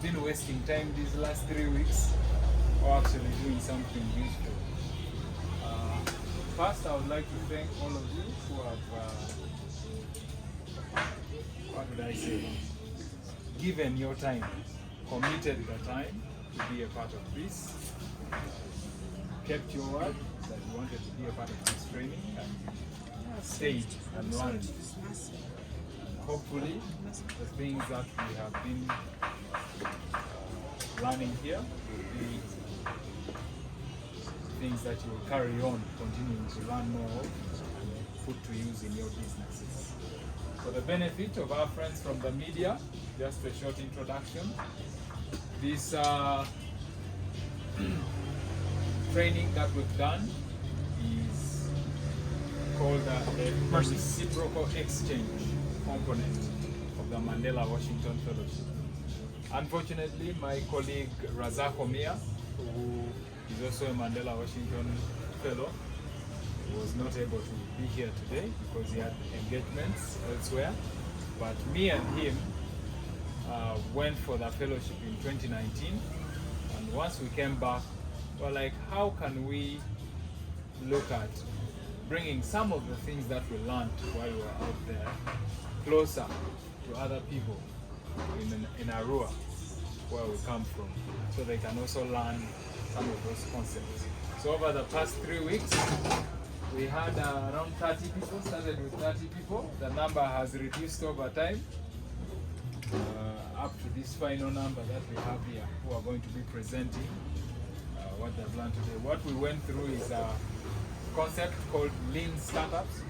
been wasting time these last 3 weeks or actually doing something useful. First, I would like to thank all of you who have, what would I say, given your time, committed the time to be a part of this, kept your word that you wanted to be a part of this training, and stayed and learned. Hopefully, the things that we have been learning here will be things that you will carry on, continuing to learn more of and put to use in your businesses. For the benefit of our friends from the media, just a short introduction. This training that we've done is called a Reciprocal Exchange component of the Mandela Washington Fellowship. Unfortunately, my colleague Razak Omia, who is also a Mandela Washington Fellow, was not able to be here today because he had engagements elsewhere. But me and him went for the fellowship in 2019, and once we came back, we're like, how can we look at bringing some of the things that we learned while we were out there closer to other people in Arua, where we come from, so they can also learn some of those concepts. So over the past 3 weeks, we had around 30 people, started with 30 people. The number has reduced over time, up to this final number that we have here, who are going to be presenting what they've learned today. What we went through is a concept called lean startups,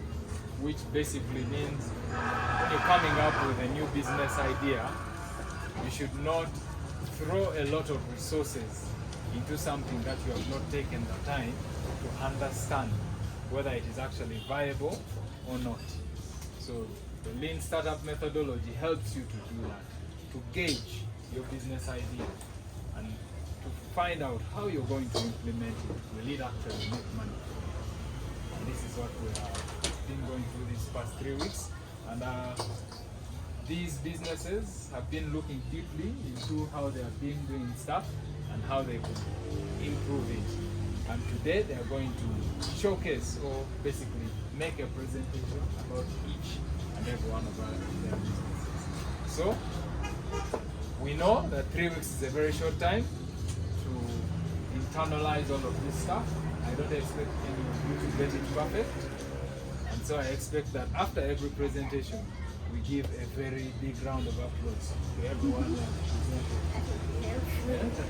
which basically means when you're coming up with a new business idea, you should not throw a lot of resources into something that you have not taken the time to understand whether it is actually viable or not. So the lean startup methodology helps you to do that, to gauge your business idea and to find out how you're going to implement it. Will it actually make money? And this is what we have been going through these past 3 weeks. And these businesses have been looking deeply into how they have been doing stuff and how they could improve it. And today they are going to showcase or basically make a presentation about each and every one of their businesses. So we know that 3 weeks is a very short time to internalize all of this stuff. I don't expect any of you to get it perfect. And so I expect that after every presentation, we give a very big round of applause to everyone who has presented.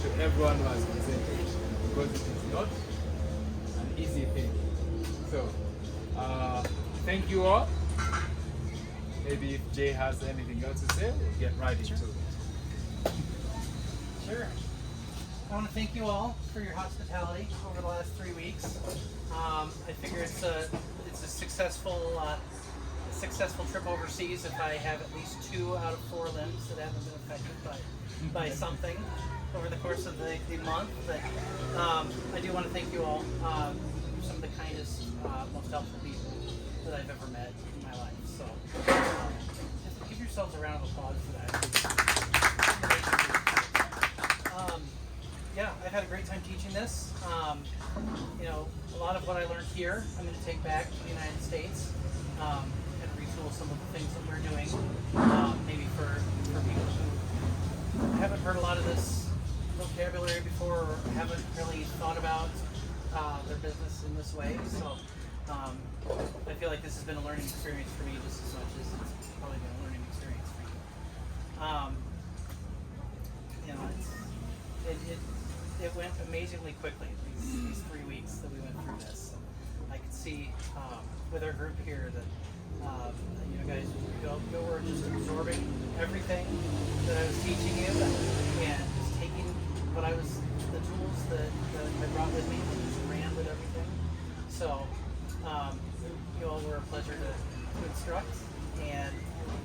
To everyone who has presented, because it is not an easy thing. So, thank you all. Maybe if Jay has anything else to say, we'll get right into it. Sure. I want to thank you all for your hospitality over the last 3 weeks. I figure it's a successful trip overseas if I have at least 2 out of 4 limbs that haven't been affected by something over the course of the month. But I do want to thank you all. You're some of the kindest, most helpful people that I've ever met in my life. So just give yourselves a round of applause for that. Yeah, I've had a great time teaching this. You know, a lot of what I learned here, I'm going to take back to the United States and retool some of the things that we're doing. Maybe for people who haven't heard a lot of this vocabulary before or haven't really thought about their business in this way. So I feel like this has been a learning experience for me just as much as it's probably been a learning experience for you. You know, it went amazingly quickly, these 3 weeks that we went through this. I could see with our group here that you guys were just absorbing everything that I was teaching you and just taking the tools that I brought with me and just ran with everything. So you all were a pleasure to instruct, and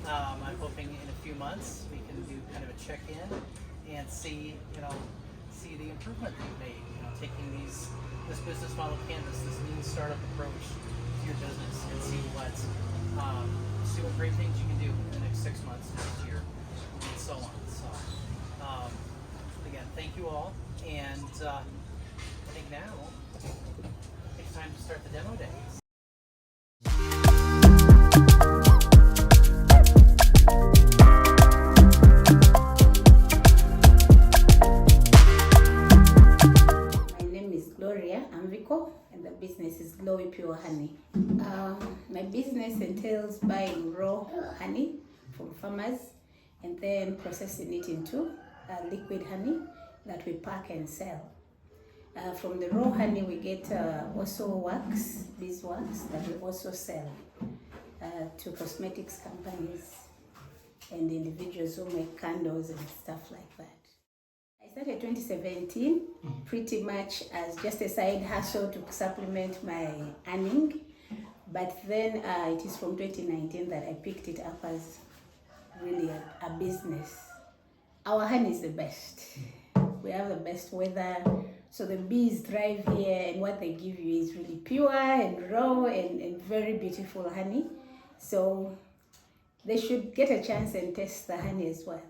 I'm hoping in a few months we can do kind of a check-in and see the improvement that you've made. Taking this business model canvas, this lean startup approach to your business, and see what great things you can do in the next 6 months, next year, and so on. So Again, thank you all, and I think now it's time to start the demo day. And the business is Glowi Pure Honey. My business entails buying raw honey from farmers and then processing it into liquid honey that we pack and sell. From the raw honey we get also wax, beeswax, that we also sell to cosmetics companies and individuals who make candles and stuff like that. I started 2017 pretty much as just a side hustle to supplement my earning, but then it is from 2019 that I picked it up as really a business. Our honey is the best. We have the best weather, so the bees thrive here, and what they give you is really pure and raw and very beautiful honey. So they should get a chance and taste the honey as well.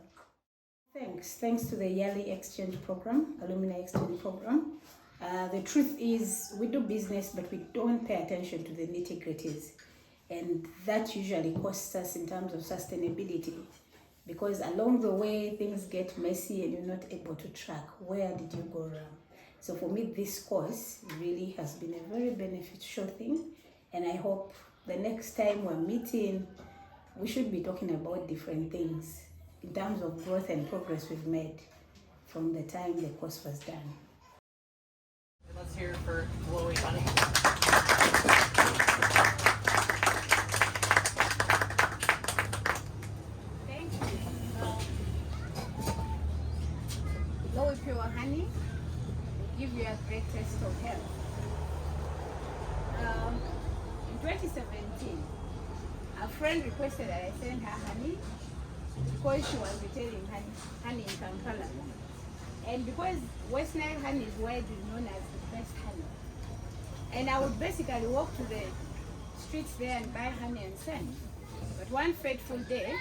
Thanks to the yearly exchange program, alumni exchange program. The truth is we do business, but we don't pay attention to the nitty-gritties. And that usually costs us in terms of sustainability, because along the way things get messy and you're not able to track where did you go wrong. So for me, this course really has been a very beneficial thing, and I hope the next time we're meeting, we should be talking about different things in terms of growth and progress we've made from the time the course was done. Let's hear it for Glowi Honey. Thank you. Glowi Pure Honey will give you a great taste of health. In 2017, a friend requested that I send her honey because she was retailing honey in Kampala. And because West Nile honey is widely known as the best honey. And I would basically walk to the streets there and buy honey and send. But one fateful day,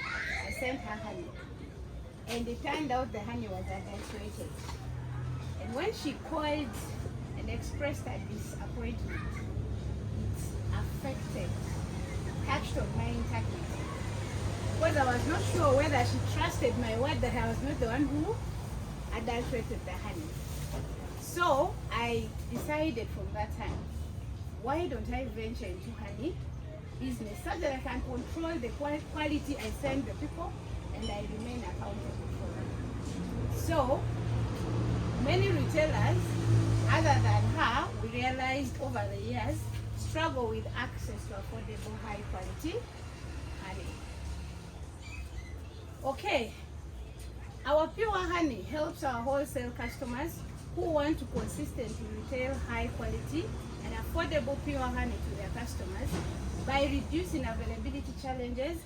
I sent her honey. And it turned out the honey was adulterated. And when she called and expressed her disappointment, it touched on my integrity. Because I was not sure whether she trusted my word that I was not the one who adulterated the honey. So I decided from that time, why don't I venture into honey business so that I can control the quality I send the people and I remain accountable for them. So many retailers, other than her, we realized over the years, struggle with access to affordable high quality honey. Okay, our pure honey helps our wholesale customers who want to consistently retail high quality and affordable pure honey to their customers by reducing availability challenges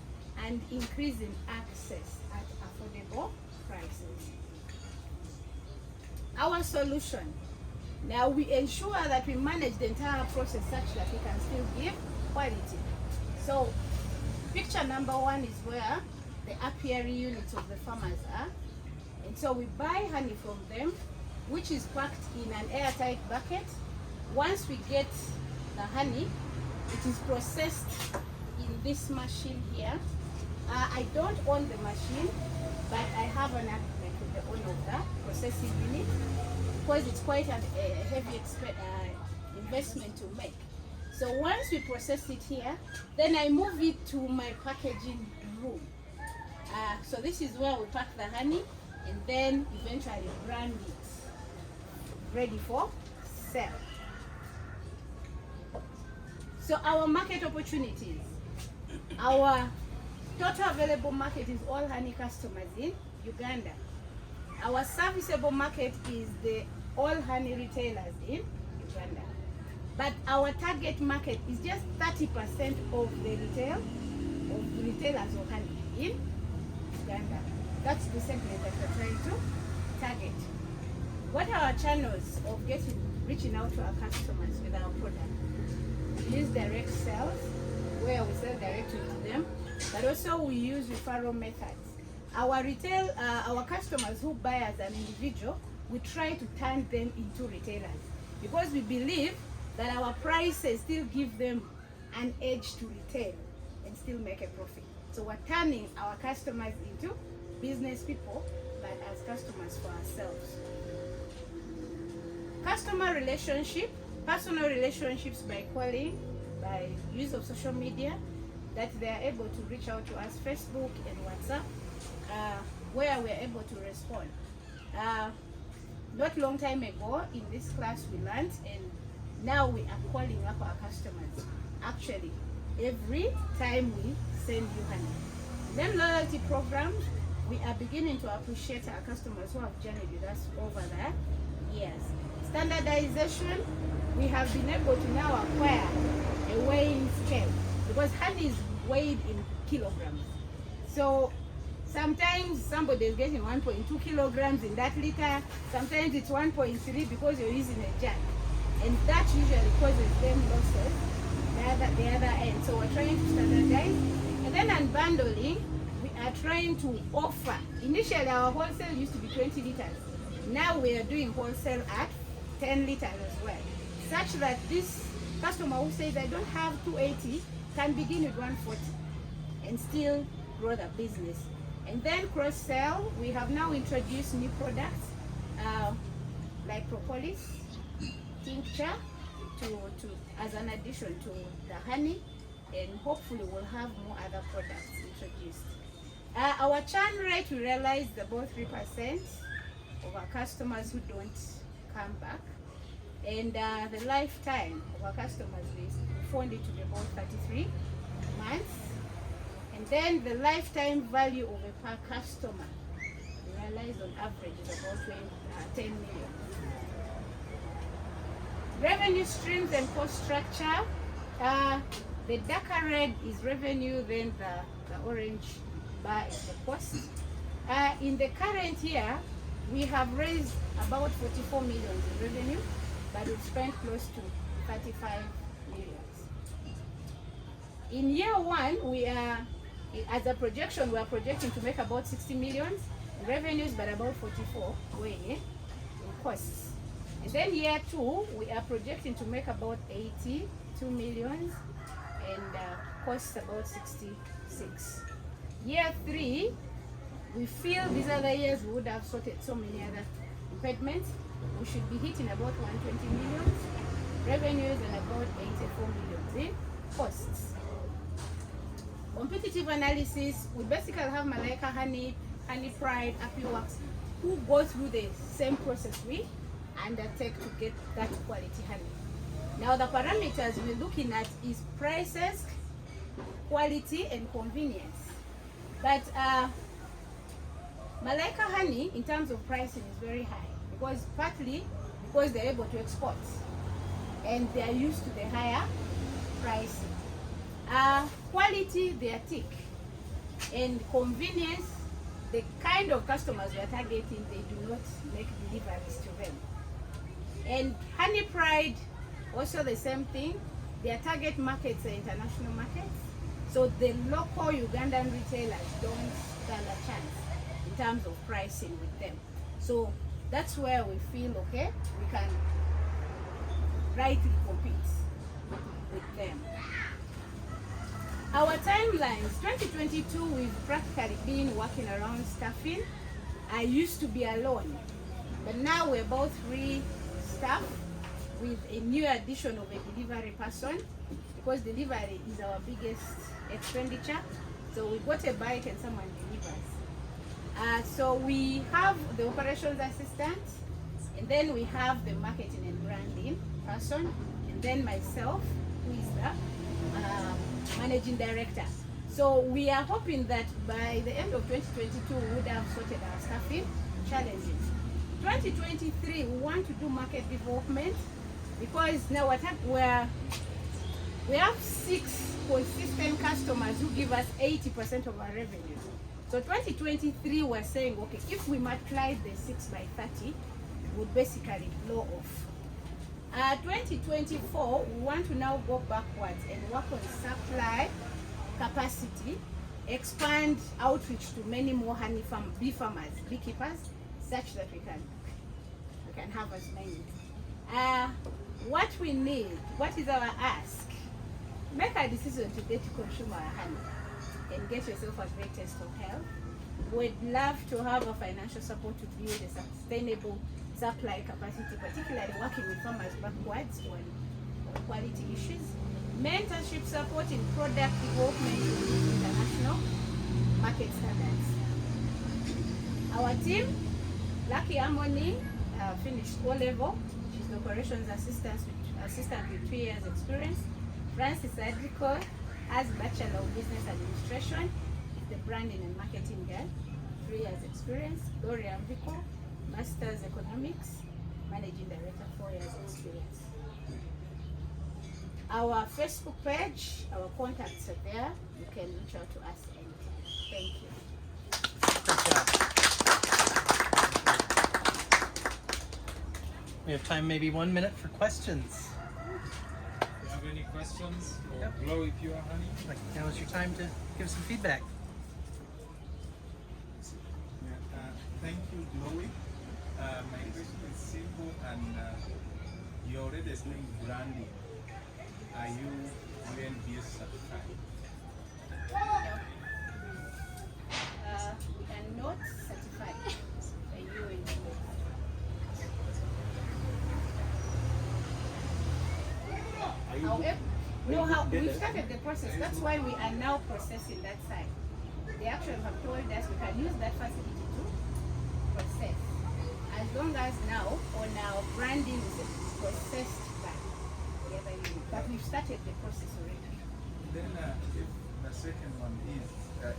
and increasing access at affordable prices. Our solution. Now we ensure that we manage the entire process such that we can still give quality. So picture number one is where the apiary units of the farmers are. And so we buy honey from them, which is packed in an airtight bucket. Once we get the honey, it is processed in this machine here. I don't own the machine, but I have an agreement with the owner of the processing unit because it's quite a heavy investment to make. So once we process it here, then I move it to my packaging room. So this is where we pack the honey and then eventually brand it, ready for sale. So our market opportunities. Our total available market is all honey customers in Uganda. Our serviceable market is the all honey retailers in Uganda. But our target market is just 30% of the retailers of honey in Uganda. That's the segment that we're trying to target. What are our channels of reaching out to our customers with our product? We use direct sales, where we sell directly to them, but also we use referral methods. our retail, our customers who buy as an individual, we try to turn them into retailers because we believe that our prices still give them an edge to retail and still make a profit. So we're turning our customers into business people, but as customers for ourselves. Customer relationship, personal relationships by calling, by use of social media, that they are able to reach out to us, Facebook and WhatsApp, where we are able to respond. Not long time ago in this class we learned, and now we are calling up our customers. Actually, every time we send you honey. Then loyalty programs, we are beginning to appreciate our customers who have journeyed with us over the years. Standardization, we have been able to now acquire a weighing scale because honey is weighed in kilograms. So sometimes somebody is getting 1.2 kilograms in that liter, sometimes it's 1.3 because you're using a jug. And that usually causes them losses the other end. So we're trying to standardize. And then unbundling, we are trying to offer. Initially our wholesale used to be 20 liters. Now we are doing wholesale at 10 liters as well. Such that this customer who says I don't have 280 can begin with 140 and still grow the business. And then cross-sell, we have now introduced new products like propolis, tincture, as an addition to the honey, and hopefully we'll have more other products introduced. Our churn rate, we realized about 3% of our customers who don't come back, and the lifetime of our customers we found it to be about 33 months. And then the lifetime value of a per customer, we realized on average is about 10 million. Revenue streams and cost structure. The darker red is revenue, then the orange bar is the cost. In the current year, we have raised about 44 million in revenue, but we've spent close to 35 million. In year one, we are, as a projection, we are projecting to make about 60 million in revenues, but about 44 going in costs. And then year two, we are projecting to make about 82 million and costs about 66. Year three, we feel these other years we would have sorted so many other impediments. We should be hitting about 120 million revenues and about 84 million in costs. Competitive analysis, we basically have Malaika Honey, Honey Pride, AppyWorks, who go through the same process we undertake to get that quality honey. Now the parameters we're looking at is prices, quality, and convenience. But Malaika Honey, in terms of pricing, is very high because partly because they're able to export and they are used to the higher pricing. Quality, they are thick, and convenience, the kind of customers we are targeting, they do not make deliveries to them. And Honey Pride, also the same thing. Their target markets are international markets, so the local Ugandan retailers don't stand a chance in terms of pricing with them. So that's where we feel okay, we can rightly compete with them. Our timelines, 2022, we've practically been working around staffing. I used to be alone, but now we're about 3 staff with a new addition of a delivery person because delivery is our biggest expenditure. So we got a bike and someone delivers. So we have the operations assistant, and then we have the marketing and branding person, and then myself, who is the managing director. So we are hoping that by the end of 2022 we would have sorted our staffing challenges. 2023 we want to do market development because now we have 6 consistent customers who give us 80% of our revenue. So 2023 we're saying, okay, if we multiply the 6 by 30, we would basically blow off. 2024, we want to now go backwards and work on supply capacity expand outreach to many more honey bee farmers, beekeepers, such that we can have as many. What we need, what is our ask? Make a decision today to consume our honey and get yourself a great taste of health. We'd love to have a financial support to build a sustainable supply capacity, particularly working with farmers backwards on quality issues. Mentorship support in product development with international market standards. Our team, Lucky Harmony, finished O-level. She's the operations assistant with 2 years experience. Francis Agricole has Bachelor of Business Administration. Is the branding and marketing girl, 3 years experience. Gloria Vico, Masters Economics, Managing Director, 4 years experience. Our Facebook page, our contacts are there. You can reach out to us anytime. Thank you. Great job. We have time, maybe 1 minute for questions. If you have any questions for Yep. Glowi Pure Honey? Like, now is your time to give some feedback. Thank you, Glowi. My question is simple, and you're already doing branding. Are you UNBS certified? We are not certified by UNBS. However, we've started the process. That's why we are now processing that side. They actually have told us we can use that facility to process. As long as now on our branding is processed by the other unit. But we've started the process already. Then if the second one is,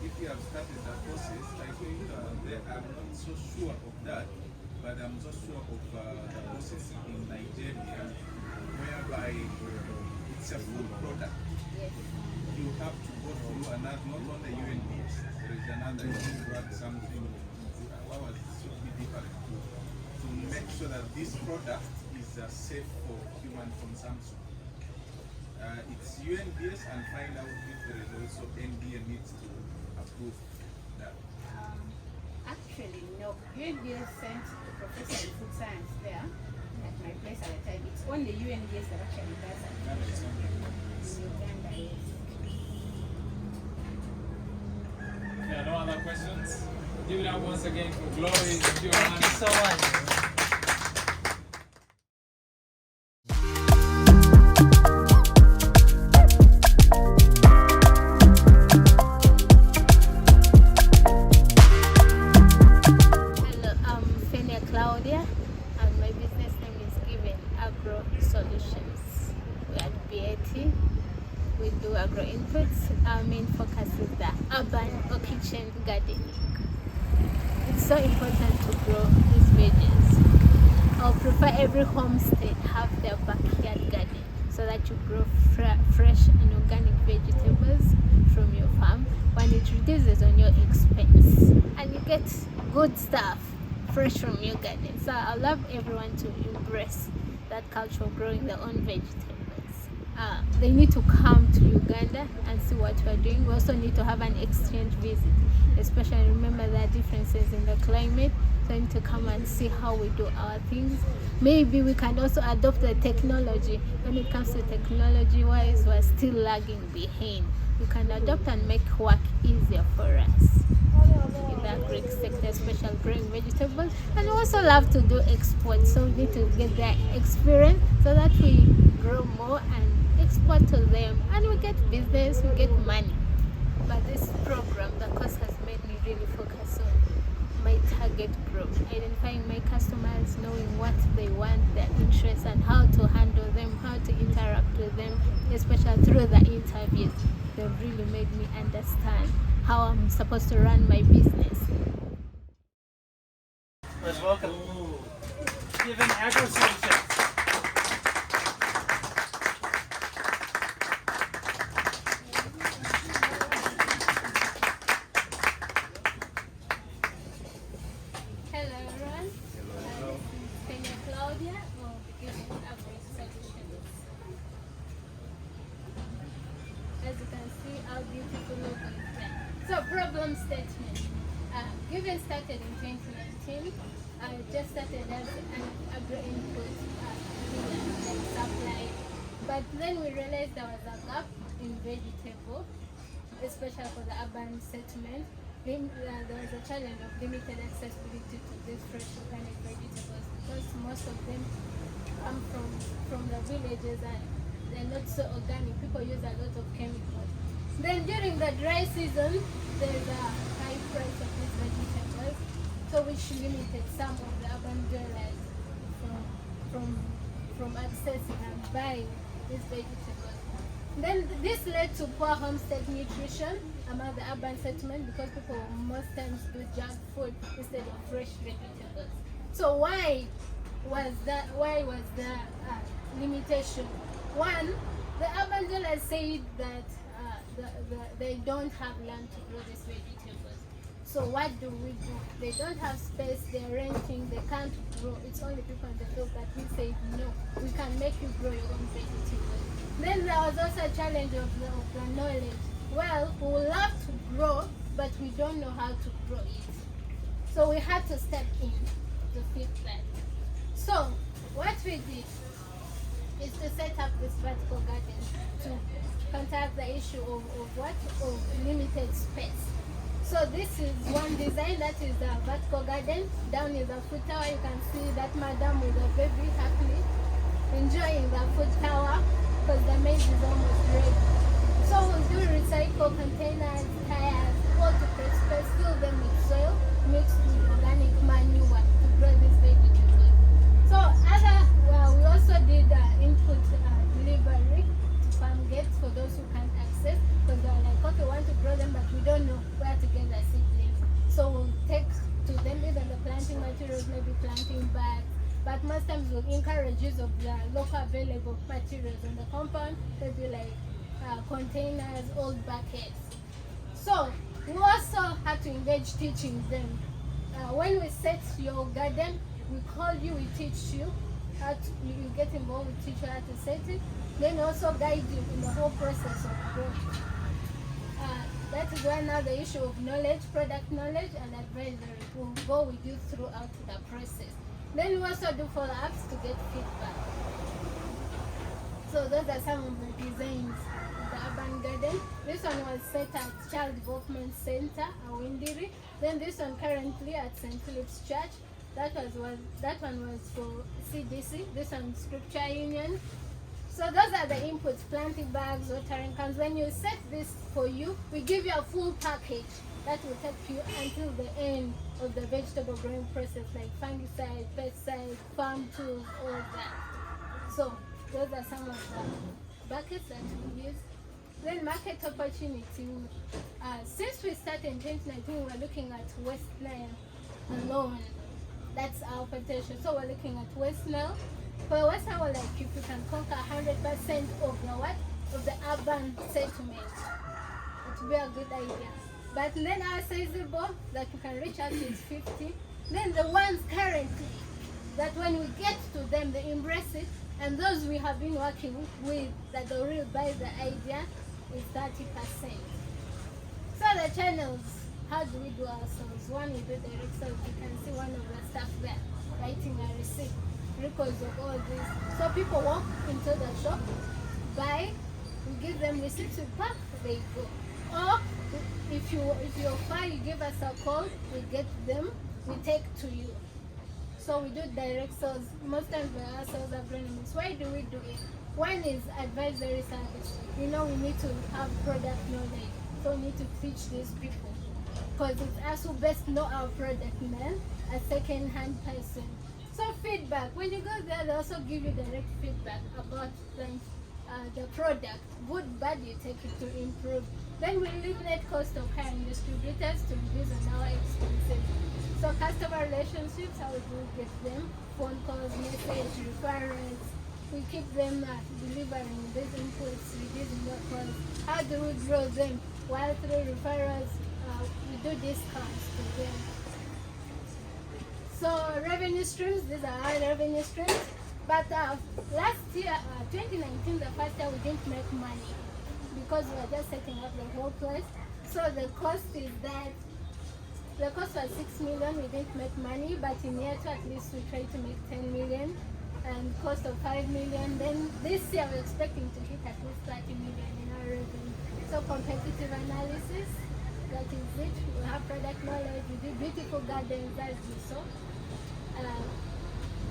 if you have started the process, I think I'm not so sure of that, but I'm so sure of the process in Nigeria, whereby it's a food product. Yes. You have to go through another, not only UNBS, there is another, you brought something, what should be different to make sure that this product is safe for human consumption. It's UNBS, and find out if there is also NDA needs to approve that. Actually, no. UNBS sent the professor in food science there at my place at the time. It's only UNBS that actually does that. In Uganda, yes. Yeah, no other questions? Give it up once again for Glowi Pure Thank Honey. you so much. Agro solutions. We at BAT, we do agro inputs. Our main focus is the urban or kitchen gardening. It's so important to grow these veggies. I'll prefer every homestead have their backyard garden so that you grow fresh and organic vegetables from your farm. When it reduces on your expense and you get good stuff fresh from your garden. So I love everyone to embrace that culture of growing their own vegetables. They need to come to Uganda and see what we're doing. We also need to have an exchange visit, especially remember there are differences in the climate. So we need to come and see how we do our things. Maybe we can also adopt the technology. When it comes to technology wise, we're still lagging behind. We can adopt and make work easier for us in the agri sector, especially growing vegetables. And we also love to do exports, so we need to get their experience so that we grow more and export to them, and we get business, we get money. But this program, the course has made me really focus on my target group, identifying my customers, knowing what they want, their interests, and how to handle them, how to interact with them, especially through the interviews. They've really made me understand how I'm supposed to run my business. Let's welcome Given Agro Solutions. Hello everyone. Hello. This is Claudia of Given Agro Solutions. As you can see, our beautiful logo is there. So started in 2019. I just started as an agro input supply, but then we realized there was a gap in vegetable, especially for the urban settlement. There was a challenge of limited accessibility to these fresh organic vegetables because most of them come from the villages and they're not so organic. People use a lot of chemicals. Then during the dry season, there's a high price of these vegetables, so which limited some of the urban dwellers from accessing and buying these vegetables. Then this led to poor homestead nutrition among the urban settlement because people most times do junk food instead of fresh vegetables. So why was the limitation? One, the urban dwellers said that they don't have land to grow these vegetables. So what do? They don't have space, they're renting, they can't grow. It's only people in the field that we say, no, we can make you grow your own vegetables. Then there was also a challenge of the knowledge. Well, we would love to grow, but we don't know how to grow it. So we had to step in to fix that. So what we did is to set up this vertical garden to contact the issue of limited space. So this is one design, that is the vertical garden. Down is the food tower. You can see that madam with a baby happily enjoying the food tower because the maize is almost ready. So we'll do recycle containers, tires, all to create space, fill them with soil, mixed with organic manure to grow these vegetables. So we also did input delivery to farm gates for those who can't access, because they're like, okay, we want to grow them, but we don't know where to get the seedlings. So we'll take to them even the planting materials, maybe planting bags, but most times we'll encourage use of the local available materials in the compound, maybe like containers, old buckets. So we also had to engage teaching them. When we set your garden, we call you, we teach you how to, you get involved, we teach you how to set it, then also guide you in the whole process of growth. That is why now the issue of knowledge, product knowledge and advisory will go with you throughout the process. Then we also do follow-ups to get feedback. So those are some of the designs of the urban garden. This one was set at Child Development Center, Awindiri. Then this one currently at St. Philip's Church. That one was for CDC. This one Scripture Union. So those are the inputs: planting bags, watering cans. When you set this for you, we give you a full package that will take you until the end of the vegetable growing process, like fungicide, pesticide, farm tools, all that. So those are some of the buckets that we use. Then market opportunity. Since we started in 2019, we're looking at West Nile alone. That's our potential. So we're looking at West Nile. For West Nile, like if you can conquer 100% of the urban settlement, it would be a good idea. But then our sizable that we can reach out is 50. Then the ones currently that when we get to them, they embrace it, and those we have been working with that they really buy the idea is 30%. So the channels, how do we do ourselves? One, we do direct sales. You can see one of the staff there writing a receipt, records of all this. So people walk into the shop, buy, we give them receipts, we pack, they go. Or if you're far, you give us a call, we get them, we take to you. So we do direct sales. Most times we are sales agronomists. Why do we do it? One is advisory service. We need to have product knowledge. So we need to teach these people. Because it's us who best know our product, man, a second-hand person. So feedback. When you go there, they also give you direct feedback about the product. Good, bad, you take it to improve. Then we eliminate cost of hiring distributors to reduce on our expenses. So customer relationships, how do we get them? Phone calls, message, referrals. We keep them delivering these inputs, reducing their costs. How do we grow them? While through referrals, we do discounts to them. So revenue streams, these are our revenue streams. But last year, 2019, the first year we didn't make money because we were just setting up the whole place. So the cost is that The cost was 6 million. We didn't make money, but in year 2 at least we tried to make 10 million, and cost of 5 million. Then this year we're expecting to hit at least 30 million in our revenue. So competitive analysis, that is it. We have product knowledge. We do beautiful gardens as you saw.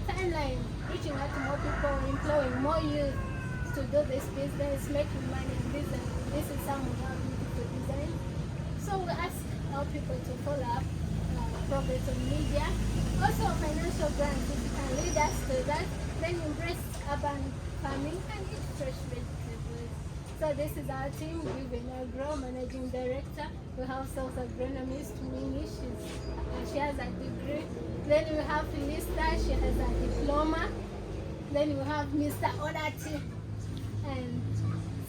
Timeline, reaching out to more people, employing more youth to do this business, making money. This is some of our beautiful design. So we ask our people to follow up progress on media. Also financial grants, if you can lead us to that, then embrace urban farming and eat fresh vegetables. So this is our team, Gimvik Agro, Managing Director. We have sales agronomist, Winnie, she has a degree. Then we have Alesta, she has a diploma. Then we have Mr. Odati and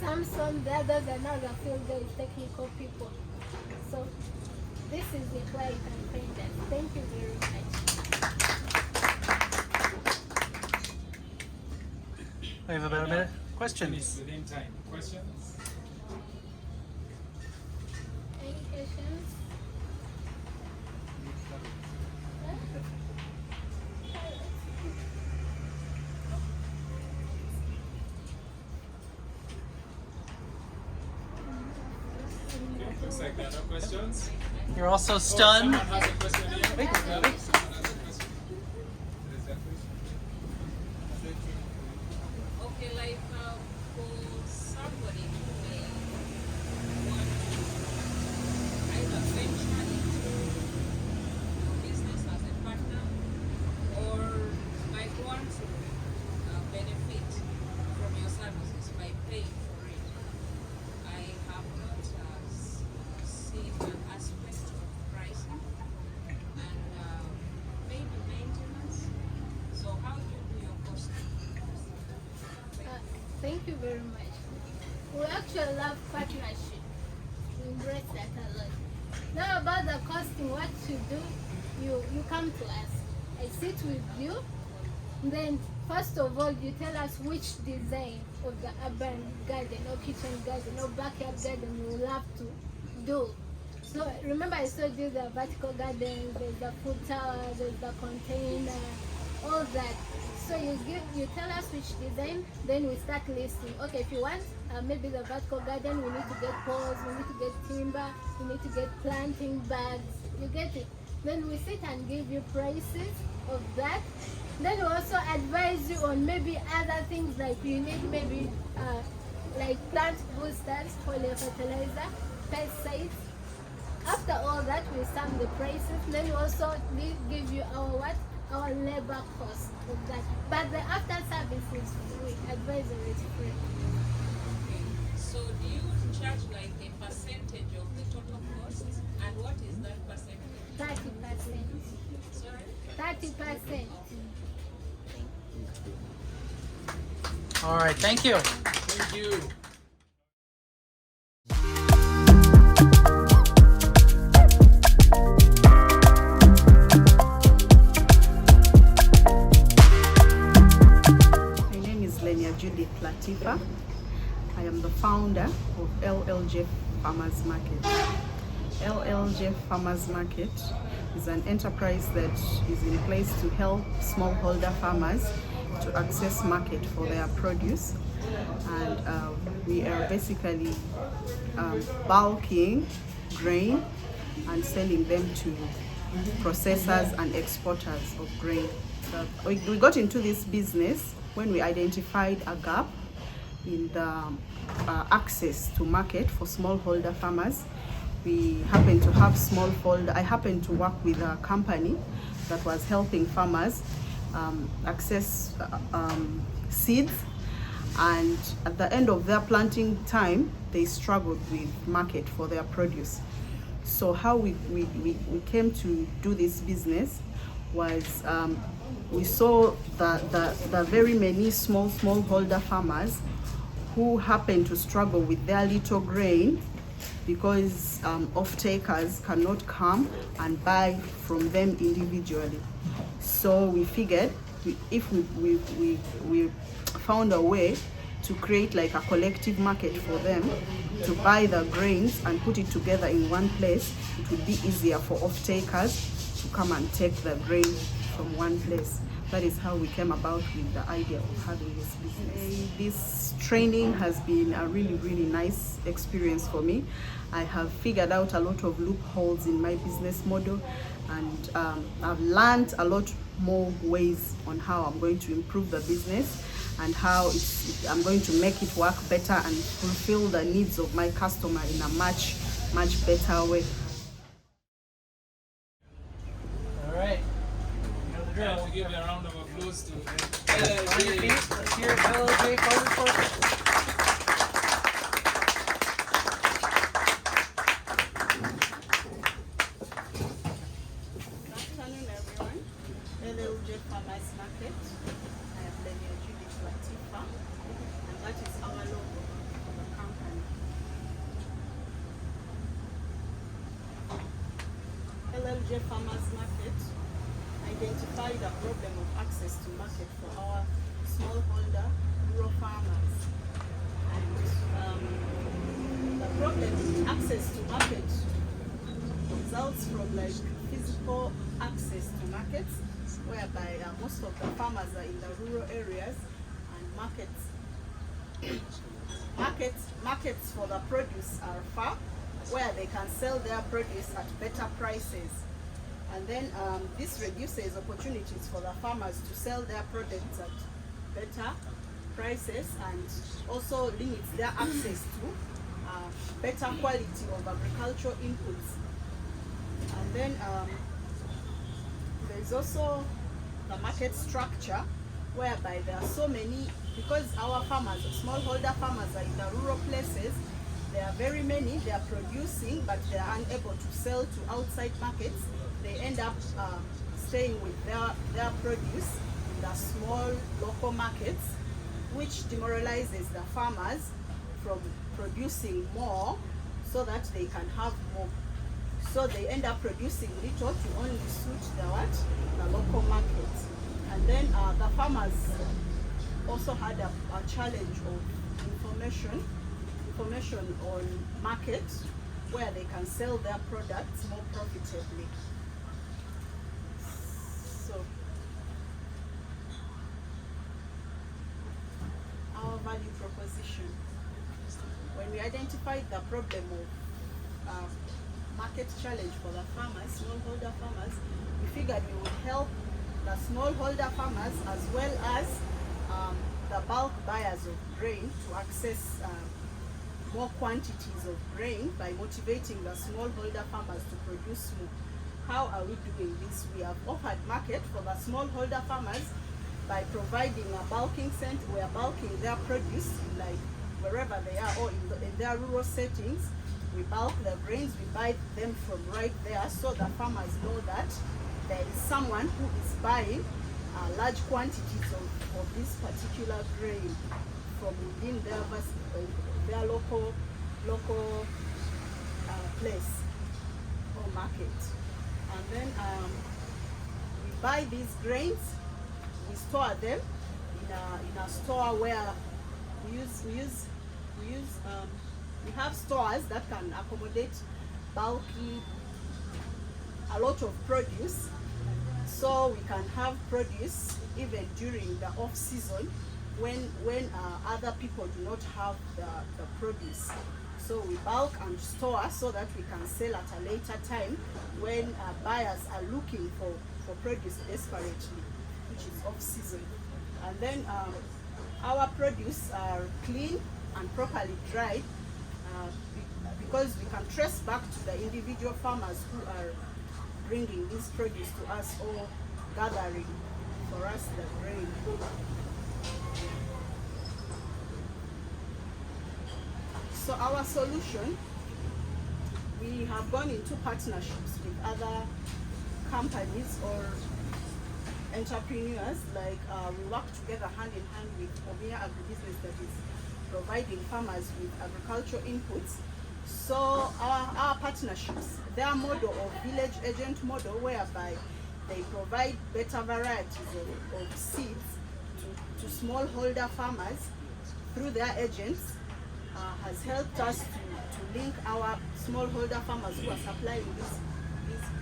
Samson, the others are now the field guys, technical people. So this is the where you can find us. Thank you very much. We have about a minute. Questions? Within time. Questions? Any questions? Okay, looks like there are no questions. You're also Oh, stunned. someone has a question here. Wait, Yeah, wait. someone has a question. There is a question. Okay, like for somebody who may want to either venture into your business as a partner or might want to benefit from your services by paying for it, I have not seen an aspect of pricing and maybe maintenance. So how do you do your costing? Thank you very much. We actually love partnership. We embrace that a lot. Now about the costing, what you do, you come to us. I sit with you. Then first of all, you tell us which design of the urban garden or kitchen garden or backyard garden you will have to do. So remember I told you the vertical garden, there's the food tower, there's the container, all that. So you tell us which design, then we start listing. Okay, if you want maybe the vertical garden, we need to get poles, we need to get timber, we need to get planting bags. You get it? Then we sit and give you prices of that. Then we also advise you on maybe other things like you need maybe like plant boosters, foliar fertilizer, pesticides. After all that, we sum the prices. Then we also give you our labor cost of that. But the after service is free. Advisory is free. Okay. So do you charge like a percentage of the total cost? And what is that percentage? 30%. Sorry? 30%. All right, thank you. Thank you. My name is Lenya Judith Latifa. I am the founder of LLJ Farmers Market. LLJ Farmers Market is an enterprise that is in place to help smallholder farmers to access market for their produce. And we are basically bulking grain and selling them to processors and exporters of grain. We got into this business when we identified a gap in the access to market for smallholder farmers. We happen to have smallholder. I happen to work with a company that was helping farmers access seeds, and at the end of their planting time, they struggled with market for their produce. So how we came to do this business was we saw the very many smallholder farmers who happen to struggle with their little grain because off-takers cannot come and buy from them individually. So we figured if we found a way to create like a collective market for them to buy the grains and put it together in one place. It would be easier for off-takers to come and take the grain from one place. That is how we came about with the idea of having this business. This training has been a really nice experience for me. I have figured out a lot of loopholes in my business model, and I've learned a lot more ways on how I'm going to improve the business and how I'm going to make it work better and fulfill the needs of my customer in a much better way. All right. You know the drill. To give a round of applause to On your feet. Let's hear it, LLJ Farmers Market. Good afternoon, everyone. LLJ Farmers Market. I am Dytil, and that is our logo for the company. LLJ Farmers Market identified a problem of access to market for our smallholder rural farmers. And the problem with access to market results from like physical access to markets, whereby most of the farmers are in the rural areas, and markets for the produce are far, where they can sell their produce at better prices. And then this reduces opportunities for the farmers to sell their products at better prices, and also limits their access to better quality of agricultural inputs. And then there's also the market structure, whereby there are so many, because our farmers, smallholder farmers, are in the rural places. There are very many, they are producing, but they are unable to sell to outside markets. They end up staying with their produce in the small local markets, which demoralizes the farmers from producing more so that they can have more. So they end up producing little to only suit the local market. And then the farmers also had a challenge of information on market, where they can sell their products more profitably. So our value proposition. When we identified the problem of market challenge for the farmers, smallholder farmers, we figured we would help the smallholder farmers as well as the bulk buyers of grain to access more quantities of grain by motivating the smallholder farmers to produce more. How are we doing this? We have offered market for the smallholder farmers by providing a bulking center. We are bulking their produce, like wherever they are, or in their rural settings. We bulk the grains, we buy them from right there, so the farmers know that there is someone who is buying large quantities of this particular grain from within their local place or market. And then we buy these grains, we store them in a store where we have stores that can accommodate a lot of produce, so we can have produce even during the off season when other people do not have the produce. So we bulk and store so that we can sell at a later time when buyers are looking for produce desperately, which is off season. And then our produce are clean and properly dried, because we can trace back to the individual farmers who are bringing this produce to us or gathering for us the grain. So our solution, we have gone into partnerships with other companies or entrepreneurs, like we work together hand in hand with Omia Agribusiness, that is providing farmers with agricultural inputs. So our partnerships, their model of village agent model, whereby they provide better varieties of seeds to smallholder farmers through their agents, has helped us to link our smallholder farmers who are supplying these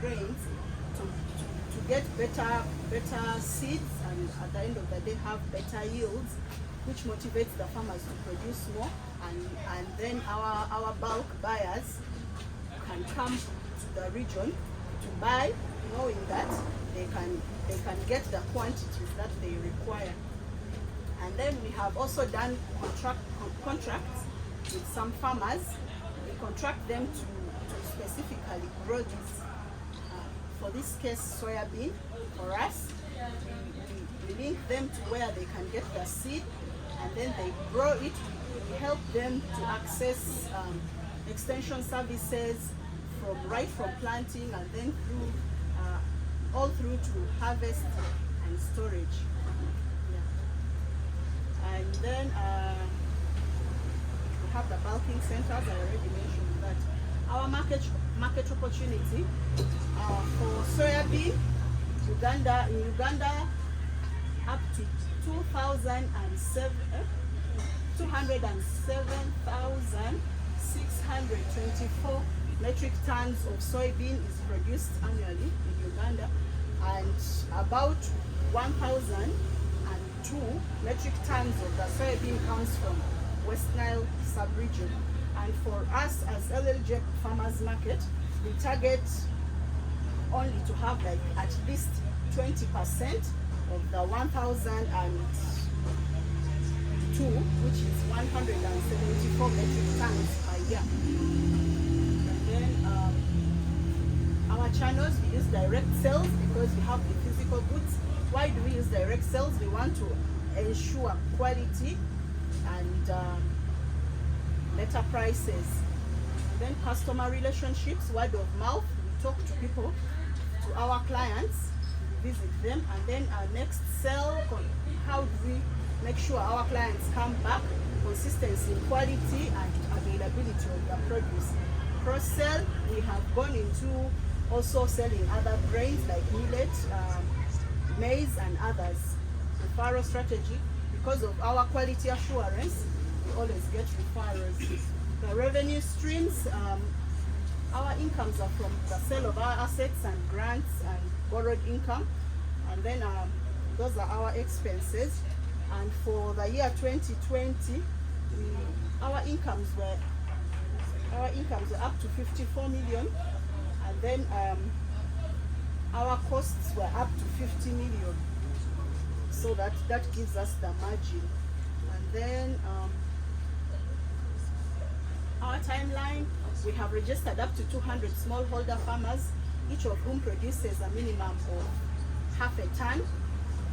grains to get better seeds, and at the end of the day have better yields, which motivates the farmers to produce more, and then our bulk buyers can come to the region to buy, knowing that they can get the quantities that they require. And then we have also done contracts with some farmers. We contract them to specifically grow this. For this case, soybean, for us, we link them to where they can get the seed, and then they grow it. We help them to access extension services from planting and then through all through to harvest and storage. Yeah. And then we have the bulking centers. I already mentioned that. Our market opportunity for soybean, in Uganda, up to 207,624 metric tons of soybean is produced annually in Uganda, and about 1,002 metric tons of the soybean comes from West Nile sub-region. And for us as LLJ Farmers Market, we target only to have like at least 20% of the 1,002, which is 174 metric tons per year. And then our channels, we use direct sales because we have the physical goods. Why do we use direct sales? We want to ensure quality and better prices. Then customer relationships, word of mouth. We talk to people, to our clients, visit them, and then our next sell. How do we make sure our clients come back? Consistency in quality and availability of their produce. Cross-sell, we have gone into also selling other grains like millet, maize, and others. Referral strategy, because of our quality assurance, we always get referrals. The revenue streams, our incomes are from the sale of our assets and grants and borrowed income, and then those are our expenses. And for the year 2020, our incomes were up to 54 million, and then our costs were up to 50 million. So that gives us the margin. And then our timeline, we have registered up to 200 smallholder farmers, each of whom produces a minimum of half a ton,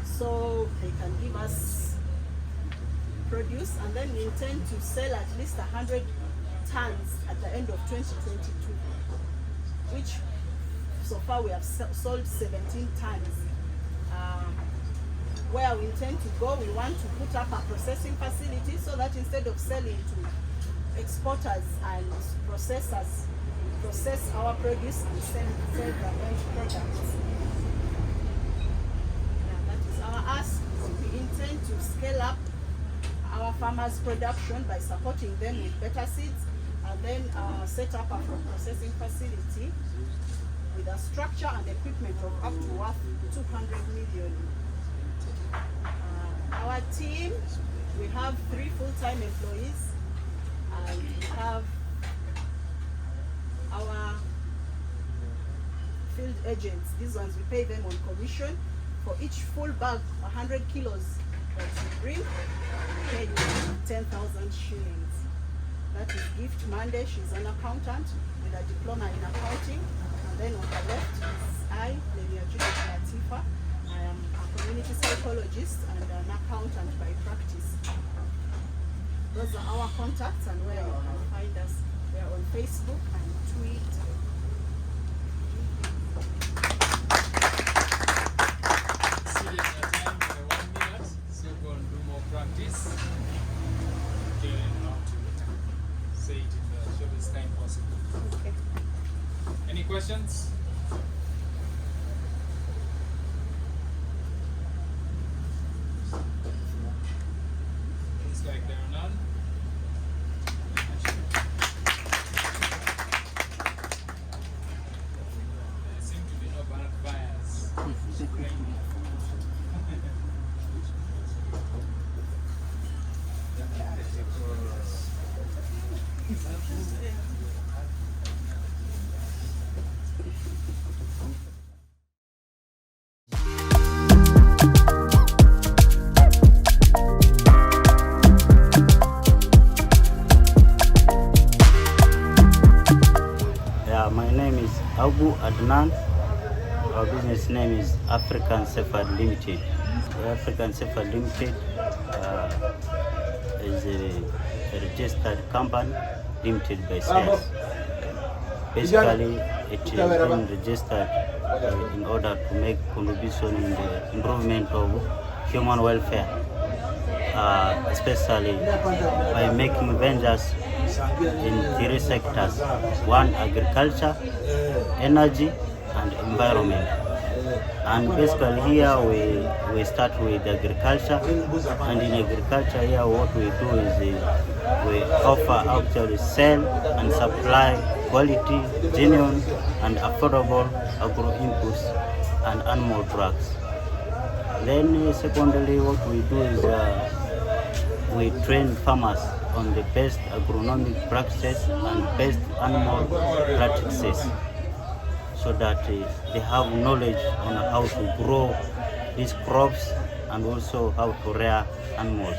so they can give us produce, and then we intend to sell at least 100 tons at the end of 2022, which so far we have sold 17 tons. Where we intend to go, we want to put up a processing facility so that instead of selling to exporters and processors, we process our produce and sell the end products. That is our ask. We intend to scale up our farmers' production by supporting them with better seeds, and then set up a processing facility with a structure and equipment of up to worth 200 million. Our team, we have 3 full-time employees, and we have our field agents. These ones, we pay them on commission. For each full bag, 100 kilos that you bring, we pay you 10,000 shillings. That is Gift Monday. She's an accountant with a diploma in accounting. And then on the left is I, Lady Latifa. I am a community psychologist and an accountant by practice. Those are our contacts and where you can find us. We are on Facebook and Twitter. Exceeding your time by 1 minute, so go and do more practice. Getting how to say it in the shortest time possible. Okay. Any questions? Looks like there are none. Abu Adnan. Our business name is African Shepherd Limited. The African Shepherd Limited is a registered company limited by sales. Basically, it has been registered in order to make contribution in the improvement of human welfare, especially by making ventures in 3 sectors: 1, agriculture, energy, and environment. And basically here we start with agriculture, and in agriculture here what we do is we offer actually sell and supply quality, genuine and affordable agro inputs and animal drugs. Then secondly what we do is we train farmers on the best agronomic practices and best animal practices, so that they have knowledge on how to grow these crops and also how to rear animals.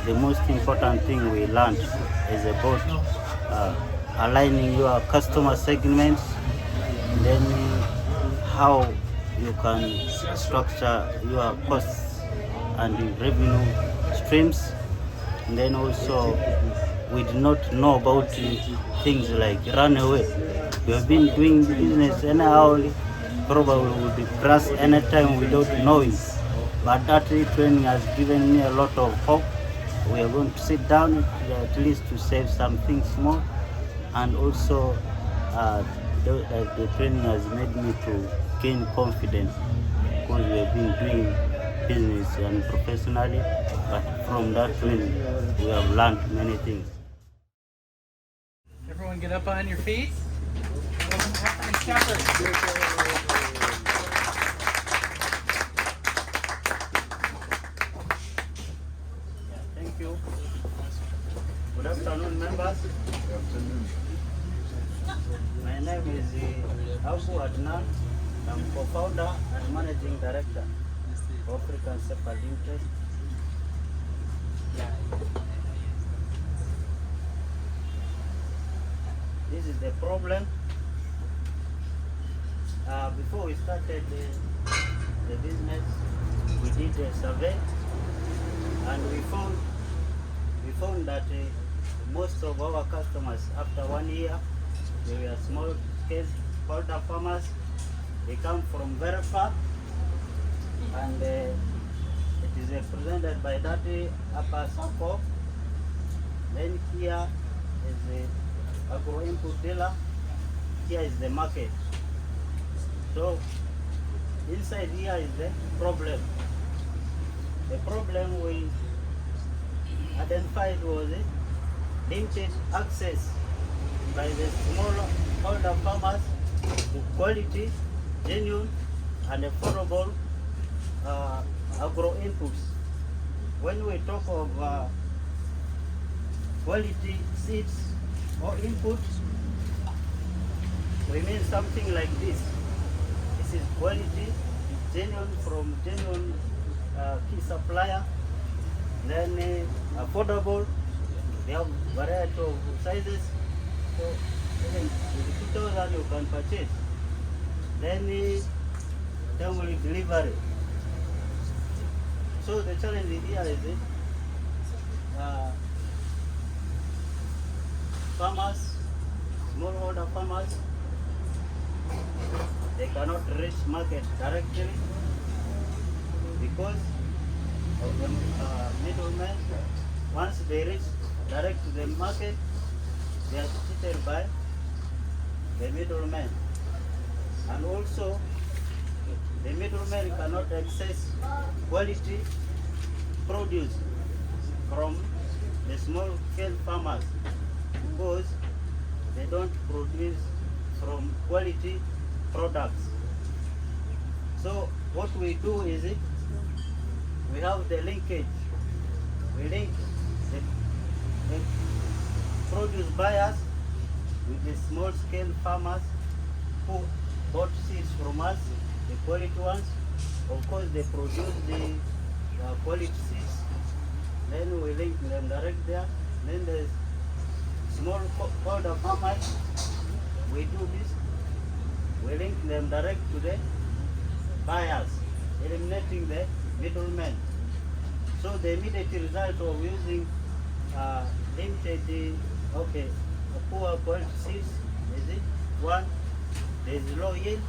The most important thing we learned is about aligning your customer segments, then how you can structure your costs and revenue streams. And then also we did not know about things like runaway. We have been doing business anyhow, probably we would crash anytime without knowing. But that training has given me a lot of hope. We are going to sit down at least to save some things more, and also the training has made me to gain confidence, because we have been doing business and professionally, but from that training we have learned many things. Everyone get up on your feet. Welcome to Untitled Chapter. Thank you. Good afternoon, members. My name is Abu Adnan. I'm co-founder and managing director of African Shepherd Limited. This is the problem. Before we started the business, we did a survey, and we found that most of our customers, after 1 year, they were small scale holder farmers. They come from very far, and it is represented by that upper scope. Then here is the agro input dealer. Here is the market. So inside here is the problem. The problem we identified was limited access by the small holder farmers to quality, genuine and affordable agro inputs. When we talk of quality seeds or inputs, we mean something like this. This is quality, genuine from genuine key supplier. Then affordable, we have variety of sizes. So even with 2,000 you can purchase. Then timely delivery. So the challenge here is farmers, smallholder farmers, they cannot reach market directly because of the middlemen. Once they reach direct to the market, they are cheated by the middlemen. And also, the middlemen cannot access quality produce from the small scale farmers because they don't produce from quality products. So what we do is we have the linkage. We link the produce buyers with the small scale farmers who bought seeds from us, the quality ones. Of course, they produce the quality seeds. Then we link them direct there. Then the small holder farmers, we do this. we link them direct to the buyers, eliminating the middlemen. So the immediate result of using limited, okay, a poor quality seeds is it? One, there is low yield.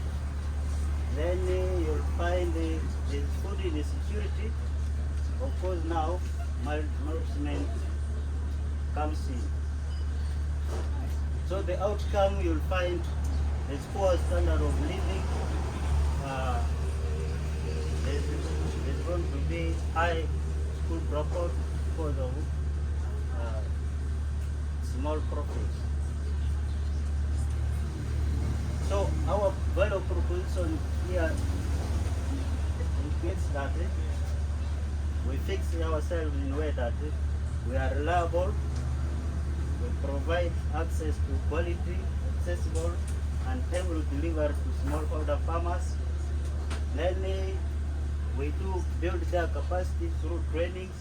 Then you'll find there's food insecurity. Of course now malnourishment comes in. So the outcome you'll find is poor standard of living. There's going to be high school dropout because of small profits. So our value proposition here indicates that we fix ourselves in a way that we are reliable, we provide access to quality, accessible, and able to deliver to smallholder farmers. Then we do build their capacity through trainings,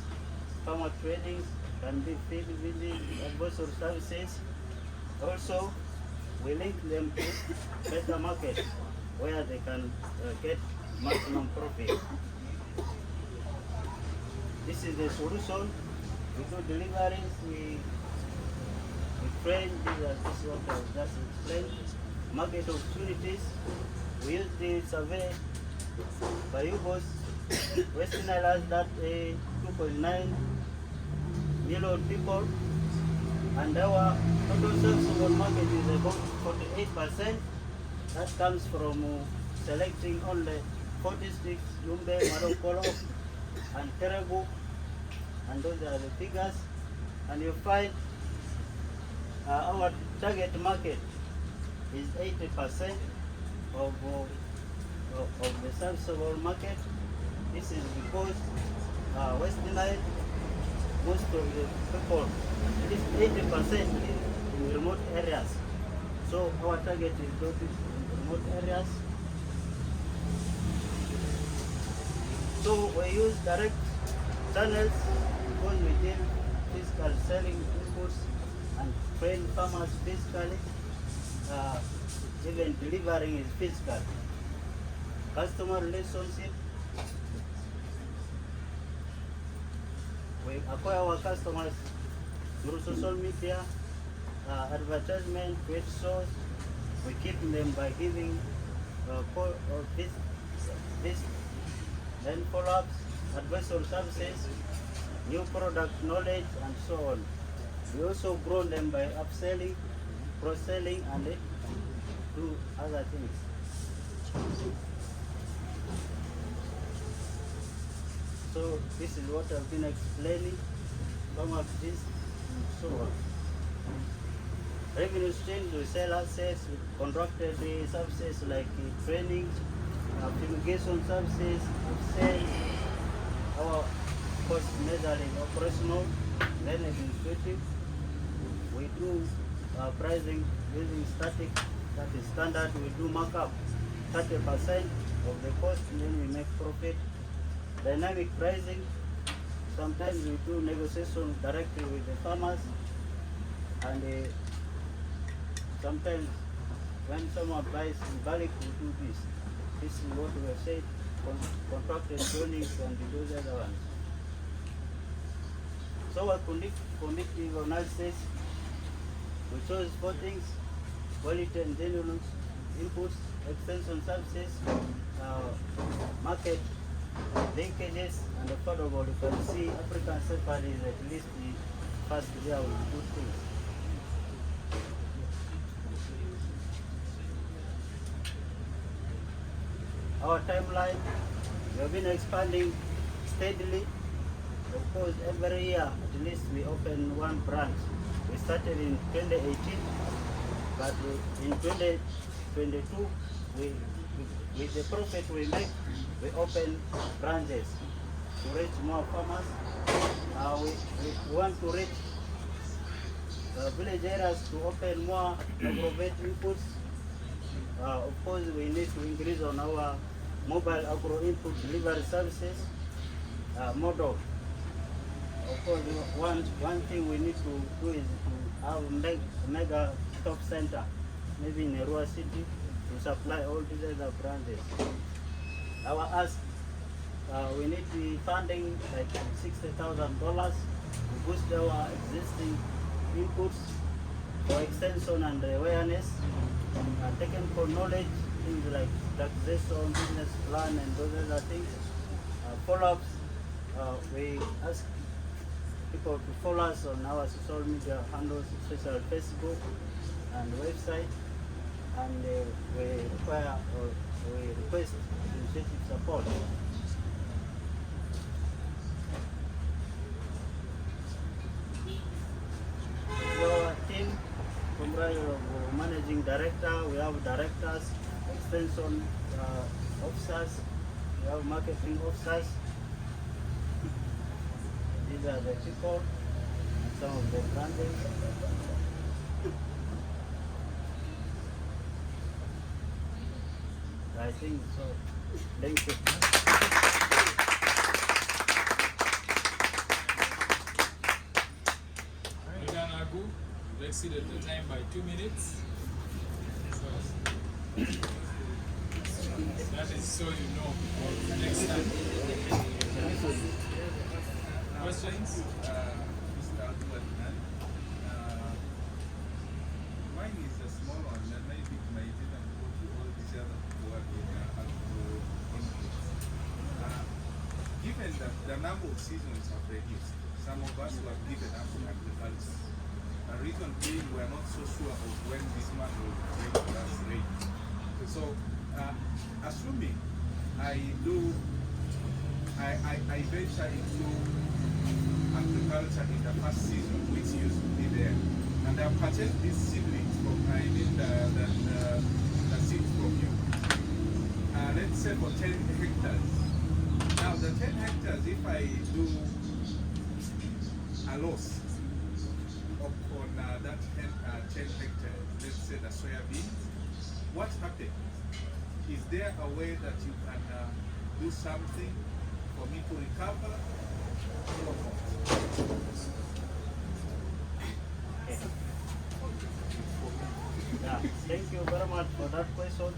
farmer trainings, can be field visits, advisory services. Also, we link them to better markets where they can get maximum profit. This is the solution. We do deliveries, we train, this is what I just explained. Market opportunities, we use the survey by UBOS, Western Islands that 2.9 million people, and our total serviceable market is about 48%. That comes from selecting only 46, Lumbe, Marokolo, and Teregu, and those are the figures. And you find our target market is 80% of the serviceable market. This is because Western Island, most of the people, at least 80% live in remote areas. So our target is located in remote areas. So we use direct channels because we deal physical selling inputs and train farmers physically. Even delivering is physical. Customer relationship. We acquire our customers through social media, advertisement, trade shows. We keep them by giving this, then follow-ups, advisory services, new product knowledge, and so on. We also grow them by upselling, cross-selling, and do other things. So this is what I've been explaining, some of this and so on. Revenue streams, we sell assets, we contracted services like training, fumigation services, sales, our cost measuring operational, then administrative. We do pricing using static, that is standard. We do markup 30% of the cost, and then we make profit. Dynamic pricing, sometimes we do negotiation directly with the farmers, and sometimes when someone buys in bulk, we do this. This is what we have said, contracted trainings and those other ones. So our conductive analysis, we chose 4 things: quality and genuine inputs, extension services, market linkages, and affordable. You can see African Safari is at least the first there with good things. Our timeline, we have been expanding steadily. Of course, every year at least we open 1 branch. We started in 2018, but in 2022, with the profit we make, we open branches to reach more farmers. We want to reach village areas to open more agro-vet inputs. Of course, we need to increase on our mobile agro input delivery services model. Of course, one thing we need to do is to have a mega top center, maybe in a rural city, to to supply all these other branches. Our ask, we need the funding like $60,000 to boost our existing inputs for extension and awareness, technical knowledge, things like taxation, business plan, and those other things. Follow-ups, we ask people to follow us on our social media handles, especially Facebook and website, and we require or we request initiative support. Our team comprised of managing director, we have directors, extension officers, we have marketing officers. These are the people and some of the branches. I think so. Thank you. Well done, Agu. You've exceeded the time by 2 minutes. So, that is so you know for the next time. Questions? Mr. Abdul, mine is a small one, and maybe it might even go to all these other who are in agro inputs. Given that the number of seasons have reduced, some of us were given up to agriculture. The reason being we are not so sure of when this man will bring us rain. So, assuming I venture into agriculture in the first season, which used to be there, and I purchased these seedlings from, the seeds from you. Let's say for 10 hectares. Now the 10 hectares, if I do a loss on that 10 hectares, let's say the soya beans, what happens? Is there a way that you can do something for me to recover? Yeah, thank you very much for that question.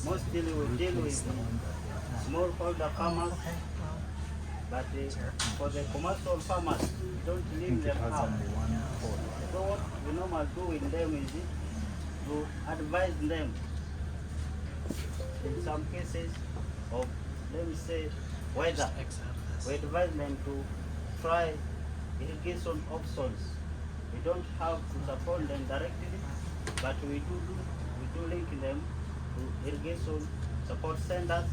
Mostly we deal with smallholder farmers, but for the commercial farmers, we don't leave them out. So what we normally do with them is to advise them in some cases of, let me say, weather. We advise them to try irrigation options. We don't have to support them directly, but we do link them to irrigation support centers,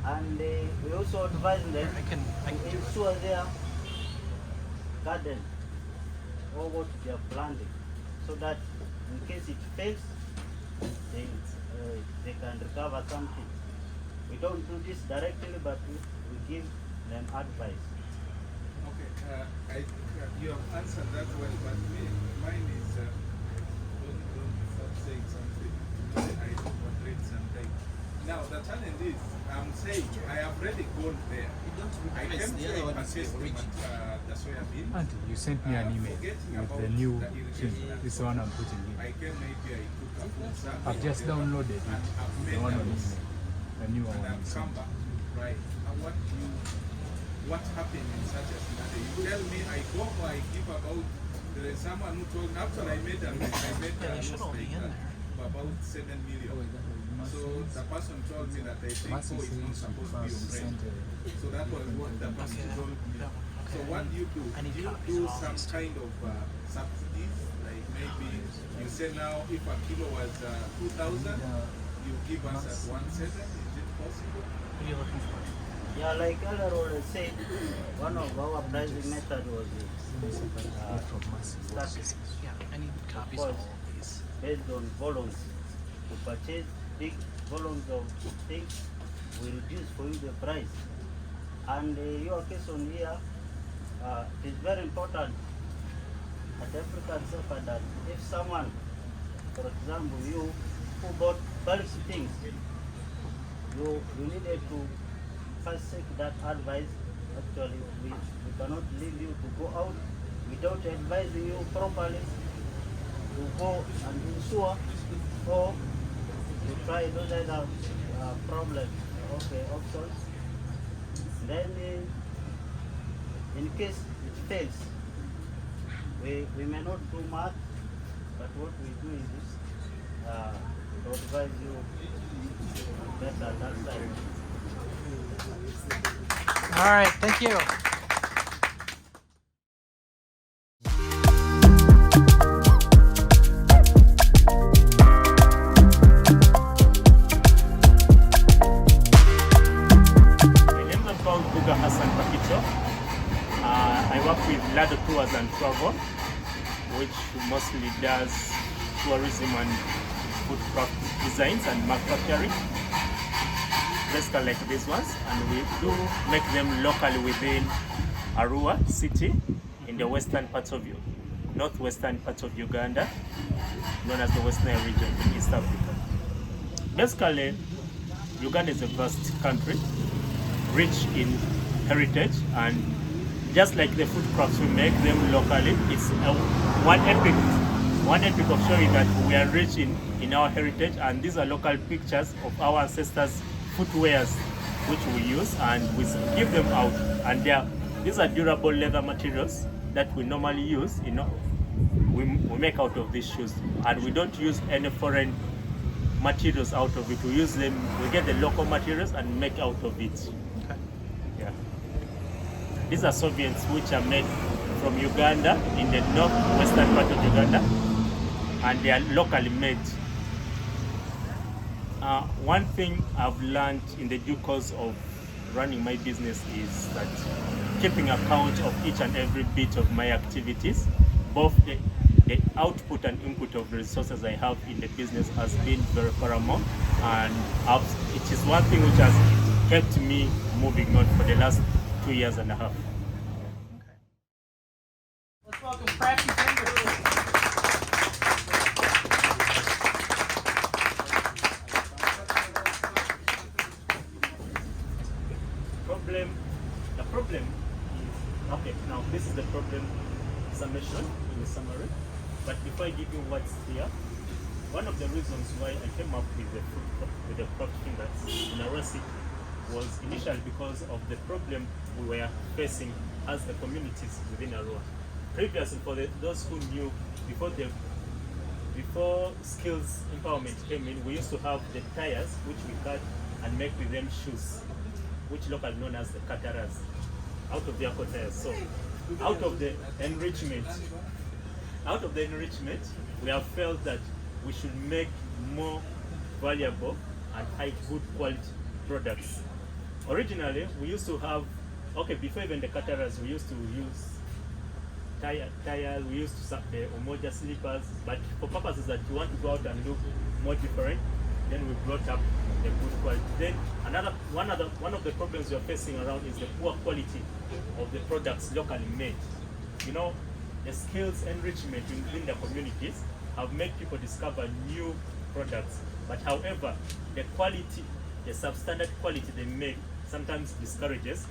and we also advise them to ensure their garden or what they are planting, so that in case it fails, they can recover something. We don't do this directly, but we give them advice. Okay, you have answered that well, but mine is, don't start saying something. I overtrade sometimes. Now, the challenge is, I'm saying, I have already gone there. I came to a purchase the soya bean. Auntie, you sent me an email with the new thing. This one I'm putting in. I came, maybe I took a full sample. I've just downloaded it. The one on email. The new And one. I've come back, right? And what happened in such a scenario? You tell me, I go or I give about, there is someone who told me, after I made a loss like about 7 million. So the person told me that I think is not supposed to be on rent. So that was what the person told me. So what do? Do you do some kind of subsidies? Like maybe you say now if a kilo was 2,000, you give us at 1.7. Is it possible? What are you looking for? Yeah, like earlier said, one of our pricing method was static. Yeah, I need copies of all of these. Based on volumes. To purchase big volumes of things, we reduce for you the price. And your question here, it is very important at African sector that if someone, for example, you who bought bulk things, you needed to first seek that advice. Actually, we cannot leave you to go out without advising you properly. to go and ensure or to try those other problems, okay, options. Then in case it fails, we may not do much, but what we do is to advise you better that side. All right, thank you. I work with Lado Tours and Travel, which mostly does tourism and foodcraft designs and manufacturing, basically like these ones, and we do make them locally within Arua city in the western parts of northwestern parts of Uganda, known as the Western region in East Africa. Basically, Uganda is a vast country, rich in heritage, and just like the food crops we make them locally, it's one epic of showing that we are rich in our heritage, and these are local pictures of our ancestors' footwears which we use, and we give them out, and these are durable leather materials that we normally use, we make out of these shoes, and we don't use any foreign materials out of it. We use them, we get the local materials and make out of it. Okay. Yeah. These are soviets which are made from Uganda, in the northwestern part of Uganda, and they are locally made. One thing I've learned in the due course of running my business is that keeping account of each and every bit of my activities, both the output and input of the resources I have in the business, has been very paramount, and it is one thing which has kept me moving on for the last 2.5 years. Okay. Let's welcome Crafty Fingers. The problem is, okay, now this is the problem summation in the summary, but before I give you what's here, one of the reasons why I came up with the Crafty Fingers in a recipe was initially because of the problem we were facing as the communities within Arua. Previously, for those who knew, before skills empowerment came in, we used to have the tires which we cut and make with them shoes, which locally known as the kataras, out of their tires. So out of the enrichment, we have felt that we should make more valuable and high good quality products. Originally, we used to have, before even the kataras, we used to use tires, we used to the Umoja slippers, but for purposes that you want to go out and look more different, then we brought up the good quality. Then one of the problems we are facing around is the poor quality of the products locally made. The skills enrichment within the communities have made people discover new products, but however, the quality, the substandard quality they make sometimes discourages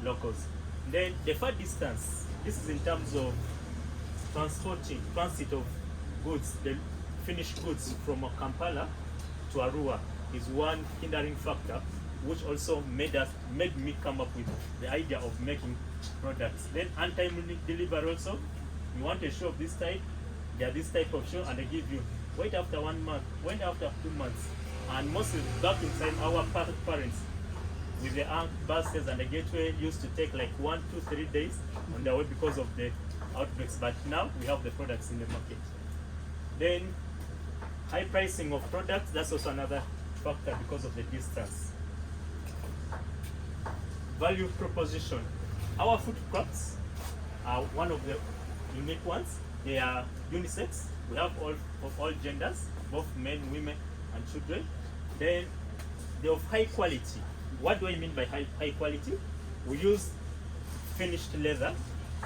locals. Then the far distance, this is in terms of transit of goods, the finished goods from Kampala to Arua is one hindering factor, which also made me come up with the idea of making products. Then untimely delivery also. You want a shoe of this type, they are this type of shoe, and they give you, wait after 1 month, wait after 2 months. And mostly back inside, our parents with the buses and the gateway used to take like 1, 2, 3 days on their way because of the outbreaks, but now we have the products in the market. Then high pricing of products, that's also another factor because of the distance. Value proposition. Our food crops are one of the unique ones. They are unisex. We have all genders, both men, women, and children. Then they're of high quality. What do I mean by high quality? We use finished leather.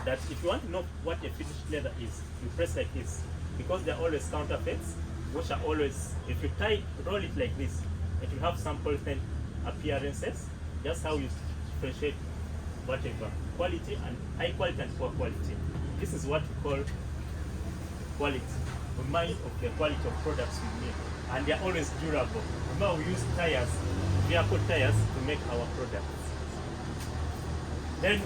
That if you want to know what a finished leather is, you press like this, because they're always counterfeits, which are always, if you roll it like this, it will have some polythene appearances. That's how you differentiate whatever quality and high quality and poor quality. This is what we call quality. we mind of the quality of products we make, and they're always durable. Remember, we use tires, vehicle tires, to make our products. Then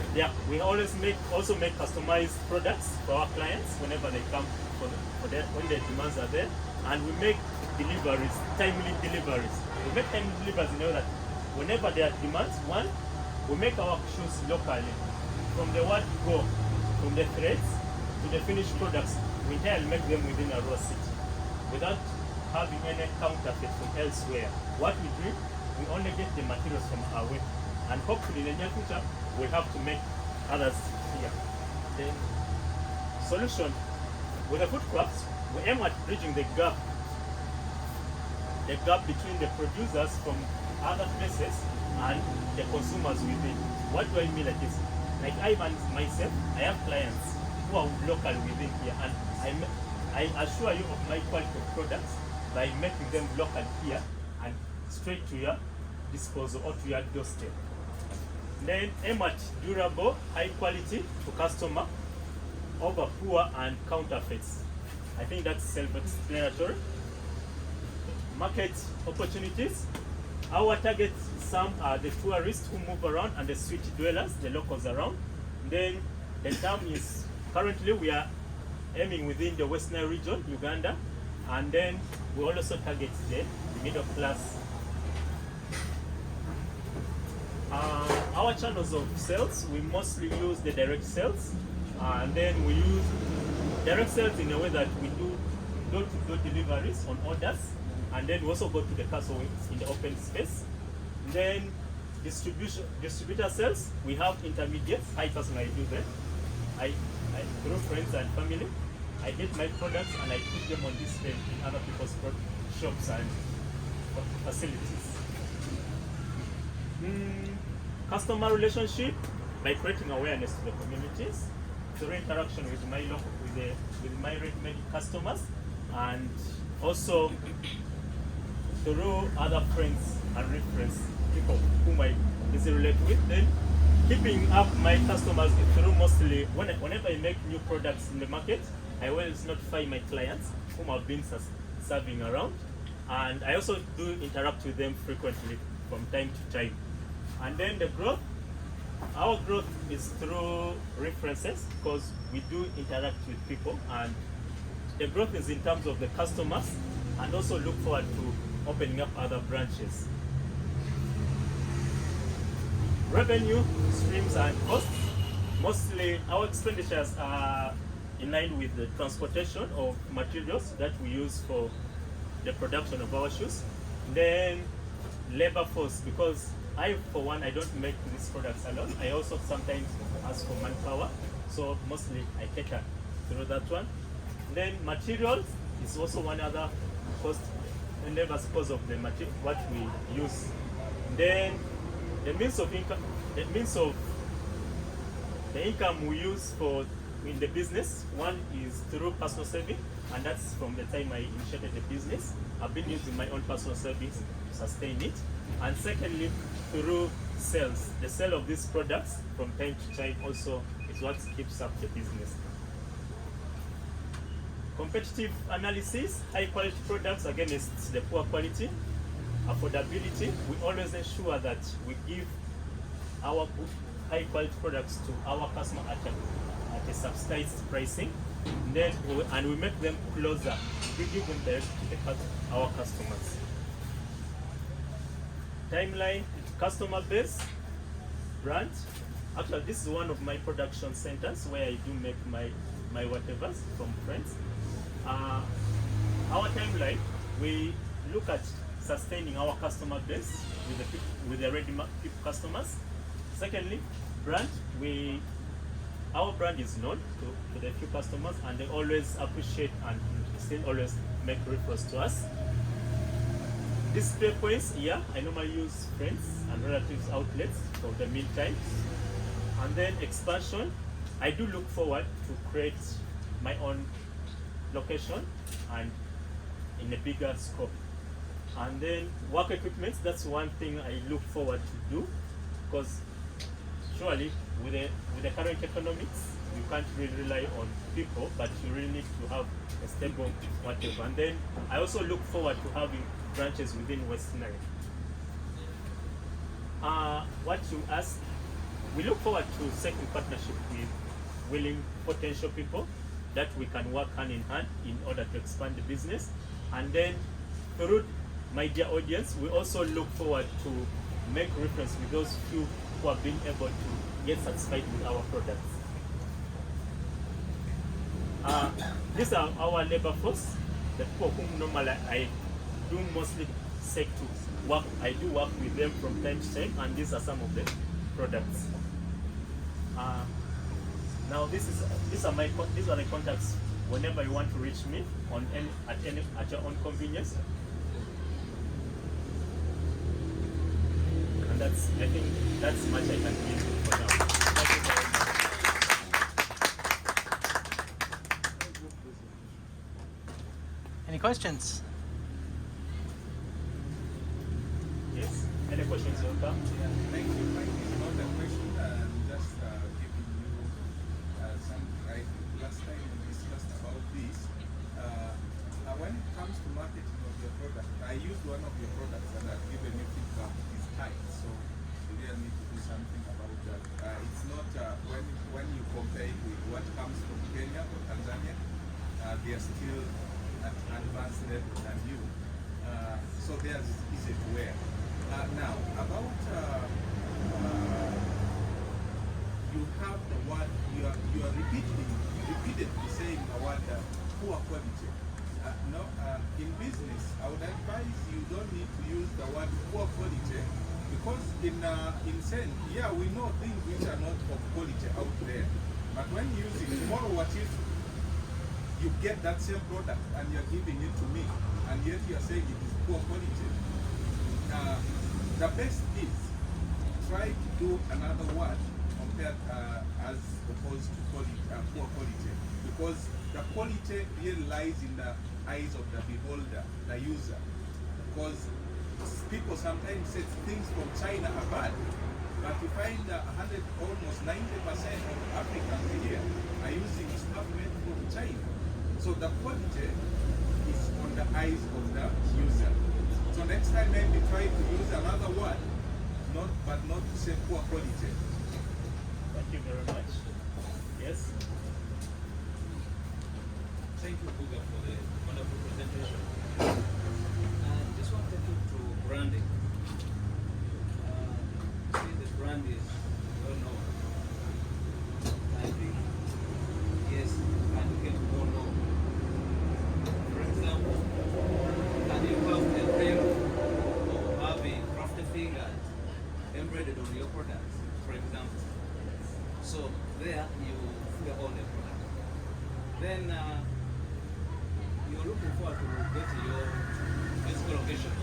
we always also make customized products for our clients whenever they come when the demands are there, and we make deliveries, timely deliveries. We make timely deliveries in order that whenever there are demands, one, we make our shoes locally, from the word go, from the threads to the finished products. We entirely make them within a raw city, without having any counterfeit from elsewhere. What we do, we only get the materials from our way, and hopefully in the near future we'll have to make others here. Then solution with the food crops, we aim at bridging the gap between the producers from other places and the consumers within. What do I mean like this? Like I myself, I have clients who are local within here, and I assure you of my quality of products by making them local here and straight to your disposal or to your doorstep. Then aim at durable, high quality to customer over poor and counterfeits. I think that's self-explanatory. Market opportunities. Our target some are the tourists who move around and the street dwellers, the locals around. Then the term is, currently we are aiming within the Western region, Uganda, and then we also target the middle class. Our channels of sales, we mostly use the direct sales, and then we use direct sales in a way that we do door-to-door deliveries on orders, and then we also go to the customer in the open space. Then distributor sales, we have intermediates. I personally do that. I through friends and family, I get my products and I put them on display in other people's shops and facilities. Customer relationship, by creating awareness to the communities through interaction with my ready-made customers, and also through other friends and reference people whom I easily relate with. Then keeping up my customers through mostly whenever I make new products in the market, I always notify my clients whom I've been serving around, and I also do interact with them frequently from time to time. And then the growth, our growth is through references, because we do interact with people, and the growth is in terms of the customers, and also look forward to opening up other branches. Revenue streams and costs, mostly our expenditures are in line with the transportation of materials that we use for the production of our shoes. Then labor force, because for one, I don't make these products alone. I also sometimes ask for manpower, so mostly I cater through that one. Then materials is also one other cost endeavors because of the material what we use. Then the means of income, the income we use for in the business, one is through personal saving, and that's from the time I initiated the business. I've been using my own personal savings to sustain it. And secondly, through sales. The sale of these products from time to time also is what keeps up the business. Competitive analysis, high quality products against the poor quality. Affordability, we always ensure that we give our good high quality products to our customer at a subsidized pricing. Then we make them closer. We give them direct to our customers. Timeline, customer base, brand. Actually, this is one of my production centers where I do make my whatevers from friends. Our timeline, we look at sustaining our customer base with the ready customers. Secondly, brand, our brand is known to the few customers, and they always appreciate and still always make referrals to us. Display points, yeah, I normally use friends and relatives outlets for the meantime. And then expansion, I do look forward to create my own location and in a bigger scope. And then work equipment, that's one thing I look forward to do, because surely with the current economics, you can't really rely on people, but you really need to have a stable whatever. And then I also look forward to having branches within West Nile. What you asked, we look forward to seeking partnership with willing potential people that we can work hand in hand in order to expand the business. And then through my dear audience, we also look forward to make reference with those few who have been able to get satisfied with our products. These are our labor force, the people whom normally I do mostly seek to work. I do work with them from time to time, and these are some of the products. Now these are the contacts. Whenever you want to reach me on at your own convenience, and I think that's much I can give you for now. Thank you very much. Any questions? Yes. Any questions, Yota? Thank you. Mine is not a question. Just giving you some right. Last time we discussed about this. When it comes to marketing of your product, I used one of your products and I've given you feedback. It's tight, so you really need to do something about that. It's not when you compare it with what comes from Kenya or Tanzania, they are still at advanced level than you. So theirs is easy to wear. Now, about you have the word, you are repeatedly saying the word poor quality. In business, I would advise you don't need to use the word poor quality, because in sense, yeah, we know things which are not of quality out there. But when you use it, tomorrow what if you get that same product and you're giving it to me, and yet you're saying it is poor quality? The best is try to do another word compared as opposed to quality, poor quality, because the quality really lies in the eyes of the beholder, the user. Because people sometimes say things from China are bad, but you find almost 90% of Africans here are using stuff made from China. So the quality is on the eyes of the user. So next time maybe try to use another word, but not to say poor quality. Thank you very much. Yes? Thank you, Buga, for the wonderful presentation. I just want to take you to branding. See, the brand is well known. I think, yes, and get more known. For example, can you have a frame of having Crafty Fingers embroidered on your products, for example? So there you figure all the product. Then you're looking forward to getting your physical location.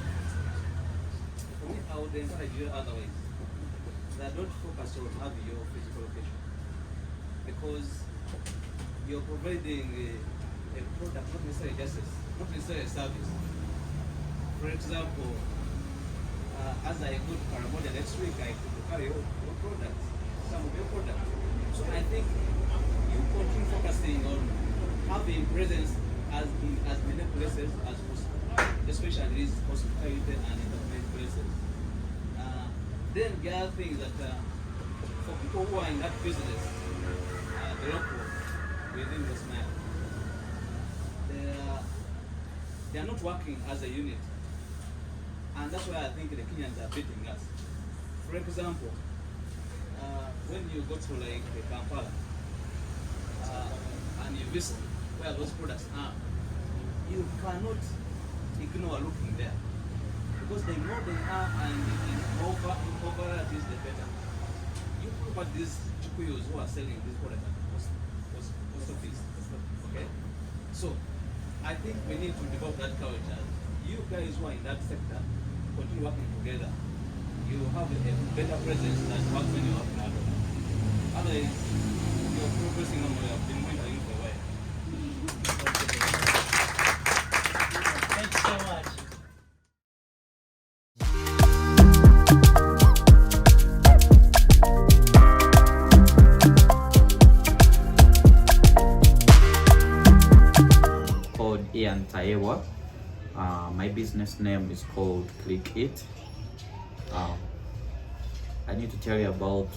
For me, I would encourage you otherwise. That don't focus on having your physical location, because you're providing a product, not necessarily a service. For example, as I go to Caramoja next week, I could carry your products, some of your products. So I think you continue focusing on having presence in as many places as possible, especially these hospitality and entertainment places. Then the other thing is that for people who are in that business, the local within the smile, they are not working as a unit, and that's why I think the Kenyans are beating us. For example, when you go to like Kampala and you visit where those products are, you cannot ignore looking there, because the more they are and the more it is, the better. You look at these Chukuyos who are selling these products at the post office, okay? So I think we need to develop that culture. You guys who are in that sector, continue working together. You have a better presence than what when you're working alone. Otherwise, you're progressing on where you've been wondering for a while. Thanks so much. Ntayewa. My business name is called ClickEat. I need to tell you about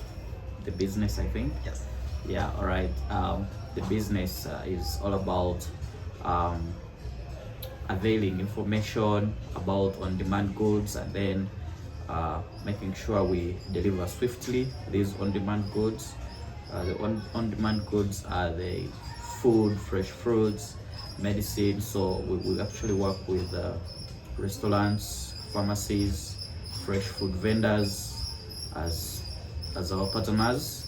the business, I think. Yes. Yeah, all right. The business is all about availing information about on-demand goods, and then making sure we deliver swiftly these on-demand goods. The on-demand goods are the food, fresh fruits, medicine. So we actually work with restaurants, pharmacies, fresh food vendors as our partners,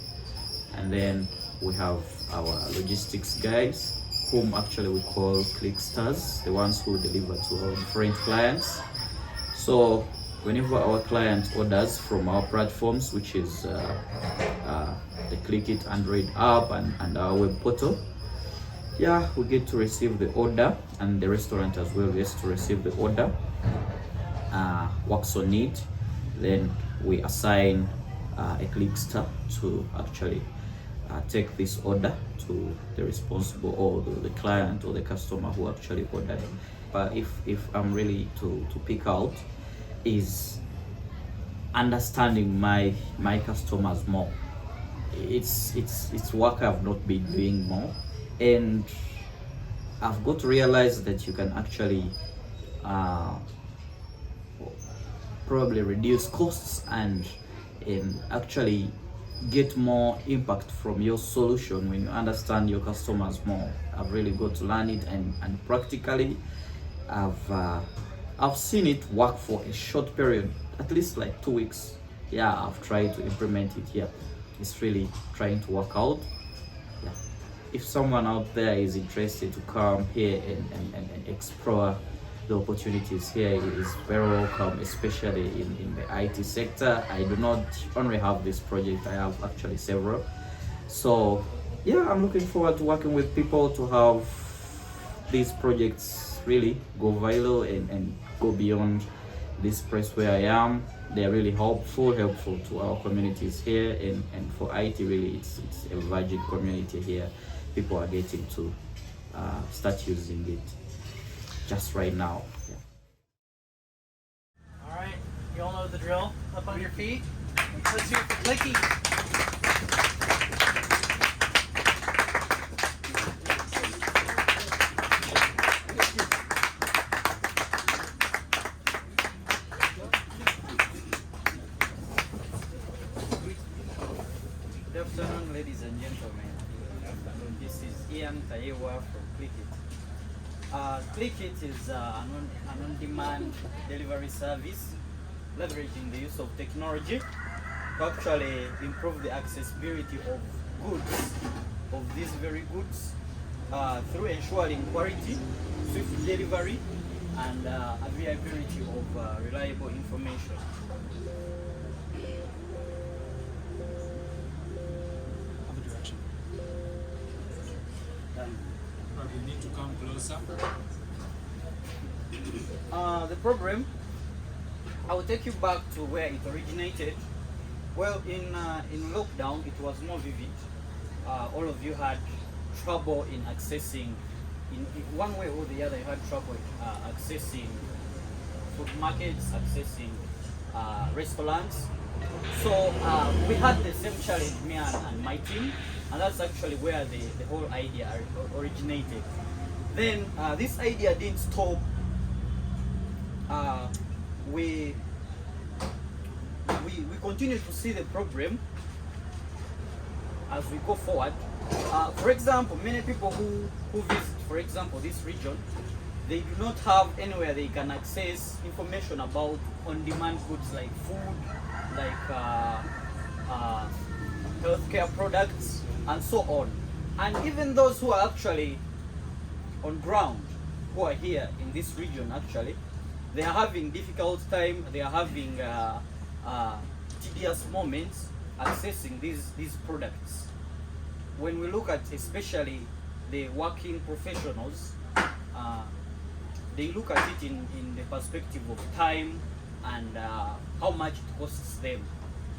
and then we have our logistics guys, whom actually we call Clickstars, the ones who deliver to our different clients. So whenever our client orders from our platforms, which is the ClickEat Android app and our web portal, yeah, we get to receive the order, and the restaurant as well gets to receive the order, works on it, then we assign a Clickstar to actually take this order to the responsible, or the client or the customer who actually ordered. But if I'm really to pick out, is understanding my customers more. It's work I've not been doing more, and I've got to realize that you can actually probably reduce costs and actually get more impact from your solution when you understand your customers more. I've really got to learn it, and practically I've seen it work for a short period, at least like 2 weeks. Yeah, I've tried to implement it here. It's really trying to work out. Yeah. If someone out there is interested to come here and explore the opportunities here, is very welcome, especially in the IT sector. I do not only have this project, I have actually several. So yeah, I'm looking forward to working with people to have these projects really go viral and go beyond this place where I am. They're really helpful to our communities here, and for IT really it's a virgin community here. People are getting to start using it just right now. Yeah. All right, you all know the drill. Up on your feet. Let's hear it for ClickEat. Good afternoon, ladies and gentlemen. Good afternoon. This is Ian Tayewa from ClickEat. ClickEat is an on-demand delivery service leveraging the use of technology to actually improve the accessibility of goods, of these very goods, through ensuring quality, swift delivery, and availability of reliable information. You need to come closer. The problem, I will take you back to where it originated. Well, in lockdown, it was more vivid. All of you had trouble in accessing, in one way or the other, you had trouble accessing food markets, accessing restaurants. So we had the same challenge, me and my team, and that's actually where the whole idea originated. Then this idea didn't stop. We continue to see the problem as we go forward. For example, many people who visit, for example, this region, they do not have anywhere they can access information about on-demand goods like food, like healthcare products, and so on. And even those who are actually on ground, who are here in this region, actually, they are having difficult time. They are having tedious moments accessing these products. When we look at especially the working professionals, they look at it in the perspective of time and how much it costs them.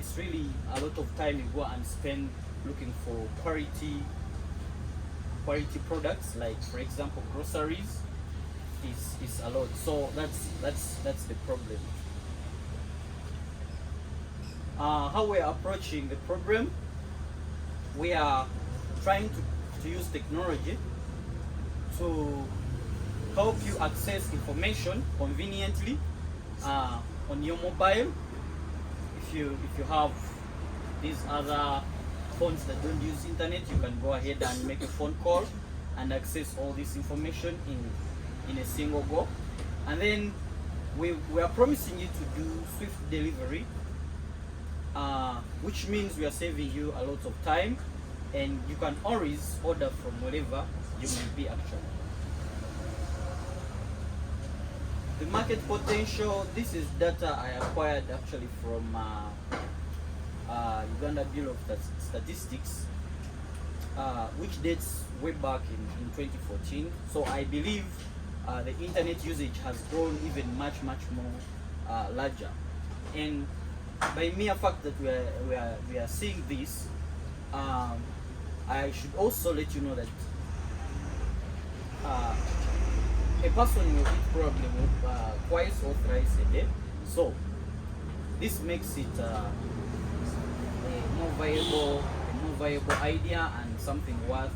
It's really a lot of time you go and spend looking for quality products, like for example groceries, is a lot. So that's the problem. How we are approaching the problem, we are trying to use technology to help you access information conveniently on your mobile. If you have these other phones that don't use internet, you can go ahead and make a phone call and access all this information in a single go. And then we are promising you to do swift delivery, which means we are saving you a lot of time, and you can always order from wherever you may be actually. The market potential, this is data I acquired actually from Uganda Bureau of Statistics, which dates way back in 2014. So I believe the internet usage has grown even much more larger. And by mere fact that we are seeing this, I should also let you know that a person will eat probably twice or thrice a day. So this makes it a more viable idea and something worth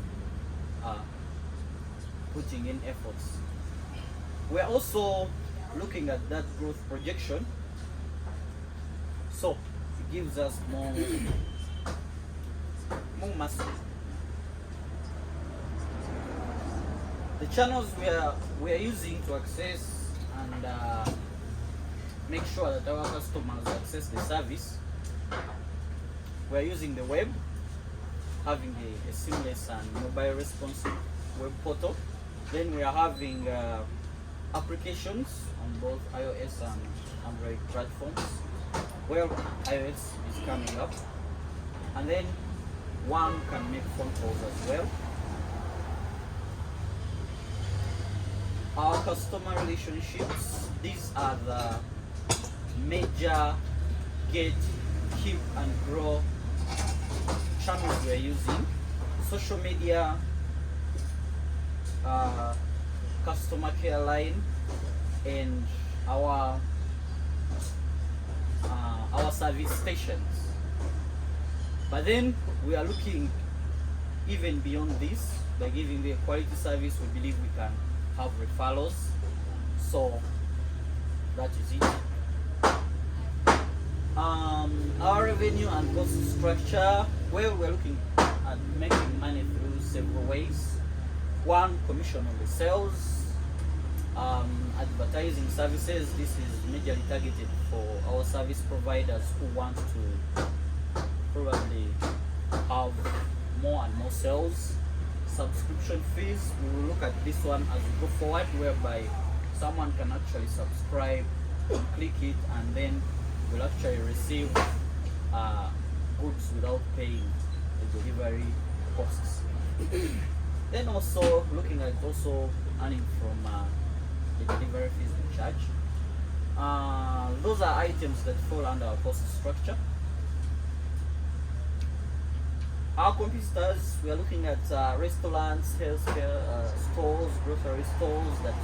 putting in efforts. We're also looking at that growth projection, so it gives us more muscle. The channels we are using to access and make sure that our customers access the service, we are using the web, having a seamless and mobile responsive web portal. Then we are having applications on both iOS and Android platforms, where iOS is coming up, and then one can make phone calls as well. Our customer relationships, these are the major get, keep and grow channels we are using. Social media, customer care line, and our service stations. But then we are looking even beyond this. By giving the quality service, we believe we can have referrals. So that is it. Our revenue and cost structure, well, we're looking at making money through several ways. One, commission on the sales. Advertising services, this is majorly targeted for our service providers who want to probably have more and more sales. Subscription fees, we will look at this one as we go forward, whereby someone can actually subscribe, click it, and then will actually receive goods without paying the delivery costs. Then also looking at also earning from the delivery fees we charge. Those are items that fall under our cost structure. Our competitors, we are looking at restaurants, healthcare stores, grocery stores that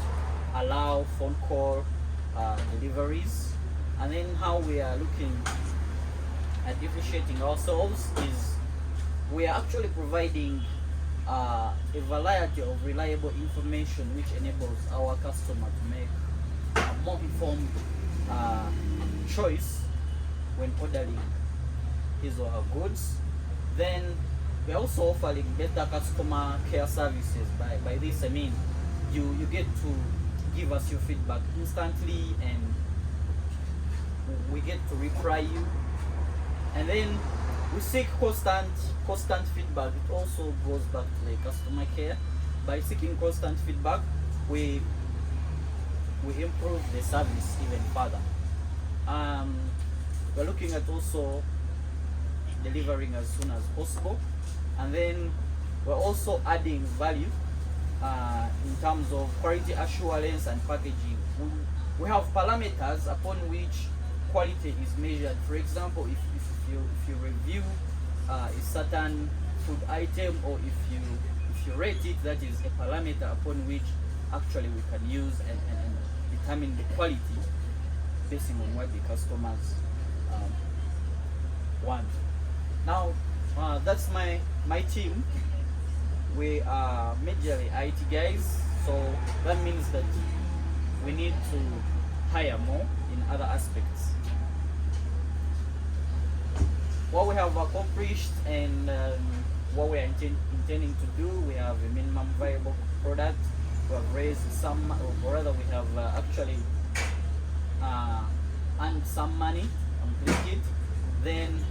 allow phone call deliveries. And then how we are looking at differentiating ourselves is we are actually providing a variety of reliable information which enables our customer to make a more informed choice when ordering his or her goods. Then we are also offering better customer care services. By this I mean you get to give us your feedback instantly, and we get to reply you. And then we seek constant feedback. It also goes back to the customer care. By seeking constant feedback, we improve the service even further. We're looking at also delivering as soon as possible, and then we're also adding value in terms of quality assurance and packaging. We have parameters upon which quality is measured. For example, if you review a certain food item, or if you rate it, that is a parameter upon which actually we can use and determine the quality based on what the customers want. Now, that's my team. We are majorly IT guys, so that means that we need to hire more in other aspects. What we have accomplished and what we are intending to do, we have a minimum viable product. We have raised some, or rather we have actually earned some money on ClickEat. Then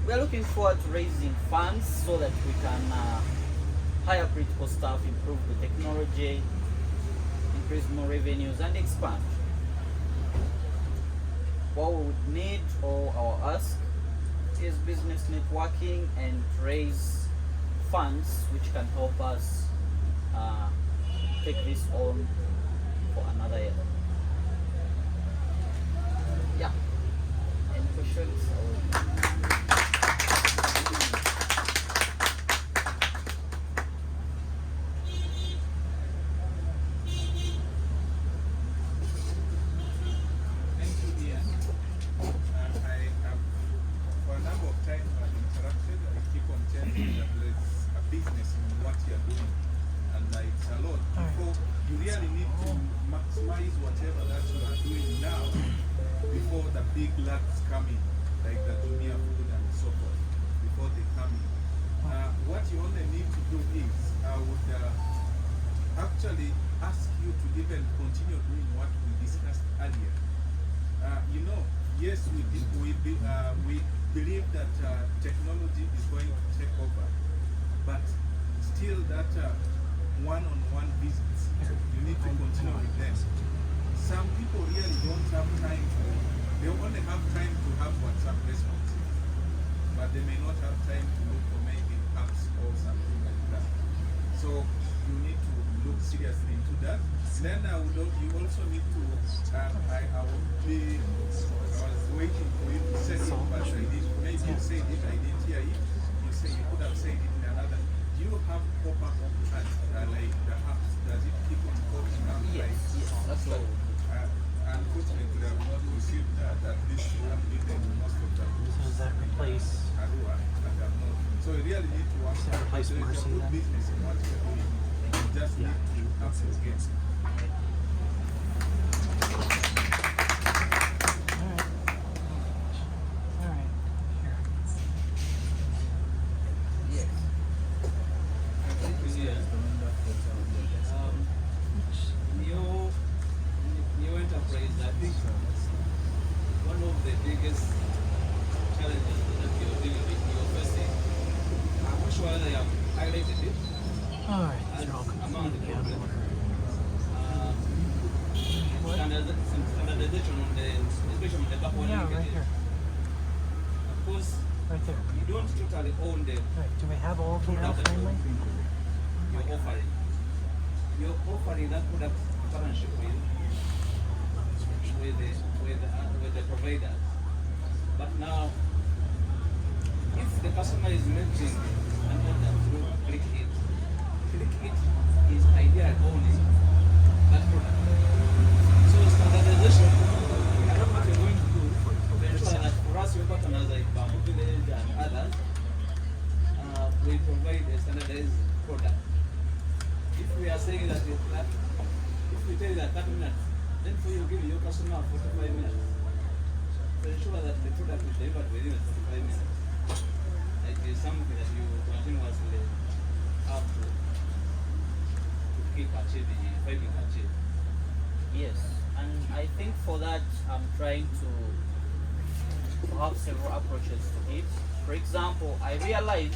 we are looking forward to raising funds so that we can hire critical staff, improve the technology, increase more revenues, and expand. What we would need or our ask is business networking and raise funds which can help us take this on for another year. Yeah. Any questions? Thank you, Ian. I have, for a number of times I've interacted, I keep on telling that there is a business in what you're doing, and it's a lot. Before, you really need to maximize whatever that you are doing now before the big lads come in, like the junior food and so forth, before they come in. What you only need to do is, I would actually ask you to even continue doing what we discussed earlier. You know, yes, we believe that technology is going to take over, but still that one-on-one visits, you need to continue with them. Some people really don't have time they only have time to have WhatsApp responses, but they may not have time to look for maybe apps or something like that. So you need to look seriously into that. Then you also need to, I was waiting for you to say it, but I did. Maybe you said it, I didn't hear it. You could have said it in another. Do you have pop-up ads like the apps? Does it keep on popping up? Yes, that's so, unfortunately, I have not received that. At least you have written most of them. So does that replace? Arua, and I have not. So you really need to work. Does that replace There is a Mercy good then? business in what you're doing. You just need to have to get. New enterprise, I think one of the biggest challenges that you're dealing with, you're facing, I'm not sure whether you have highlighted it. Alright, as they're all among the together. standardization on the, especially on the back one. Yeah, right here. Of course, Right there. you don't totally own the Right. Do we have all of them now product finally? you're offering. You're offering that product partnership with the provider. But now, if the customer is making an order through ClickEat, ClickEat is ideal owning that product. So standardization, what we're going to do to ensure that for us, your partners like Bamboo Village and others, we provide a standardized product. If we are saying that if we tell you that 30 minutes, then for you give your customer 45 minutes. To ensure that the product is delivered within 45 minutes. It is something that you continuously have to keep achieving, fighting to achieve. Yes, and I think for that I'm trying to have several approaches to it. For example, I realized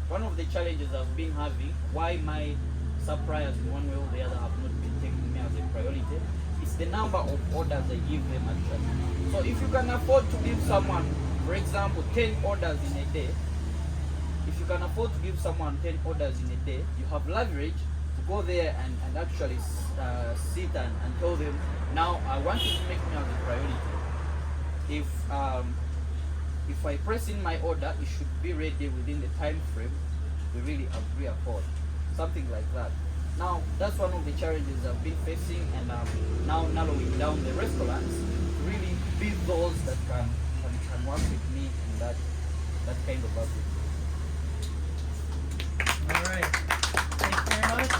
one of the challenges I've been having, why my suppliers in one way or the other have not been taking me as a priority, is the number of orders I give them actually. So if you can afford to give someone, for example, 10 orders in a day, if you can afford to give someone 10 orders in a day, you have leverage to go there and actually sit and tell them, now I want you to make me as a priority. If I press in my order, it should be ready within the time frame we really agree upon. Something like that. Now, that's one of the challenges I've been facing, and now narrowing down the restaurants to really be those that can work with me in that kind of agriculture. All right. Thank you very much.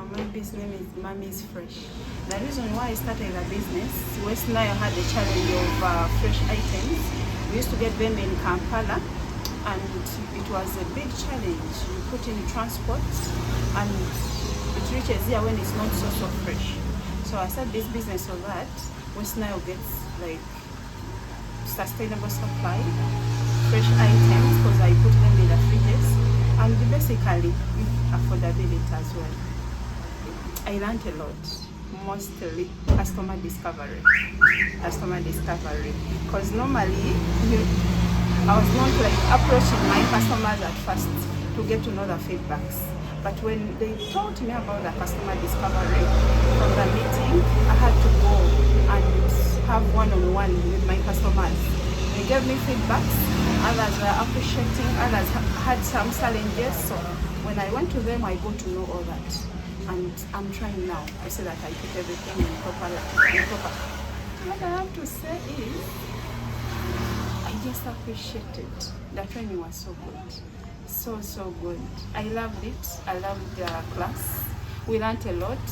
My business name is Mommy's Fresh. The reason why I started a business, West Nile had the challenge of fresh items. We used to get them in Kampala, and it was a big challenge. You put in transport, and it reaches here when it's not so fresh. So I started this business so that West Nile gets like sustainable supply, fresh items, because I put them in the fridges, and basically with affordability as well. I learned a lot, mostly customer discovery. Because normally I was not like approaching my customers at first to get to know the feedbacks. But when they taught me about the customer discovery from the meeting, I had to go and have one-on-one with my customers. They gave me feedbacks, others were appreciating, others had some challenges. So when I went to them, I got to know all that. And I'm trying now to say that I put everything in proper. What I have to say is, I just appreciate it. The training was so good. So good. I loved it. I loved the class. We learned a lot.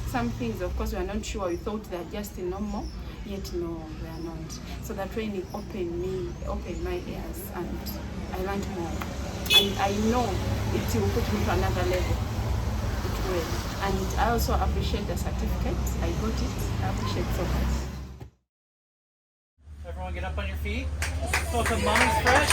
Some things, of course, we are not sure. We thought they're just normal, yet no, they are not. So the training opened my ears, and I learned more. And I know it will put me to another level. It will. And I also appreciate the certificate. I got it. I appreciate so much. Everyone get up on your feet. Welcome Mommy's Fresh.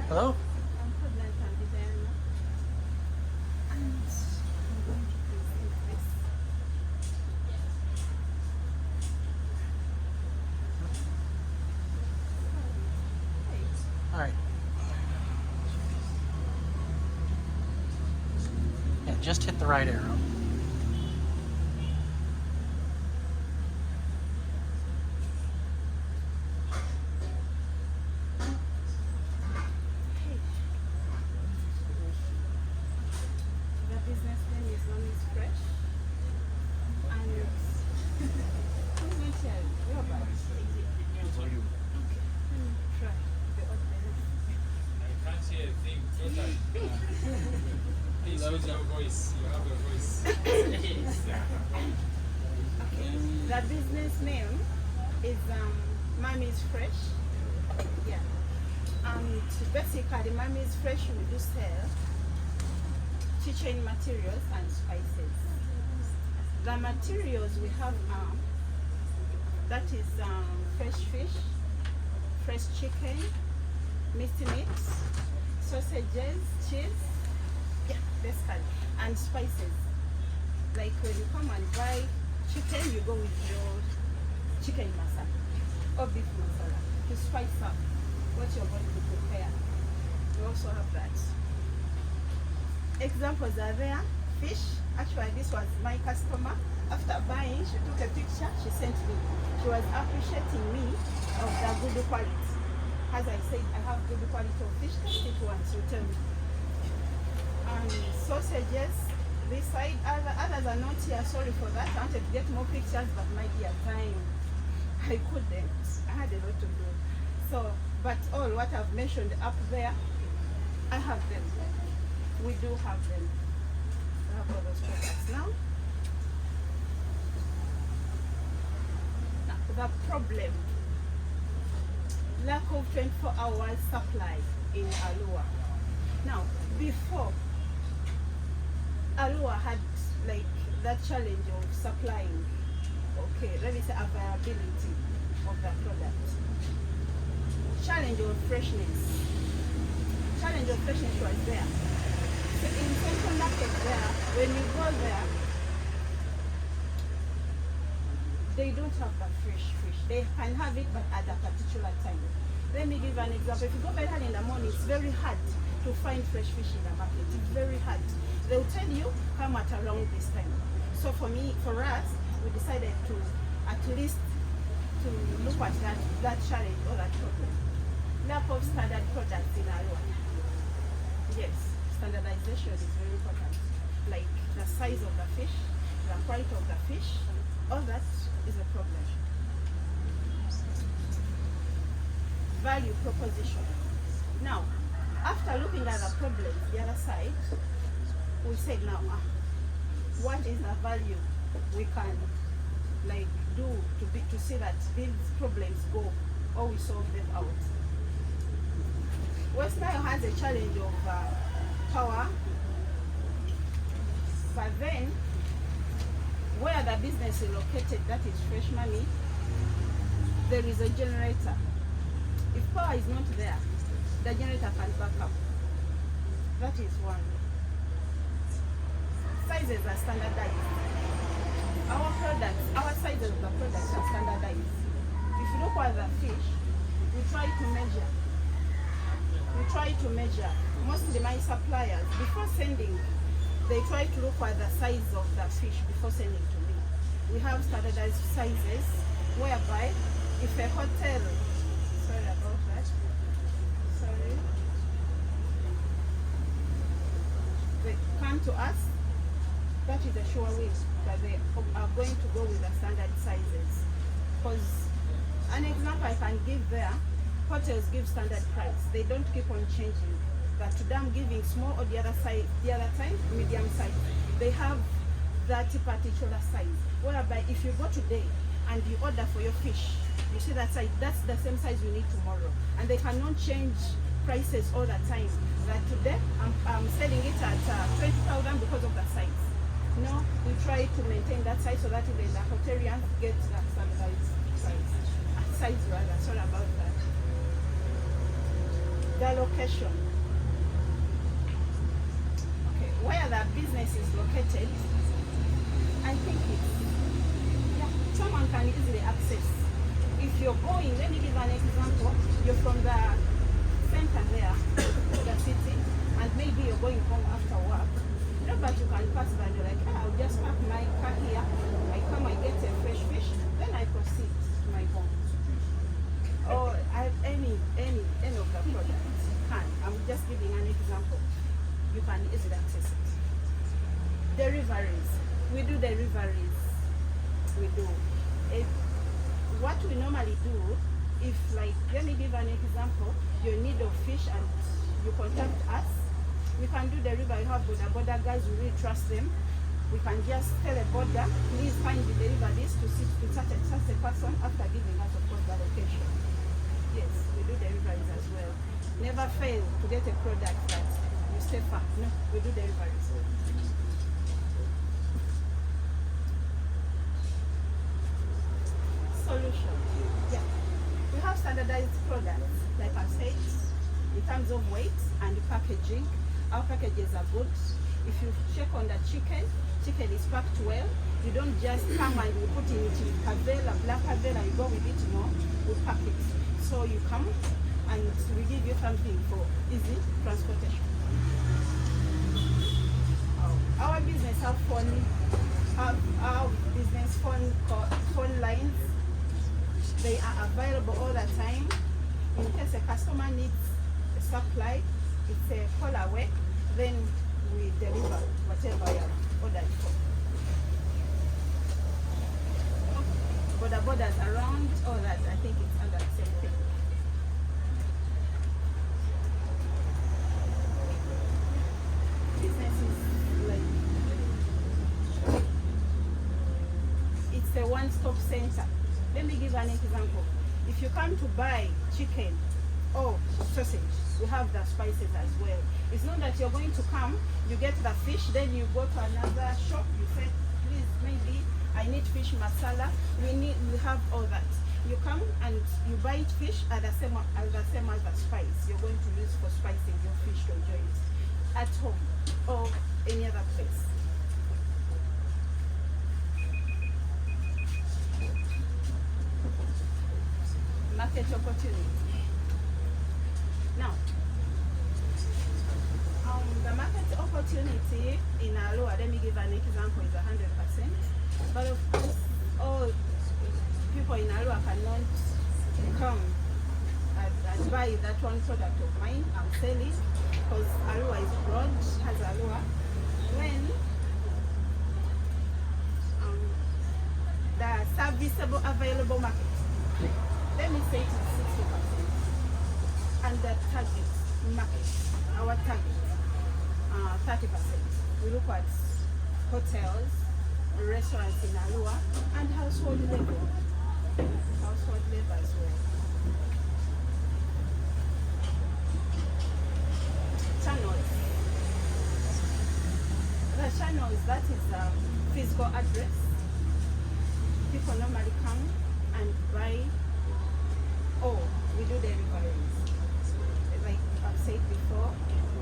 Hello. All right. Yeah, just hit the right arrow. The business name is Mommy's Fresh. Yeah. And basically, Mommy's Fresh we do sell kitchen materials and spices. The materials we have that is fresh fish, fresh chicken, minced meats, sausages, cheese, yeah, basically, and spices. Like when you come and buy chicken, you go with your chicken masala or beef masala to spice up what you're going to prepare. We also have that. Examples are there. Fish. Actually, this was my customer. After buying, she took a picture, she sent me. She was appreciating me of the good quality. As I said, I have good quality of fish. Test it once, you tell me. And sausages, this side, others are not here, sorry for that. I wanted to get more pictures, but my dear time, I couldn't. I had a lot to do. So, but all what I've mentioned up there, I have them. We do have them. I have all those products now. The problem, lack of 24 hours supply in Alua. Now, before, Alua had like that challenge of supplying okay, let me say availability of the product. Challenge of freshness. Challenge of freshness was there. So in central market there, when you go there, they don't have the fresh fish. They can have it, but at a particular time. Let me give an example. If you go very early in the morning, it's very hard to find fresh fish in the market. It's very hard. They'll tell you, come at around this time. So for us, we decided to at least to look at that challenge or that problem. Lack of standard products in Iowa. Yes, standardization is very important. Like the size of the fish, the quality of the fish, all that is a problem. Value proposition. Now, after looking at the problem, the other side, we said now, what is the value we can like do to see that these problems go or we solve them out. West Nile has a challenge of power, but then where the business is located, that is Fresh Money, there is a generator. If power is not there, the generator can back up. That is one. Sizes are standardized. Our products, our sizes of the products are standardized. If you look at the fish, we try to measure. Mostly my suppliers, before sending, they try to look at the size of the fish before sending to me. We have standardized sizes, whereby if a hotel, sorry about that, they come to us, that is a sure way that they are going to go with the standard sizes. Because an example I can give there, hotels give standard price. They don't keep on changing. But today I'm giving small or the other time medium size. They have that particular size. Whereby if you go today and you order for your fish, you see that size, that's the same size you need tomorrow. And they cannot change prices all the time. That today I'm selling it at 20,000 because of the size. No, we try to maintain that size so that even the hotelians get that standardized size rather. Sorry about that. The location. Okay, where the business is located, I think someone can easily access. If you're going, let me give an example. You're from the center there, the city, and maybe you're going home after work. No, but you can pass by, you're like, I'll just park my car here, I come, I get a fresh fish, then I proceed to my home. Or any of the products can. I'm just giving an example. You can easily access it. Deliveries. We do deliveries. We do. What we normally do, if like, let me give an example, you're in need of fish and you contact us, we can do delivery. We have Bodo guys, we really trust them. We can just tell a Bodo, please find the deliveries to such a person after giving us, of course, the location. Yes, we do deliveries as well. Never fail to get a product that you stay far. No, we do deliveries. Solution. Yeah. We have standardized products, like I said, in terms of weight and packaging. Our packages are good. If you check on the chicken is packed well. You don't just come and you put in it a black pavel and you go with it, no, we pack it. So you come and we give you something for easy transportation. Our business our business phone lines. They are available all the time. In case a customer needs a supply, it's a call away, then we deliver whatever you ordered for. But the borders around all that, I think it's under the same thing. Business is like, it's a one-stop center. Let me give an example. If you come to buy chicken or sausage, we have the spices as well. It's not that you're going to come, you get the fish, then you go to another shop, you say, please, maybe I I need fish masala. We have all that. You come and you buy it fish at the same as the spice you're going to use for spicing your fish to enjoy it at home or any other place. Market opportunity. Now, the market opportunity in Arua, let me give an example, is 100%. But of course, all people in Arua cannot come and buy that one product of mine and sell it, because Arua is broad, has Arua. When the serviceable available market, let me say it is 60%. And the target market, our target, 30%. We look at hotels, restaurants in Arua, and household labor. Household labor as well. Channels. The channels, that is physical address. People normally come and buy. Oh, we do deliveries. Like I've said before,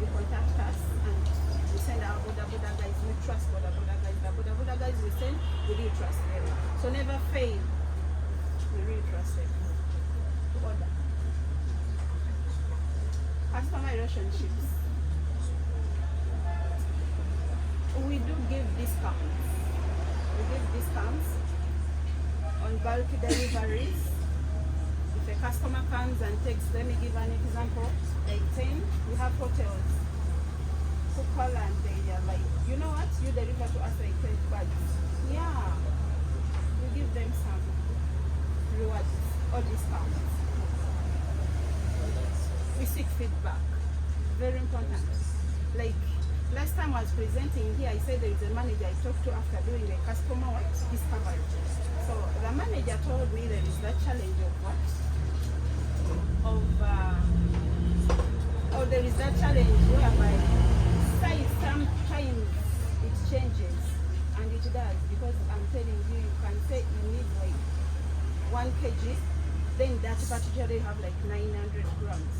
you contact us and we send our Boda guys. We trust Boda guys. The Boda guys we send, we do trust them. So never fail. We really trust them. To order. Customer relationships. We do give discounts. We give discounts on bulk deliveries. If a customer comes and takes, let me give an example, like 10, we have hotels who call and they are like, you know what, you deliver to us like 20 bags. Yeah, we give them some rewards or discounts. We seek feedback, very important. Like last time I was presenting here, I said there is a manager I talked to after doing a customer discovery. So the manager told me there is that challenge of what? There is that challenge whereby size sometimes it changes, and it does, because I'm telling you, you can say you need like 1 kg, then that particularly have like 900 grams.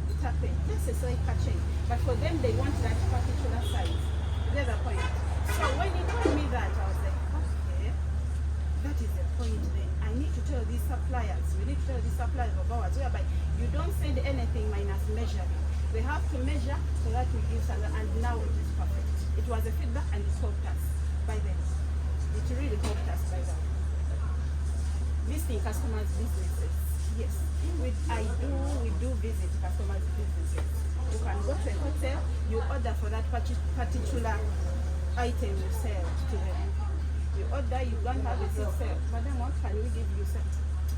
It happens. That's a slight change, but for them they want that particular size. That's the point. So when he told me that, I was like, okay, that is the point then. I need to tell these suppliers, we need to tell these suppliers of ours, whereby you don't send anything minus measuring. They have to measure so that we give something, and now it is perfect. It was a feedback and it helped us by then. It really helped us by then. Visiting customers' businesses. Yes, we do visit customers' businesses. You can go to a hotel, you order for that particular item you sell to them. You order, you don't have it yourself. Madam, what can we give you?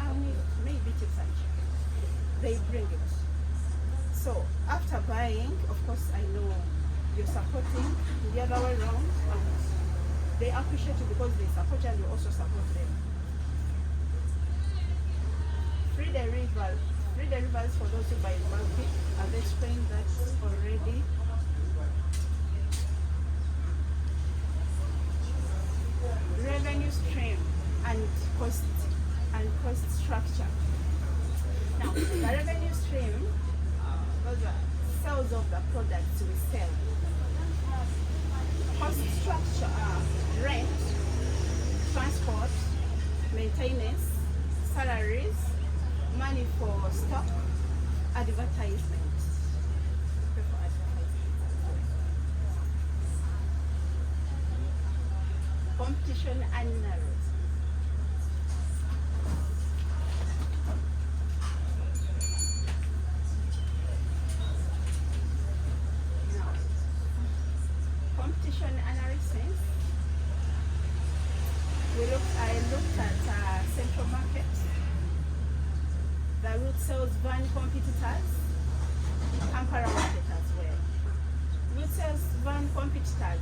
I'll need it. Maybe it's a They bring it. So after buying, of course, I know you're supporting the other way around, and they appreciate you because they support you and you also support them. Free delivers for those who buy in bulky. I've explained that already. Revenue stream and cost structure. Now, the revenue stream, those are sales of the products we sell. Cost structure are rent, transport, maintenance, salaries, money for stock, advertisement. Competition analysis. Now, competition analysis. I looked at Central Market, the root sales van competitors, Apparel Market as well. Root sales van competitors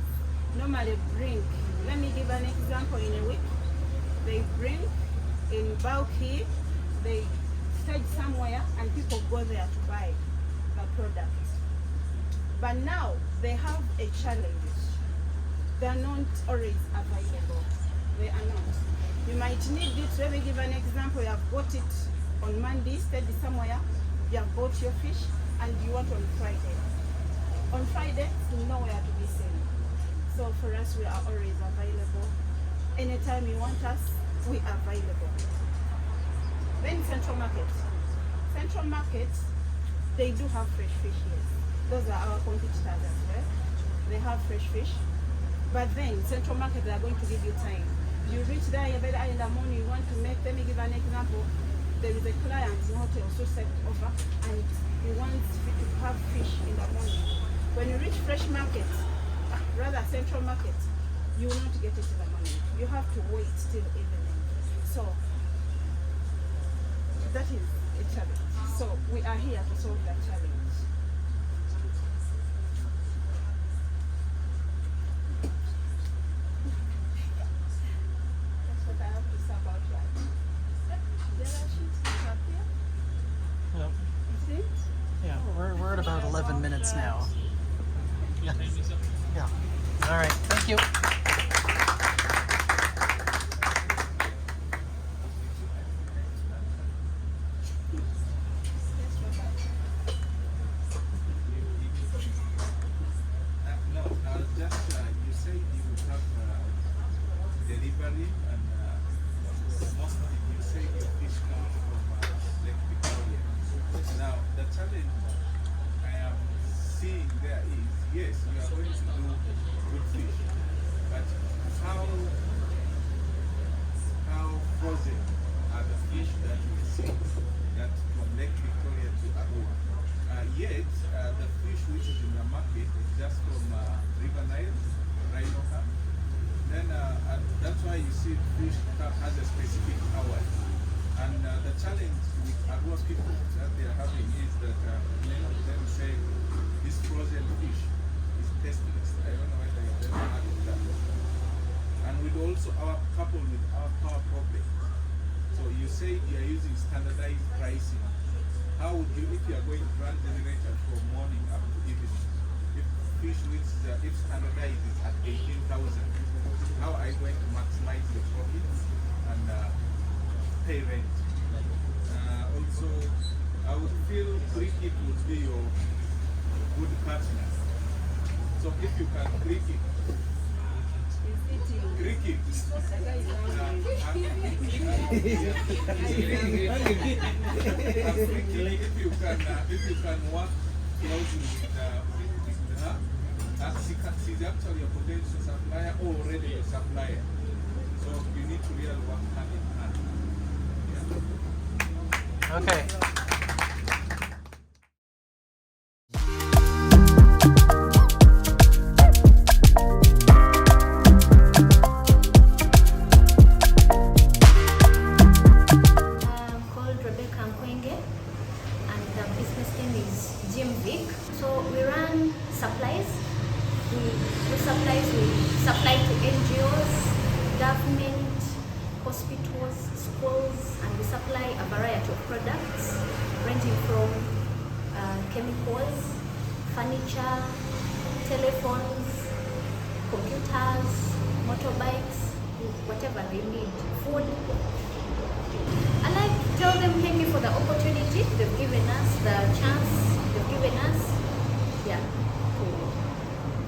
normally bring, let me give an example, in a week, they bring in bulky, they stage somewhere and people go there to buy the product. But now they have a challenge. They are not always available. They are not. might need it. Let me give an example. You have bought it on Monday, steady somewhere. You have bought your fish and you want on Friday. On Friday, it's nowhere to be seen. So for us, we are always available. Anytime you want us, we are available. Then Central Market. Central Market, they do have fresh fish here. Those are our competitors as well. They have fresh fish. But then Central Market, they are going to give you time. You reach there in the morning, you want to make, let me give an example. There is a client in hotel also set over and he wants to have fish in the morning. When you reach fresh market, rather Central Market, you will not get it in the morning. You have to wait till evening. So that is a challenge. So we are here to solve that challenge. That's what I have to say about that. The other sheet is up here. Yep. You see? Yeah, we're at about 11 minutes now. Yeah. Yeah. All right. Thank you. No, just you said you would have delivery and mostly you say your fish comes from Lake Victoria. Now the challenge I am seeing there is, yes, you are going to do good fish, but how frozen are the fish that we see that from Lake Victoria to Agro? Yet the fish which is in the market is just from River Nile, Rhino Camp. Then that's why you see fish has a specific hours. And the challenge with Agro people that they are having is that many of them say this frozen fish is tasteless. I don't know whether you've ever heard of that. And with also coupled with our power problem. So you say you are using standardized pricing. How would you, if you are going to run generator from morning up to evening, if fish which if standardized is at 18,000, how are you going to maximize your profits and pay rent? Also, I would feel ClickEat would be your good partner. So if you can ClickEat, ClickEat. If you can work closely with her, she's actually a potential supplier or already a supplier. So you need to really work hand in hand. Okay. Gimvik. So we run supplies. We supply to NGOs, government, hospitals, schools, and we supply a variety of products ranging from chemicals, furniture, telephones, computers, motorbikes, whatever they need, food. I like to tell them thank you for the opportunity they've given us, the chance they've given us,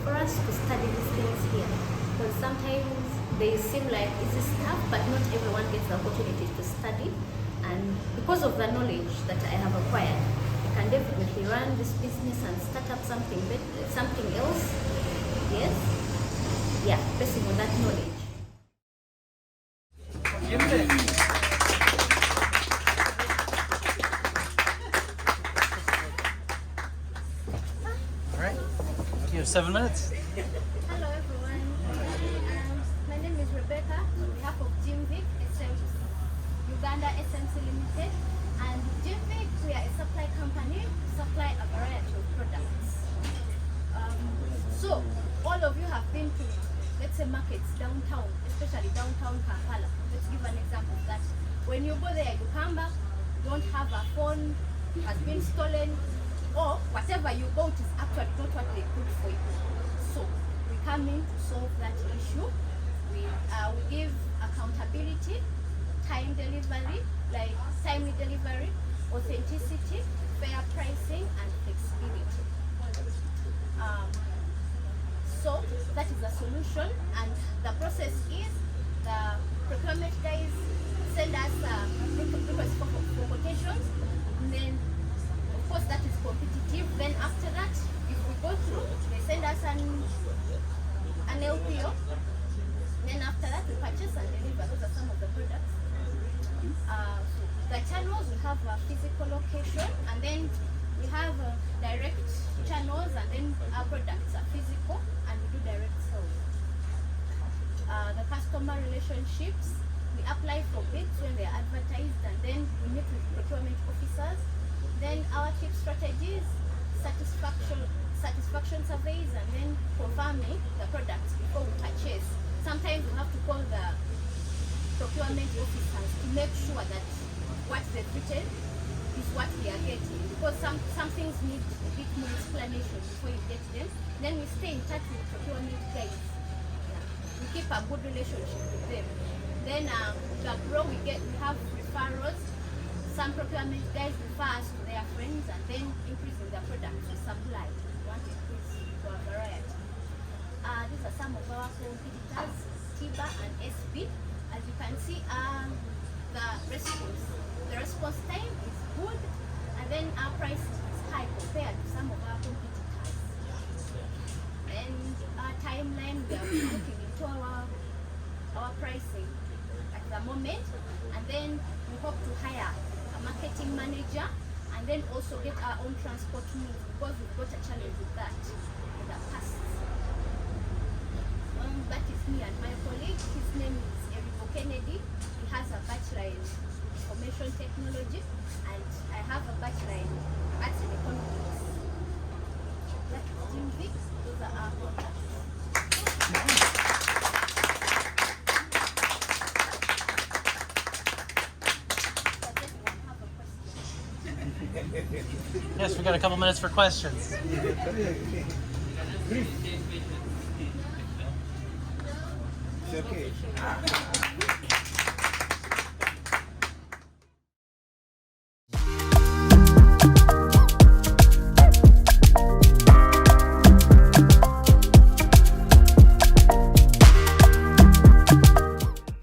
for us to study these things here. Because sometimes they seem like easy stuff, but not everyone gets the opportunity to study. And because of the knowledge that I have acquired, I can definitely run this business and start up something else. Yes, based on that knowledge. All right, you have 7 minutes. Hello everyone, my name is Rebecca on behalf of Gimvik, Uganda SMC Limited, and Gimvik, we are a supply company, supply a variety of products. So all of you have been to, let's say, markets downtown, especially downtown Kampala. Let's give an example of that. When you go there, you come back, don't have a phone, has been stolen, or whatever you bought is actually not what they put for you. So we come in to solve that issue. We give accountability. delivery, like timely delivery, authenticity, fair pricing, and flexibility. So that is the solution, and the process is the procurement guys send us request for quotations, and then of course that is competitive. Then after that, if we go through, they send us an LPO. Then after that, we purchase and deliver. Those are some of the products. So the channels, we have a physical location, and then we have direct channels, and then our products are physical, and we do direct sales. The customer relationships, we apply for bids when they are advertised, and then we meet with procurement officers. Then our tip strategies, satisfaction surveys, and then confirming the products before we purchase. Sometimes we have to call the procurement officers to make sure that what they've written is what we are getting, because some things need a bit more explanation before you get them. Then we stay in touch with procurement guys. We keep a good relationship with them. Then the Agro, we have referrals. Some procurement guys refer us to their friends, and then increasing the product supply. We want to increase our variety. These are some of our competitors, TIBA and SB. As you can see, the response time is good, and then our price is high compared to some of our competitors. And our timeline, we are looking into our pricing at the moment, and then we hope to hire a marketing manager, and then also get our own transport means, because we've got a challenge with that in the past. That is me and my colleague. His name is Kennedy. He has a bachelor in information technology, and I have a bachelor in arts and economics. That is Gimvik. Those are our contacts. Yes, we got a couple minutes for questions. Okay.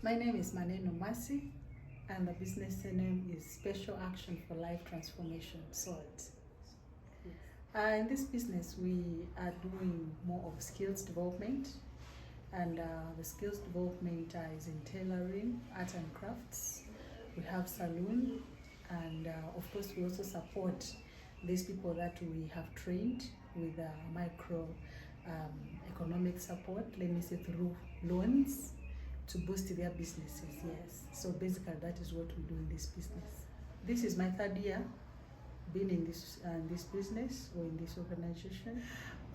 My name is Maneno Masi, and the business name is Special Action for Life Transformation, SALT. In this business, we are doing more of skills development, and the skills development is in tailoring, art and crafts. We have saloon, and of course we also support these people that we have trained with micro economic support, let me say through loans, to boost their businesses, yes. So basically that is what we do in this business. This is my third year being in this business or in this organization.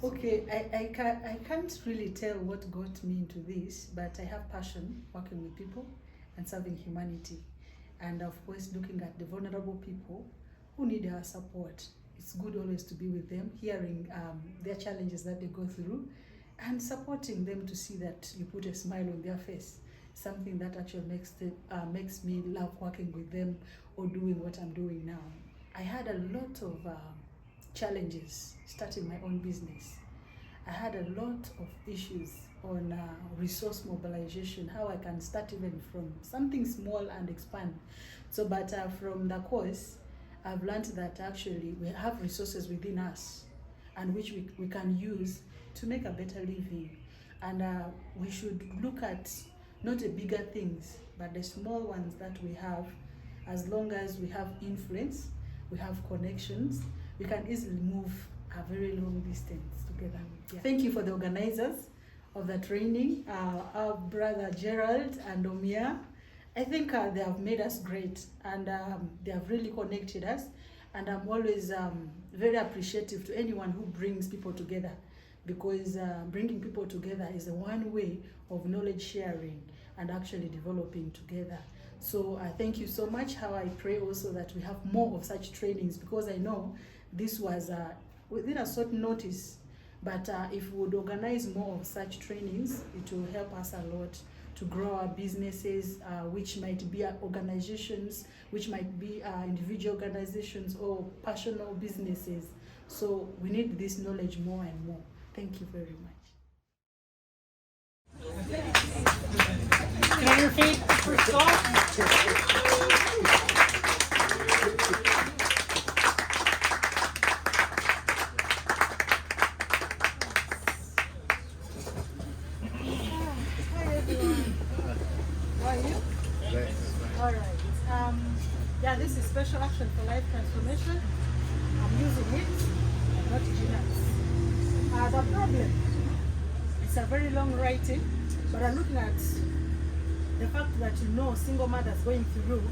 Okay, I can't really tell what got me into this, but I have passion working with people and serving humanity. And of course, looking at the vulnerable people who need our support. It's good always to be with them, hearing their challenges that they go through, and supporting them to see that you put a smile on their face. Something that actually makes me love working with them or doing what I'm doing now. I had a lot of challenges starting my own business. I had a lot of issues on resource mobilization, how I can start even from something small and expand. So, but from the course, I've learned that actually we have resources within us and which we can use to make a better living. And we should look at not the bigger things, but the small ones that we have. As long as we have influence, we have connections, we can easily move a very long distance together. Yeah. Thank you for the organizers of the training, our brother Gerald and Omia. I think they have made us great, and they have really connected us. And I'm always very appreciative to anyone who brings people together, because bringing people together is the one way of knowledge sharing and actually developing together. So thank you so much. How I pray also that we have more of such trainings, because I know this was within a short notice, but if we would organize more of such trainings, it will help us a lot to to grow our businesses, which might be organizations, which might be individual organizations or personal businesses. So we need this knowledge more and more. Thank you very much. Get on your feet for Hi everyone. How are you? All right. Yeah, this is Special Action for Life Transformation. I'm using it, not genetics. The problem, it's a very long writing, but I'm looking at the fact that single mothers going through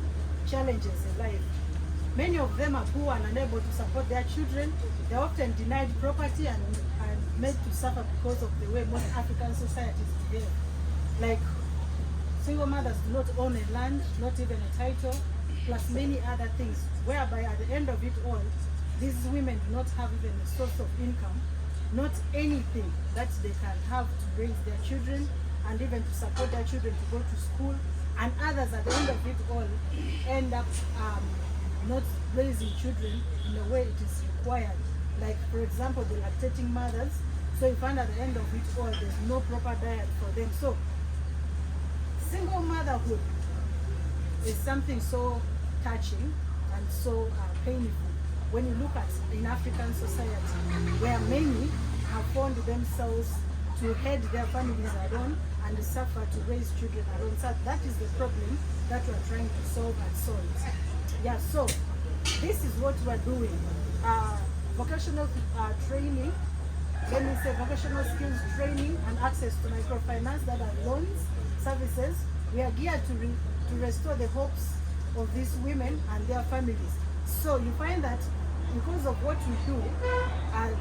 challenges in life. Many of them are poor and unable to support their children. They're often denied property and made to suffer because of the way most African societies behave. Like, single mothers do not own a land, not even a title, plus many other things, whereby at the end of it all, these women do not have even a source of income, not anything that they can have to raise their children and even to support their children to go to school, and others at the end of it all end up not raising children in the way it is required. Like, for example, the lactating mothers. So you find at the end of it all, there's no proper diet for them. So single motherhood is something so touching and so painful when you look at in African society, where many have found themselves to head their families alone and suffer to raise children alone. So that is the problem that we're trying to solve and solve. Yeah, so this is what we're doing. Vocational training, let me say vocational skills training and access to microfinance, that are loans, services. We are geared to restore the hopes of these women and their families. So you find that because of what we do,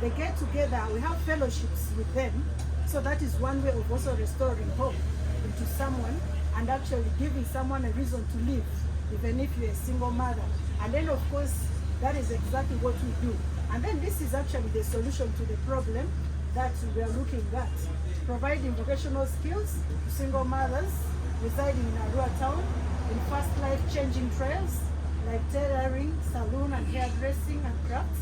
they get together, we have fellowships with them. So that is one way of also restoring hope into someone and actually giving someone a reason to live, even if you're a single mother. And then of course, that is exactly what we do. And then this is actually the solution to the problem that we are looking at. Providing vocational skills to single mothers residing in a rural town in fast life-changing trails like tailoring, salon and hairdressing and crafts.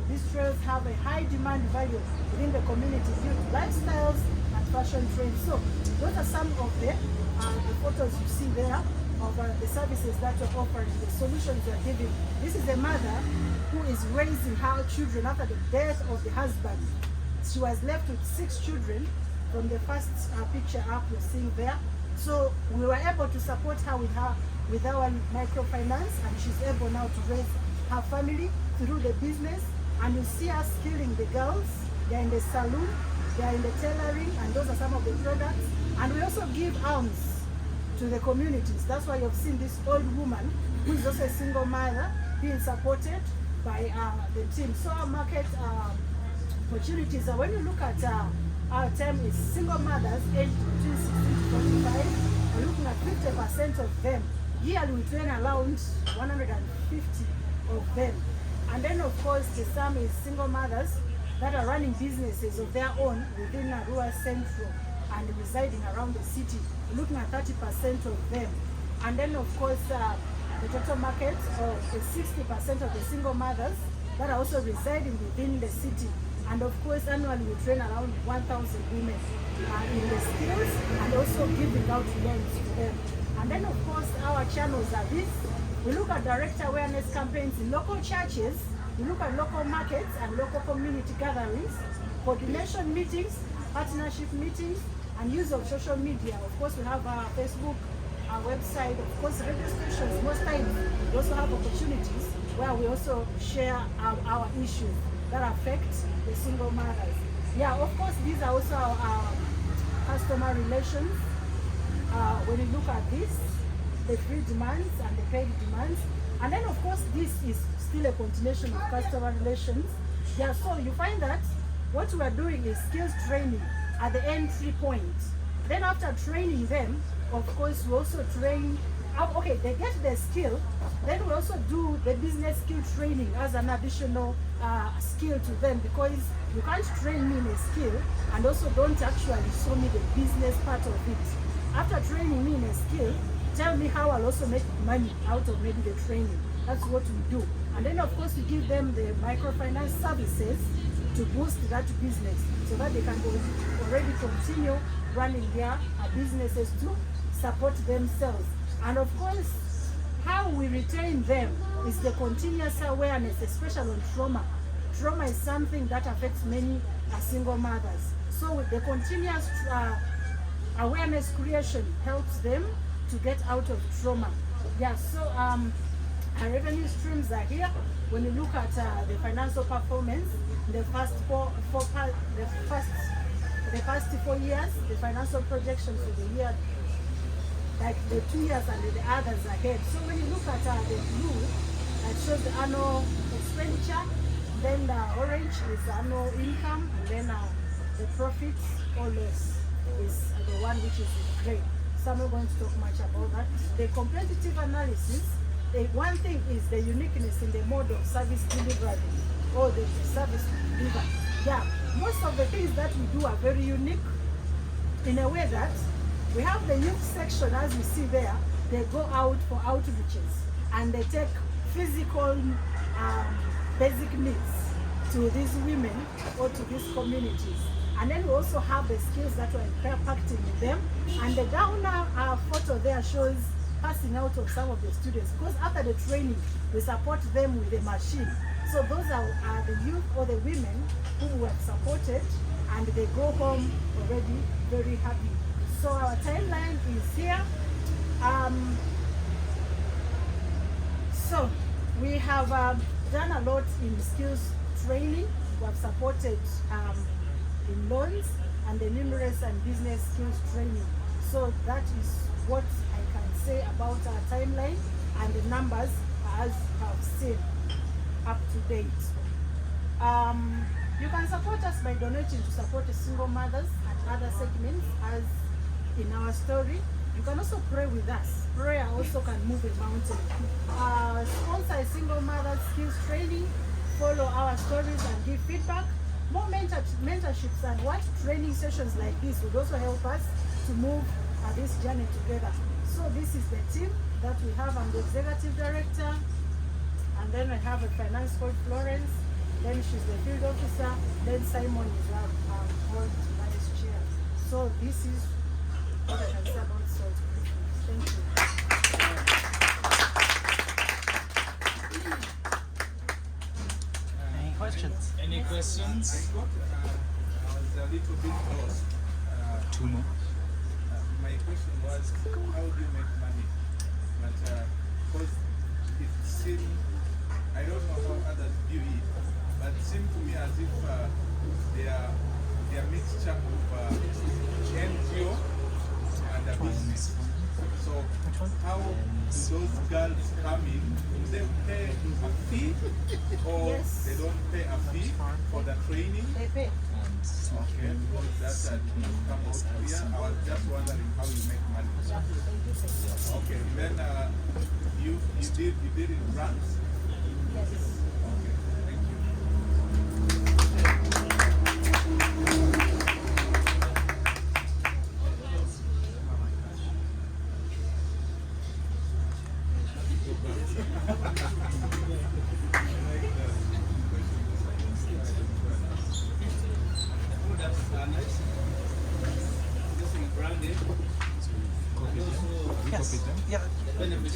These trails have a high demand value within the community due to lifestyles and fashion trends. So those are some of the photos you see there of the services that we're offering, the solutions we're giving. This is a mother who is raising her children after the death of the husband. She was left with 6 children from the first picture up you're seeing there. So we were able to support her with our microfinance, and she's able now to raise her family through the business. And you see us skilling the girls. They're in the salon, they're in the tailoring, and those are some of the products. And we also give alms to the communities. That's why you've seen this old woman, who is also a single mother, being supported by the team. So our market opportunities are, when you look at our term is single mothers aged between 16 to 45, we're looking at 50% of them. Yearly we train around 150 of them. And then of course the sum is single mothers that are running businesses of their own within a rural central and residing around the city. We're looking at 30% of them. And then of course the total market of the 60% of the single mothers that are also residing within the city. And of course annually we train around 1,000 women in the skills and also giving out loans to them. And then of course our channels are these. We look at direct awareness campaigns in local churches, we look at local markets and local community gatherings, coordination meetings, partnership meetings, and use of social media. Of course we have our Facebook, our website, of course registrations. Most times we also have opportunities where we also share our issues that affect the single mothers. Yeah, of course these are also our customer relations. When you look at this, the free demands and the paid demands. And then of course this is still a continuation of customer relations. Yeah, so you find that what we are doing is skills training at the entry point. Then after training them, of course we also train, okay, they get the skill, then we also do the business skill training as an additional skill to them, because you can't train me in a skill and also don't actually show me the business part of it. after training me in a skill, tell me how I'll also make money out of maybe the training. That's what we do. And then of course we give them the microfinance services to boost that business so that they can already continue running their businesses to support themselves. And of course, how we retain them is the continuous awareness, especially on trauma. Trauma is something that affects many single mothers. So with the continuous awareness creation helps them to get out of trauma. Yeah, so our revenue streams are here. When you look at the financial performance, the past 4 years, the financial projections for the year, like the 2 years and the others ahead. So when you look at the blue, it shows the annual expenditure, then the orange is annual income, and then the profits or loss is the one which is gray. So I'm not going to talk much about that. The competitive analysis, one thing is the uniqueness in the mode of service delivery or the service delivery. Yeah, most of the things that we do are very unique in a way that we have the youth section, as you see there. They go out for outreaches and they take physical basic needs to these women or to these communities. And then we also have the skills that we're impacting with them. And the downer photo there shows passing out of some of the students, because after the training, we support them with a machine. So those are the youth or the women who were supported, and they go home already very happy. So our timeline is here. So we have done a lot in skills training. We have supported in loans and the numerous and business skills training. So that is what I can say about our timeline, and the numbers as I've seen up to date. You can support us by donating to support the single mothers and other segments as in our story. You can also pray with us. Prayer also can move a mountain. Sponsor a single mother skills training, follow our stories and give feedback. More mentorships and what training sessions like this would also help us to move this journey together. So this is the team that we have. I'm the executive director, and then I have a finance called Florence, then she's the field officer, then Simon is our board vice chair. So this is what I can say about Salt. Thank you. Any questions? Any questions? I was a little bit lost. Two more. My question was, how do you make money? But because it seemed, I don't know how others view it, but it seemed to me as if they are a mixture of NGO and a business. So how do those girls come in? Do they pay a fee, or Yes. they don't pay a fee for the training? They pay. Okay, because that's come out here. I was just wondering how you make money. Okay, then you did in France? Yes. Okay, thank you. Yes. Yeah. My name is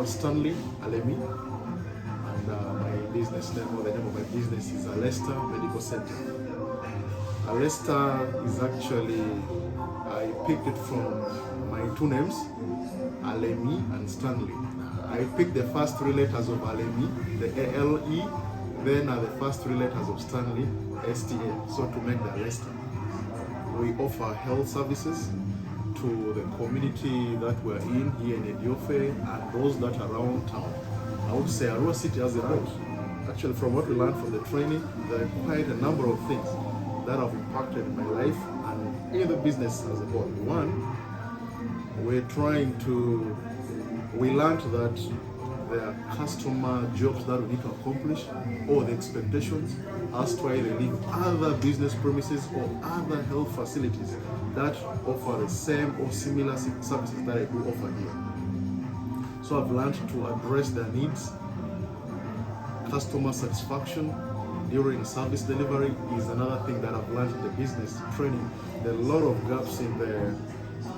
Stanley Alemi, and my business name, or the name of my business, is Alesta Medical Center. Alesta is actually, I picked it from my two names, Alemi and Stanley. I picked the first three letters of Alemi, the ALE, then the first three letters of Stanley, STA, so to make the Alesta. We offer health services, to the community that we're in here in Ediofe and those that are around town. I would say Arua City has a lot. Actually, from what we learned from the training, there are quite a number of things that have impacted in my life and in the business as a whole. One, we learned that there are customer jobs that we need to accomplish, or the expectations as to why they leave other business premises or other health facilities that offer the same or similar services that I do offer here. So I've learned to address their needs. Customer satisfaction during service delivery is another thing that I've learned in the business training. There are a lot of gaps in the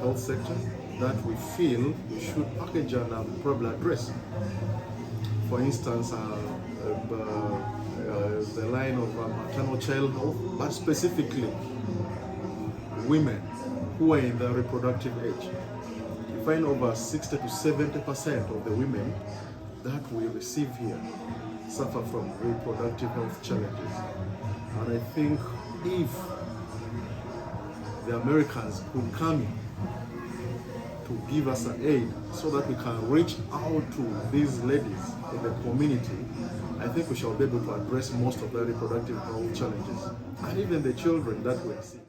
health sector that we feel we should package and probably address. For instance, the line of maternal child health, but specifically women who are in the reproductive age. You find over 60 to 70% of the women that we receive here suffer from reproductive health challenges. And I think if the Americans could come in to give us an aid so that we can reach out to these ladies in the community, I think we shall be able to address most of the reproductive health challenges and even the children that we see.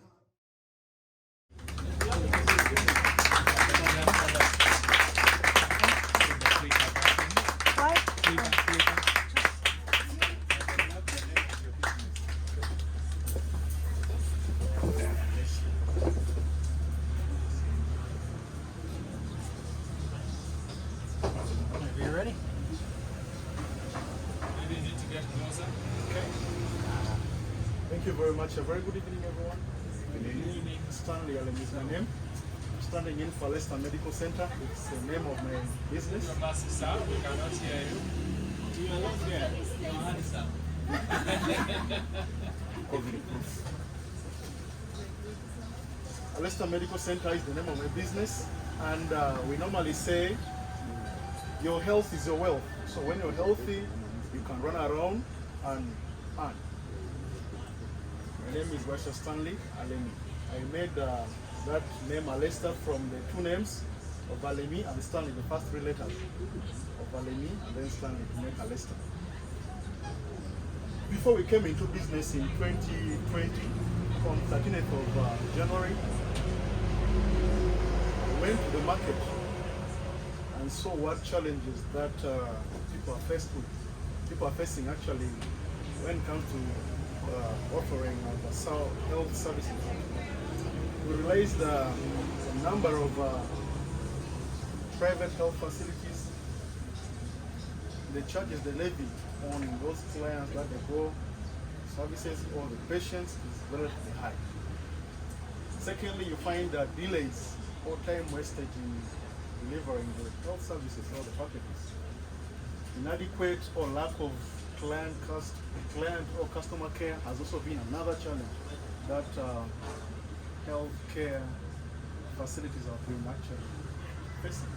Thank you very much. A very good evening, everyone. Good evening. Stanley Alem is my name. I'm standing in for Alesta Medical Center. It's the name of my business. Your mask, sir, we cannot hear you. You are not there. Your hand is up. Alesta Medical Center is the name of my business, and we normally say your health is your wealth. So when you're healthy, you can run around and earn. My name is Washa Stanley Alemi. I made that name Alesta from the two names of Alemi and Stanley, the first three letters of Alemi and then Stanley to make Alesta. Before we came into business in 2020, on 13th of January, I went to the market and saw what challenges that people are faced with. People are facing actually when it comes to offering health services. We realized the number of private health facilities, the charges they levy on those clients that they go services or the patients is relatively high. Secondly, you find that delays or time wastage in delivering the health services or the packages. Inadequate or lack of client or customer care has also been another challenge that healthcare facilities have been actually facing.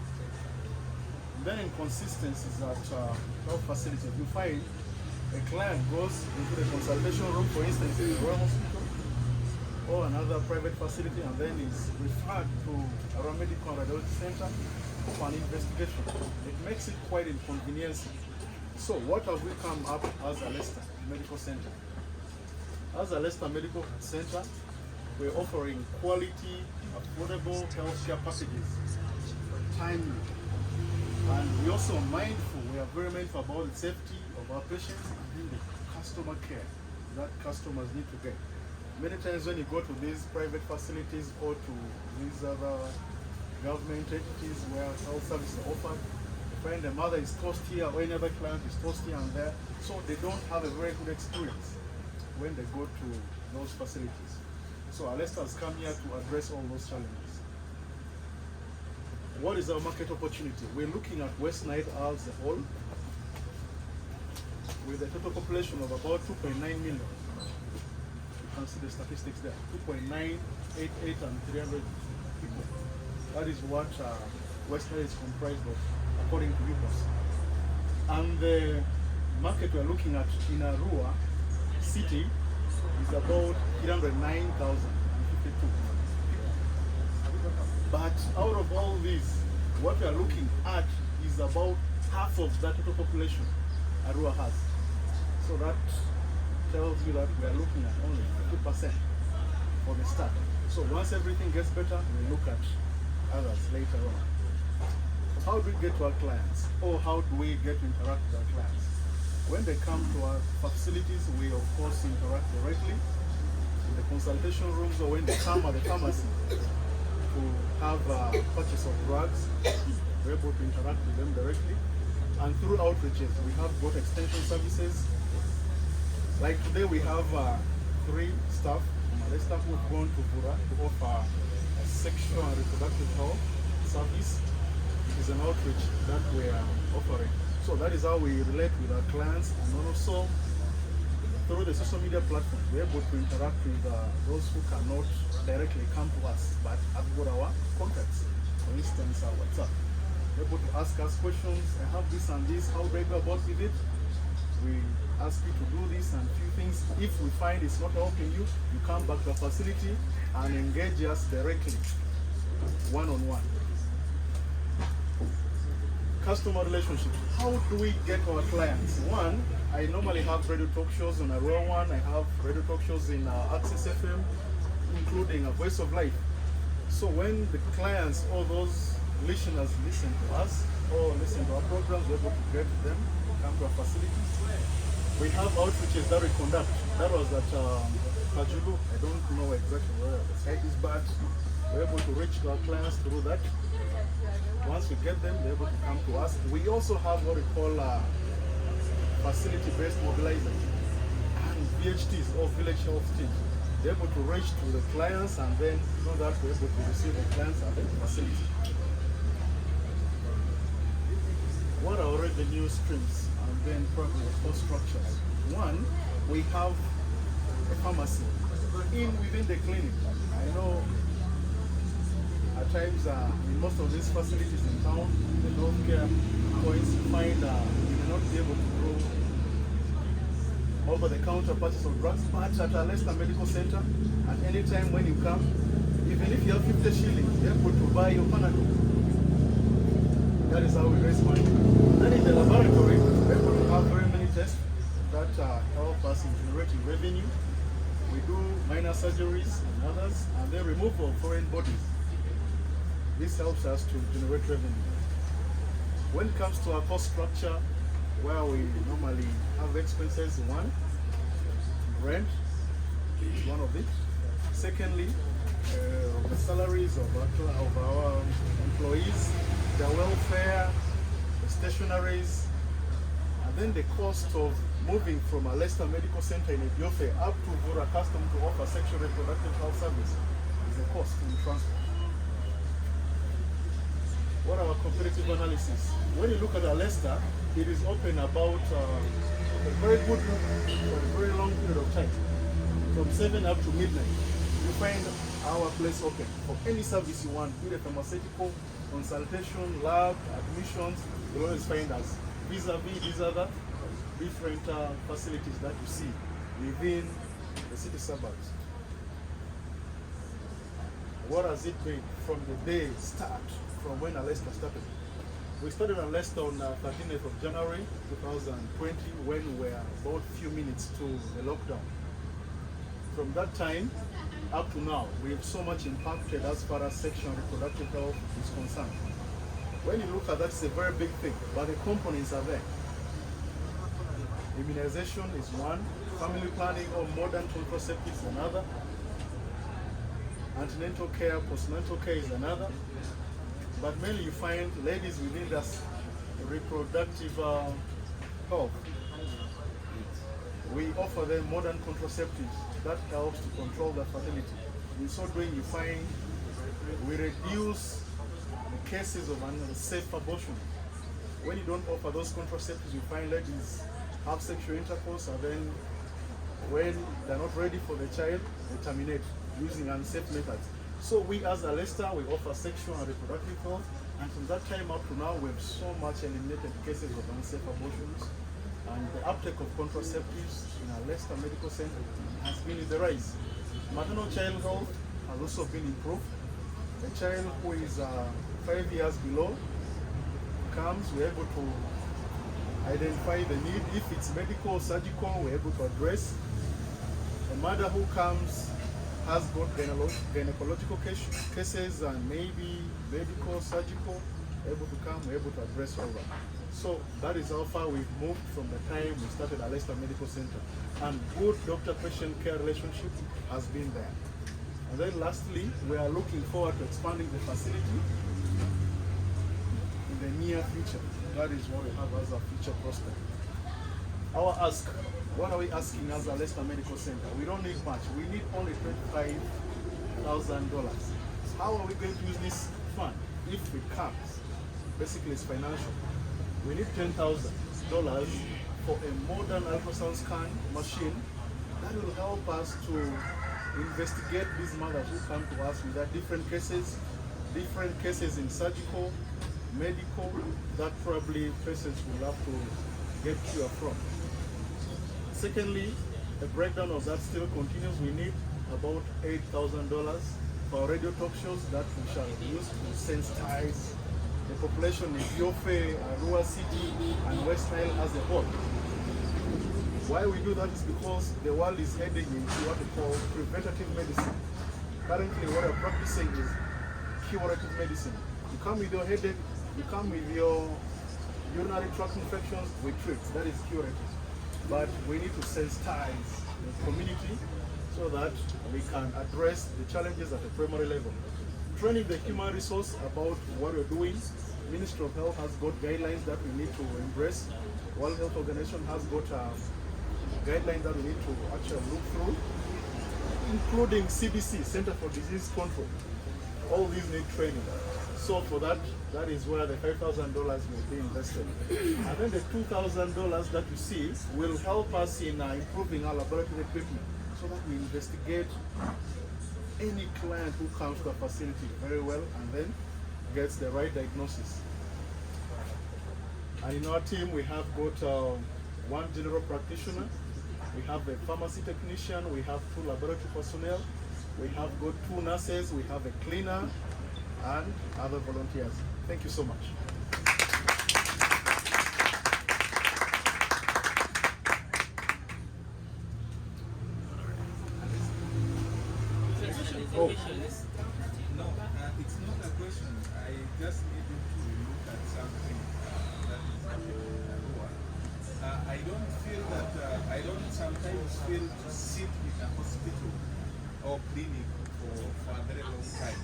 And then inconsistencies at health facilities. You find a client goes into the consultation room, for instance, in a Royal Hospital or another private facility, and then is referred to a medical radiology center for an investigation. It makes it quite inconveniencing. So what have we come up as Alesta Medical Center? As Alesta Medical Center, we're offering quality, affordable healthcare packages, timely. And we're also mindful, we are very mindful about the safety of our patients and the customer care that customers need to get. Many times when you go to these private facilities or to these other government entities where health services are offered, find the mother is tossed here or any other client is tossed here and there, so they don't have a very good experience when they go to those facilities. So Alesta has come here to address all those challenges. What is our market opportunity? We're looking at West Nile as a whole with a total population of about 2.9 million. You can see the statistics there, 2.988 and 300 people. That is what West Nile is comprised of, according to UPOS. And the market we're looking at in Arua City is about 309,052. But out of all these, what we are looking at is about half of that total population Arua has. So that tells you that we are looking at only 50% for the start. So once everything gets better, we look at others later on. How do we get to our clients? Or how do we get to interact with our clients? When they come to our facilities, we of course interact directly in the consultation rooms, or when they come at the pharmacy to have a purchase of drugs, we're able to interact with them directly. And through outreaches, we have got extension services. Like today, we have 3 staff from Alesta who have gone to Furaha to offer a sexual and reproductive health service. It is an outreach that we are offering. So that is how we relate with our clients, and also through the social media platforms, we're able to interact with those who cannot directly come to us, but have got our contacts. For instance, our WhatsApp. They're able to ask us questions. I have this and this. How do I go about with it? We ask you to do this and few things. If we find it's not helping you, you come back to our facility and engage us directly, one-on-one. Customer relationships. How do we get our clients? One, I normally have radio talk shows on Arua One. I have radio talk shows in Access FM, including a Voice of Life. So when the clients or those listeners listen to us or listen to our programs, we're able to get them, come to our facilities. We have outreaches that we conduct. That was at Pajulu. I don't know exactly where the site is, but we're able to reach our clients through that. Once we get them, they're able to come to us. We also have what we call facility-based mobilizers and VHTs, or village health teams. They're able to reach to the clients, and then know that we're able to receive the clients at the facility. What are our revenue streams and then probably the cost structures? One, we have a pharmacy within the clinic. I know at times in most of these facilities in town, the healthcare points, you find you may not be able to go over-the-counter purchase of drugs, but at Alesta Medical Center, at any time when you come, even if you have 50 shillings, you're able to buy your Panadol. That is how we raise money. Then in the laboratory, we're able to have very many tests that help us in generating revenue. We do minor surgeries and others, and then removal of foreign bodies. This helps us to generate revenue. When it comes to our cost structure, where we normally have expenses, one, rent is one of it. Secondly, the salaries of our employees, their welfare, the stationaries, and then the cost of moving from Alesta Medical Center in Ediofe up to Vura Custom to offer sexual reproductive health service is a cost in transport. What are our competitive analysis? When you look at Alesta, it is open about a very good for a very long period of time, from 7 up to midnight. You find our place open for any service you want, be it pharmaceutical, consultation, lab, admissions. You always find us vis-a-vis these other different facilities that you see within the city suburbs. What has it been from the day start, from when Alesta started? We started Alesta on 13th of January 2020, when we were about a few minutes to the lockdown. From that time up to now, we've so much impacted as far as sexual and reproductive health is concerned. When you look at that, it's a very big thing, but the components are there. Immunization is one, family planning or modern contraceptives is another, antenatal care, postnatal care is another, but mainly you find ladies within this reproductive health. We offer them modern contraceptives that helps to control their fertility. In so doing, you find we reduce the cases of unsafe abortion. When you don't offer those contraceptives, you find ladies have sexual intercourse, and then when they're not ready for the child, they terminate using unsafe methods. So we as Alesta, we offer sexual and reproductive health, and from that time up to now, we've so much eliminated cases of unsafe abortions, and the uptake of contraceptives in Alesta Medical Center has been in the rise. Maternal child health has also been improved. A child who is 5 years below comes, we're able to identify the need. If it's medical or surgical, we're able to address. A mother who comes has got gynecological cases and maybe medical, surgical, able to come, we're able to address all that. So that is how far we've moved from the time we started Alesta Medical Center. And good doctor-patient care relationship has been there. And then lastly, we are looking forward to expanding the facility in the near future. That is what we have as a future prospect. Our ask, what are we asking as Alesta Medical Center? We don't need much. We need only $25,000. How are we going to use this fund? If it comes, basically it's financial. We need $10,000 for a modern ultrasound scan machine that will help us to investigate these mothers who come to us with their different cases in surgical, medical, that probably patients will have to get cure from. Secondly, the breakdown of that still continues. We need about $8,000 for radio talk shows that we shall use to sensitize the population in Yofe, Arua City, and West Nile as a whole. Why we do that is because the world is heading into what we call preventative medicine. Currently, what we're practicing is curative medicine. You come with your headache, you come with your urinary tract infections, we treat. That is curative. But we need to sensitize the community so that we can address the challenges at a primary level. Training the human resource about what we're doing. Ministry of Health has got guidelines that we need to embrace. World Health Organization has got guidelines that we need to actually look through, including CDC, Center for Disease Control. All these need training. So for that, that is where the $5,000 will be invested. And then the $2,000 that you see will help us in improving our laboratory equipment so that we investigate any client who comes to a facility very well and then gets the right diagnosis. And in our team, we have got one general practitioner, we have a pharmacy technician, we have 2 laboratory personnel, we have got 2 nurses, we have a cleaner, and other volunteers. Thank you so much. No, it's not a question. I just needed to look at something that is happening in Arua. I don't feel that, I don't sometimes feel to sit in a hospital or clinic for a very long time.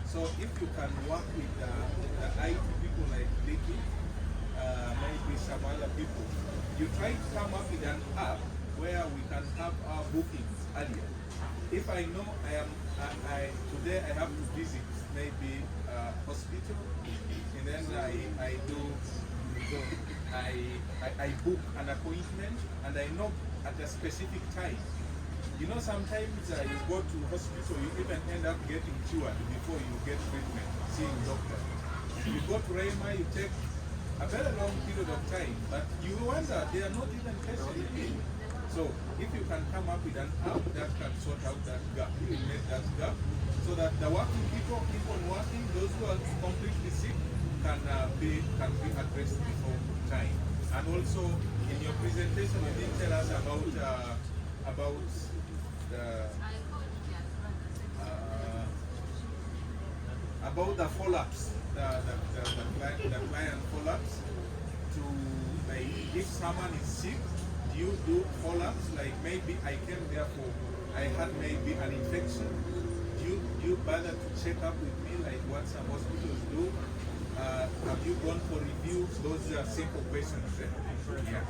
So if you can work with the IT people like ClickEat, maybe some other people, you try to come up with an app where we can have our bookings earlier. If I know today I have to visit maybe a hospital, and then I book an appointment, and I know at a specific time. You know, sometimes you go to hospital, you even end up getting cured before you get treatment, seeing doctor. You go to Rema, you take a very long period of time, but you wonder, they are not even testing. So if you can come up with an app that can sort out that gap, you will make that gap, so that the working people keep on working, those who are completely sick can be addressed before time. And also in your presentation, you did tell us about the follow-ups, the client follow-ups. To, like, if someone is sick, do you do follow-ups? Like, maybe I came there I had maybe an infection. Do you bother to check up with me, like what some hospitals do? Have you gone for reviews? Those are simple questions. Yeah.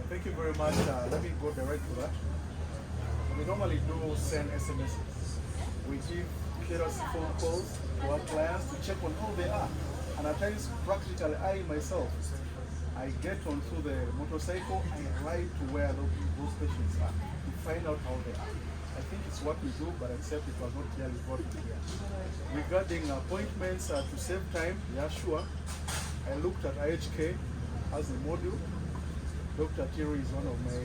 Thank you very much. Let me go direct to that. We normally do send SMSs. We give courtesy phone calls to our clients to check on how they are. And at times, practically, I myself, I get onto the motorcycle and ride to where those patients are to find out how they are. I think it's what we do, but except it was not clearly brought here. Regarding appointments to save time, yeah, sure. I looked at IHK as a module. Dr. Thierry is one of my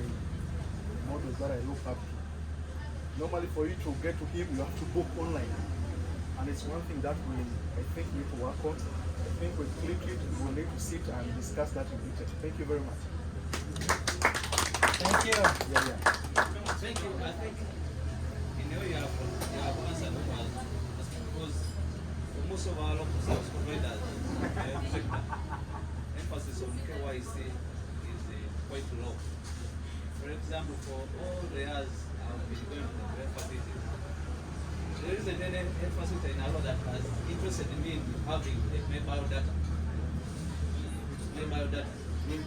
models that I look up to. Normally for you to get to him, you have to book online. and it's one thing that I think need to work on. I think with ClickEat, we'll need to sit and discuss that in detail. Thank you very much. Thank you. Yeah. Thank you. I think you have answered well, because for most of our local service providers, emphasis on KYC is quite low. For example, for all the years I've been going to the grant facilities, there isn't any facility in Agro that has interested me in having a biodata.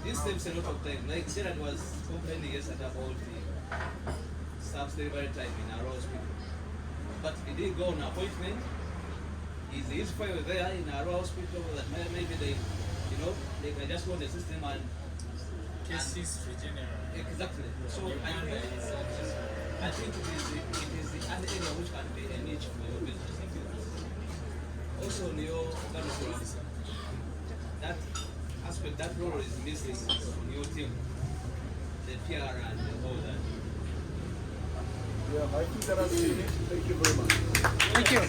This saves a lot of time. Like Gerard was complaining yesterday about the staff's delivery time in our hospital. But he did go on appointment. Is his file there in our hospital that maybe they can just go on the system and cases regenerate. Exactly. So I think it is the other area which can be a niche for your business. Also, in your organization, that aspect, that role is missing in your team, the PR and all that. Yeah, I think that has been it. Thank you very much. Thank you.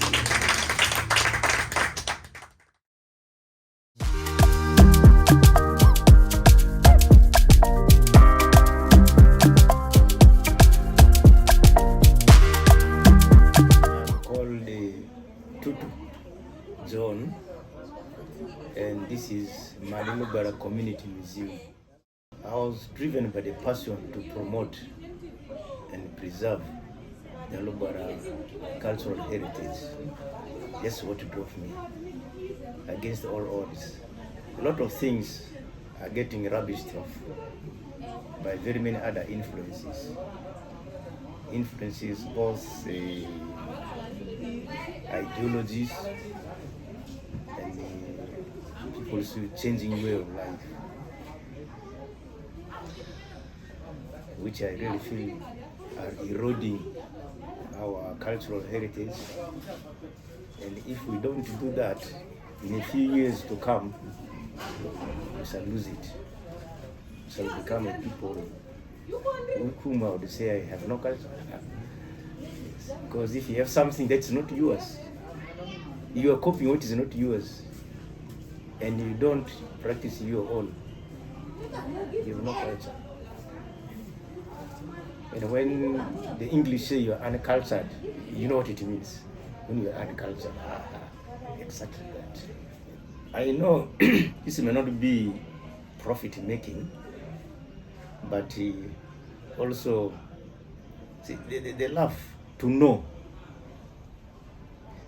Zone, and this is Madi-Lugbara Community Museum. I was driven by the passion to promote and preserve the Lugbara cultural heritage. That's what drove me against all odds. A lot of things are getting rubbished off by very many other influences. Influences both ideologies and people's changing way of life, which I really feel are eroding our cultural heritage. And if we don't do that, in a few years to come, we shall lose it. We shall become a people whom I would say I have no culture. Because if you have something that's not yours, you are copying what is not yours, and you don't practice your own, you have no culture. And when the English say you are uncultured, you know what it means. When you are uncultured, exactly that. I know this may not be profit making, but also they love to know.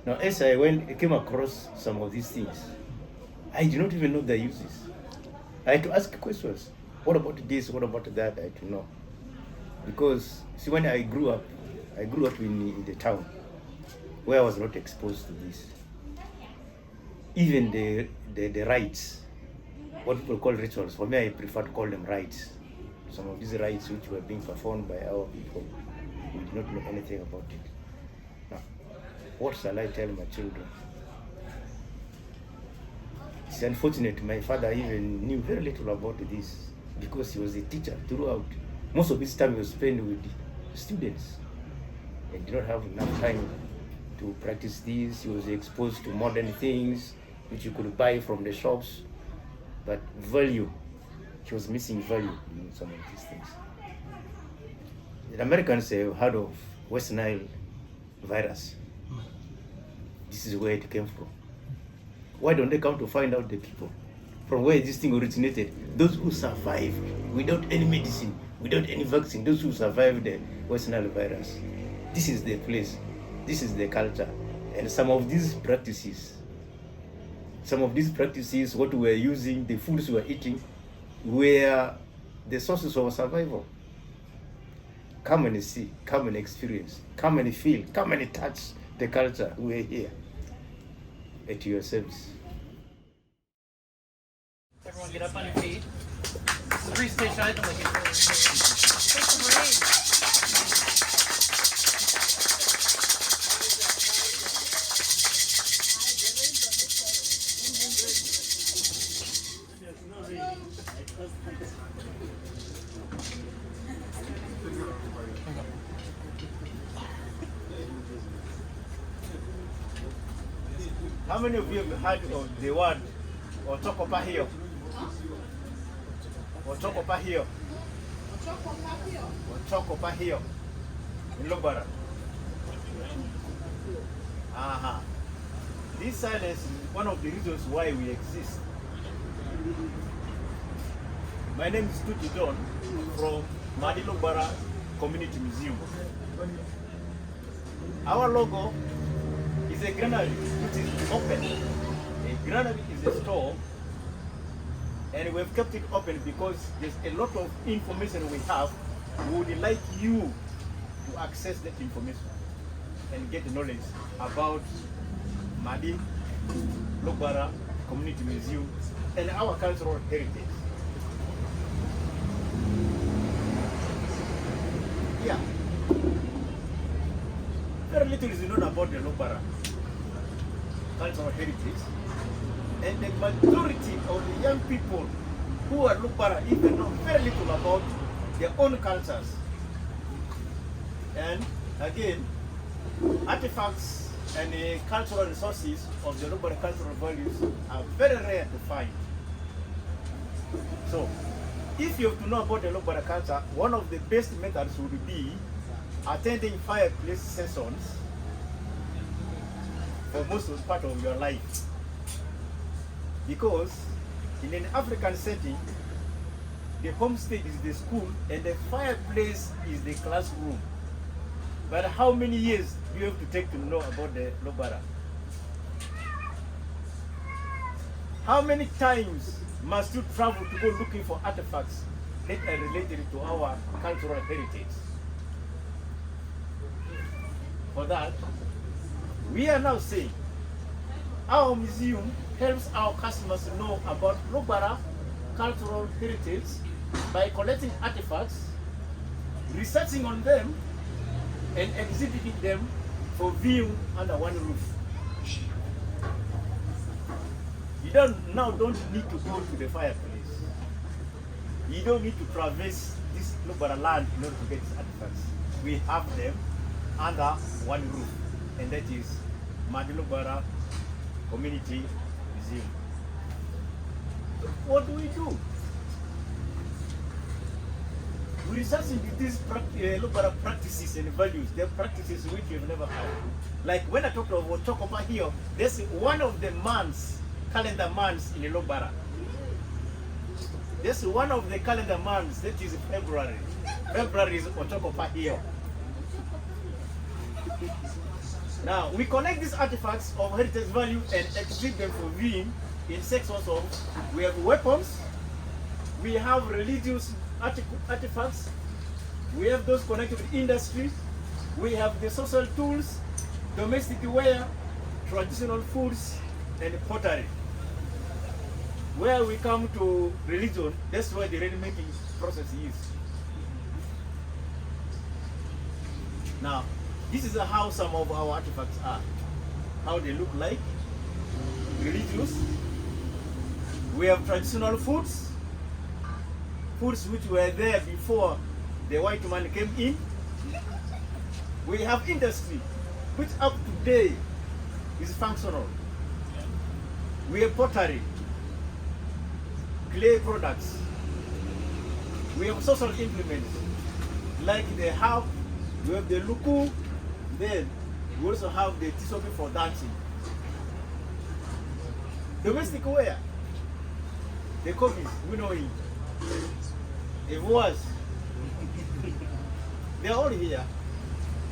Now, as I came across some of these things, I did not even know their uses. I had to ask questions. What about this? What about that? I had to know. Because, see, when I grew up in the town where I was not exposed to this. Even the rites, what people call rituals, for me I prefer to call them rites. Some of these rites which were being performed by our people, we did not know anything about it. Now, what shall I tell my children? It's unfortunate my father even knew very little about this because he was a teacher throughout. Most of his time he was spent with students and did not have enough time to practice this. He was exposed to modern things which you could buy from the shops, but value, he was missing value in some of these things. The Americans have heard of West Nile virus. This is where it came from. Why don't they come to find out the people from where this thing originated? Those who survived without any medicine, without any vaccine, those who survived the West Nile virus. This is the place, this is the culture. And some of these practices, what we were using, the foods we were eating, were the sources of survival. Come and see, come and experience, come and feel, come and touch the culture. We're here at your service. Everyone get up on your feet. This is a presentation item. Take some break. How many of you have heard of the word Otokopahio? Otokopahio. Otokopahio. In Lugbara. Aha. This silence is one of the reasons why we exist. My name is Dytil from Madi-Lugbara Community Museum. Our logo is a granary which is open. A granary is a store, and we've kept it open because there's a lot of information we have. We would like you to access that information and get knowledge about Madi-Lugbara Community Museum and our cultural heritage. Yeah. Very little is known about the Lugbara cultural heritage, and the majority of the young people who are Lugbara even know very little about their own cultures. And again, artifacts and cultural resources of the Lugbara cultural values are very rare to find. So, if you have to know about the Lugbara culture, one of the best methods would be attending fireplace sessions for most of the part of your life. Because in an African setting, the homestead is the school and the fireplace is the classroom. But how many years do you have to take to know about the Lugbara? How many times must you travel to go looking for artifacts that are related to our cultural heritage? For that, we are now saying our museum helps our customers to know about Lugbara cultural heritage by collecting artifacts, researching on them, and exhibiting them for viewing under one roof. You don't need to go to the fireplace. You don't need to traverse this Lugbara land in order to get these artifacts. We have them under one roof, and that is Madi-Lugbara Community Museum. What do? We research into these Lugbara practices and values. They're practices which we've never had. Like when I talk about here, there's one of the months, calendar months in Lugbara. There's one of the calendar months, that is February. February is Otokopahio. Now, we collect these artifacts of heritage value and exhibit them for viewing in sections of, we have weapons, we have religious artifacts, we have those connected with industry, we have the social tools, domestic wear, traditional foods, and pottery. Where we come to religion, that's where the ready making process is. Now, this is how some of our artifacts are. How they look like. Religious. We have traditional foods. Foods which were there before the white man came in. We have industry, which up to today is functional. We have pottery, clay products. We have social implements, like the harp, we have the luku, then we also have the tisopi for dancing. Domestic wear, the copies, we know it. It was. They're all here.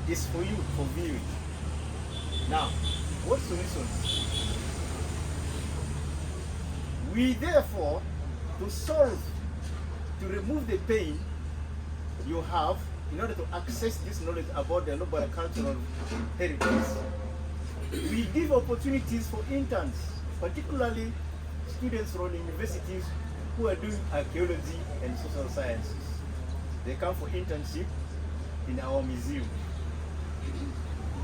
It's for you, for viewing. Now, what solution? We therefore, to remove the pain you have in order to access this knowledge about the Lugbara cultural heritage, we give opportunities for interns, particularly students from universities who are doing archaeology and social sciences. They come for internship in our museum.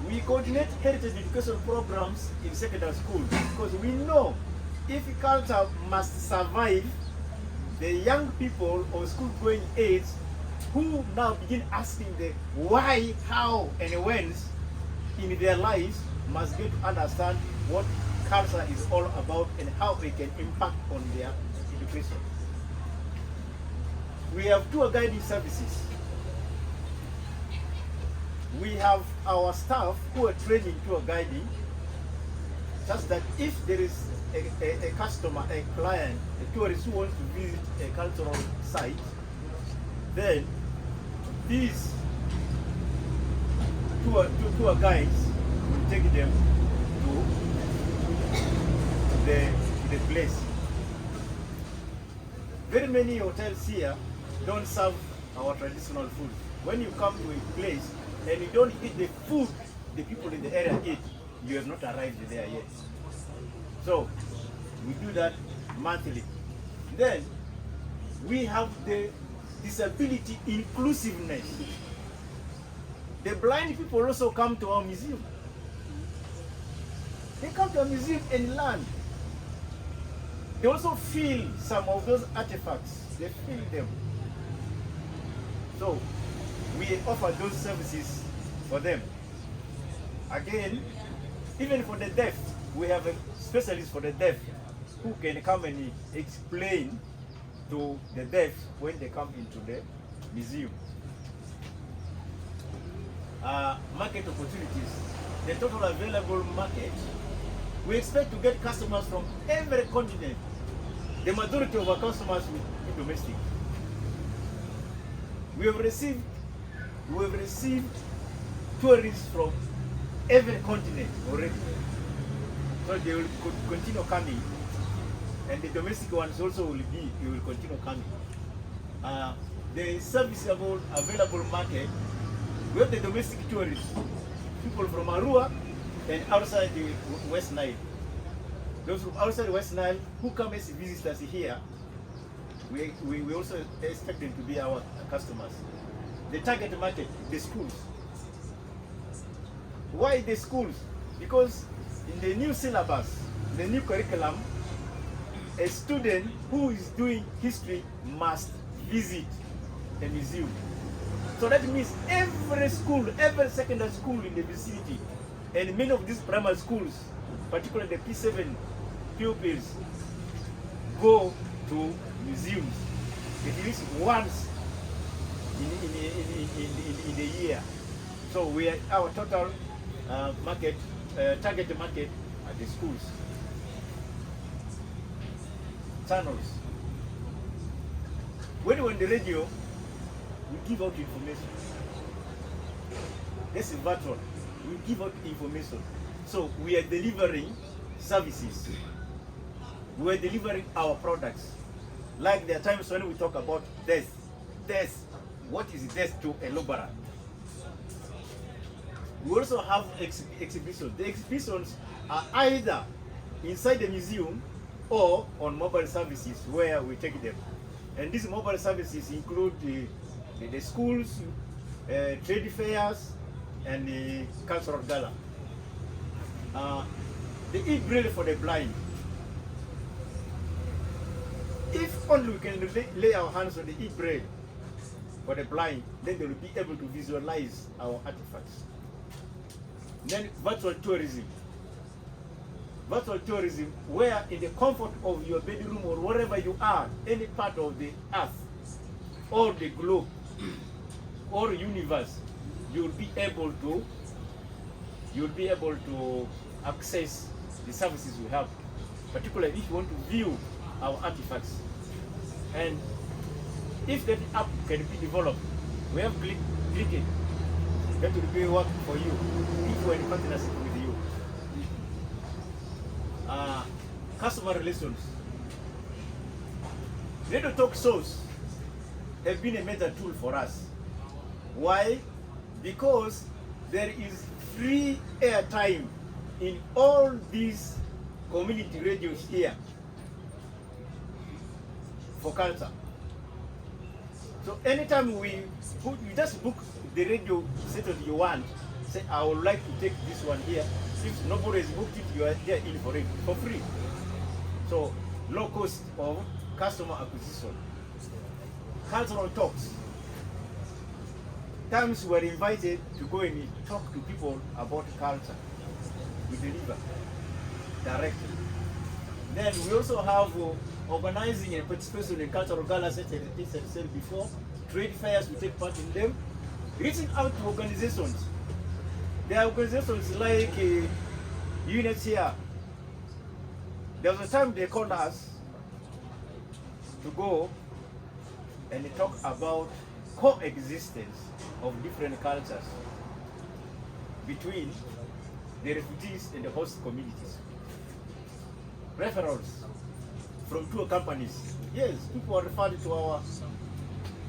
We coordinate heritage education programs in secondary schools because we know if culture must survive, the young people of school-going age who now begin asking the why, how, and whens in their lives must get to understand what culture is all about and how it can impact on their education. We have tour guiding services. We have our staff who are trained in tour guiding, such that if there is a customer, a client, a tourist who wants to visit a cultural site, then these tour guides will take them to the place. Very many hotels here don't serve our traditional food. When you come to a place and you don't eat the food the people in the area eat, you have not arrived there yet. So we do that monthly. Then we have the disability inclusiveness. The blind people also come to our museum. They come to our museum and learn. They also feel some of those artifacts. They feel them. So we offer those services for them. Again, even for the deaf, we have a specialist for the deaf who can come and explain to the deaf when they come into the museum. Market opportunities, the total available market. We expect to get customers from every continent. The majority of our customers will be domestic. We have received tourists from every continent already. So they will continue coming, and the domestic ones also will continue coming. The serviceable available market, we have the domestic tourists, people from Arua and outside the West Nile. Those from outside West Nile who come as visitors here, we also expect them to be our customers. The target market, the schools. Why the schools? Because in the new syllabus, the new curriculum, a student who is doing history must visit a museum. So that means every school, every secondary school in the vicinity, and many of these primary schools, particularly the P7 pupils, go to museums at least once in the year. So we are, our total market, target market are the schools. Channels. When we're on the radio, we give out information. This is virtual. We give out information. So we are delivering services. We are delivering our products. Like there are times when we talk about death. Death. What is death to a Lugbara? We also have exhibitions. The exhibitions are either inside the museum or on mobile services where we take them. And these mobile services include the schools, trade fairs, and the cultural gala. The e-braille for the blind. If only we can lay our hands on the e-braille for the blind, then they will be able to visualize our artifacts. Then virtual tourism. Virtual tourism, where in the comfort of your bedroom or wherever you are, any part of the earth, or the globe, or universe, you'll be able to access the services we have, particularly if you want to view our artifacts. And if that app can be developed, we have ClickEat. That will be working for you if we're in partnership with you. Customer relations. Radio talk shows have been a major tool for us. Why? Because there is free airtime in all these community radios here for culture. So anytime we just book the radio station you want, say I would like to take this one here. If nobody has booked it, you are there in for it for free. So low cost of customer acquisition. Cultural talks. Times we are invited to go and talk to people about culture. we deliver directly. Then we also have organizing and participation in cultural galas, as I said before, trade fairs, we take part in them, reaching out to organizations. There are organizations like units here. There was a time they called us to go and talk about coexistence of different cultures between the refugees and the host communities. Referrals from tour companies. Yes, people are referred to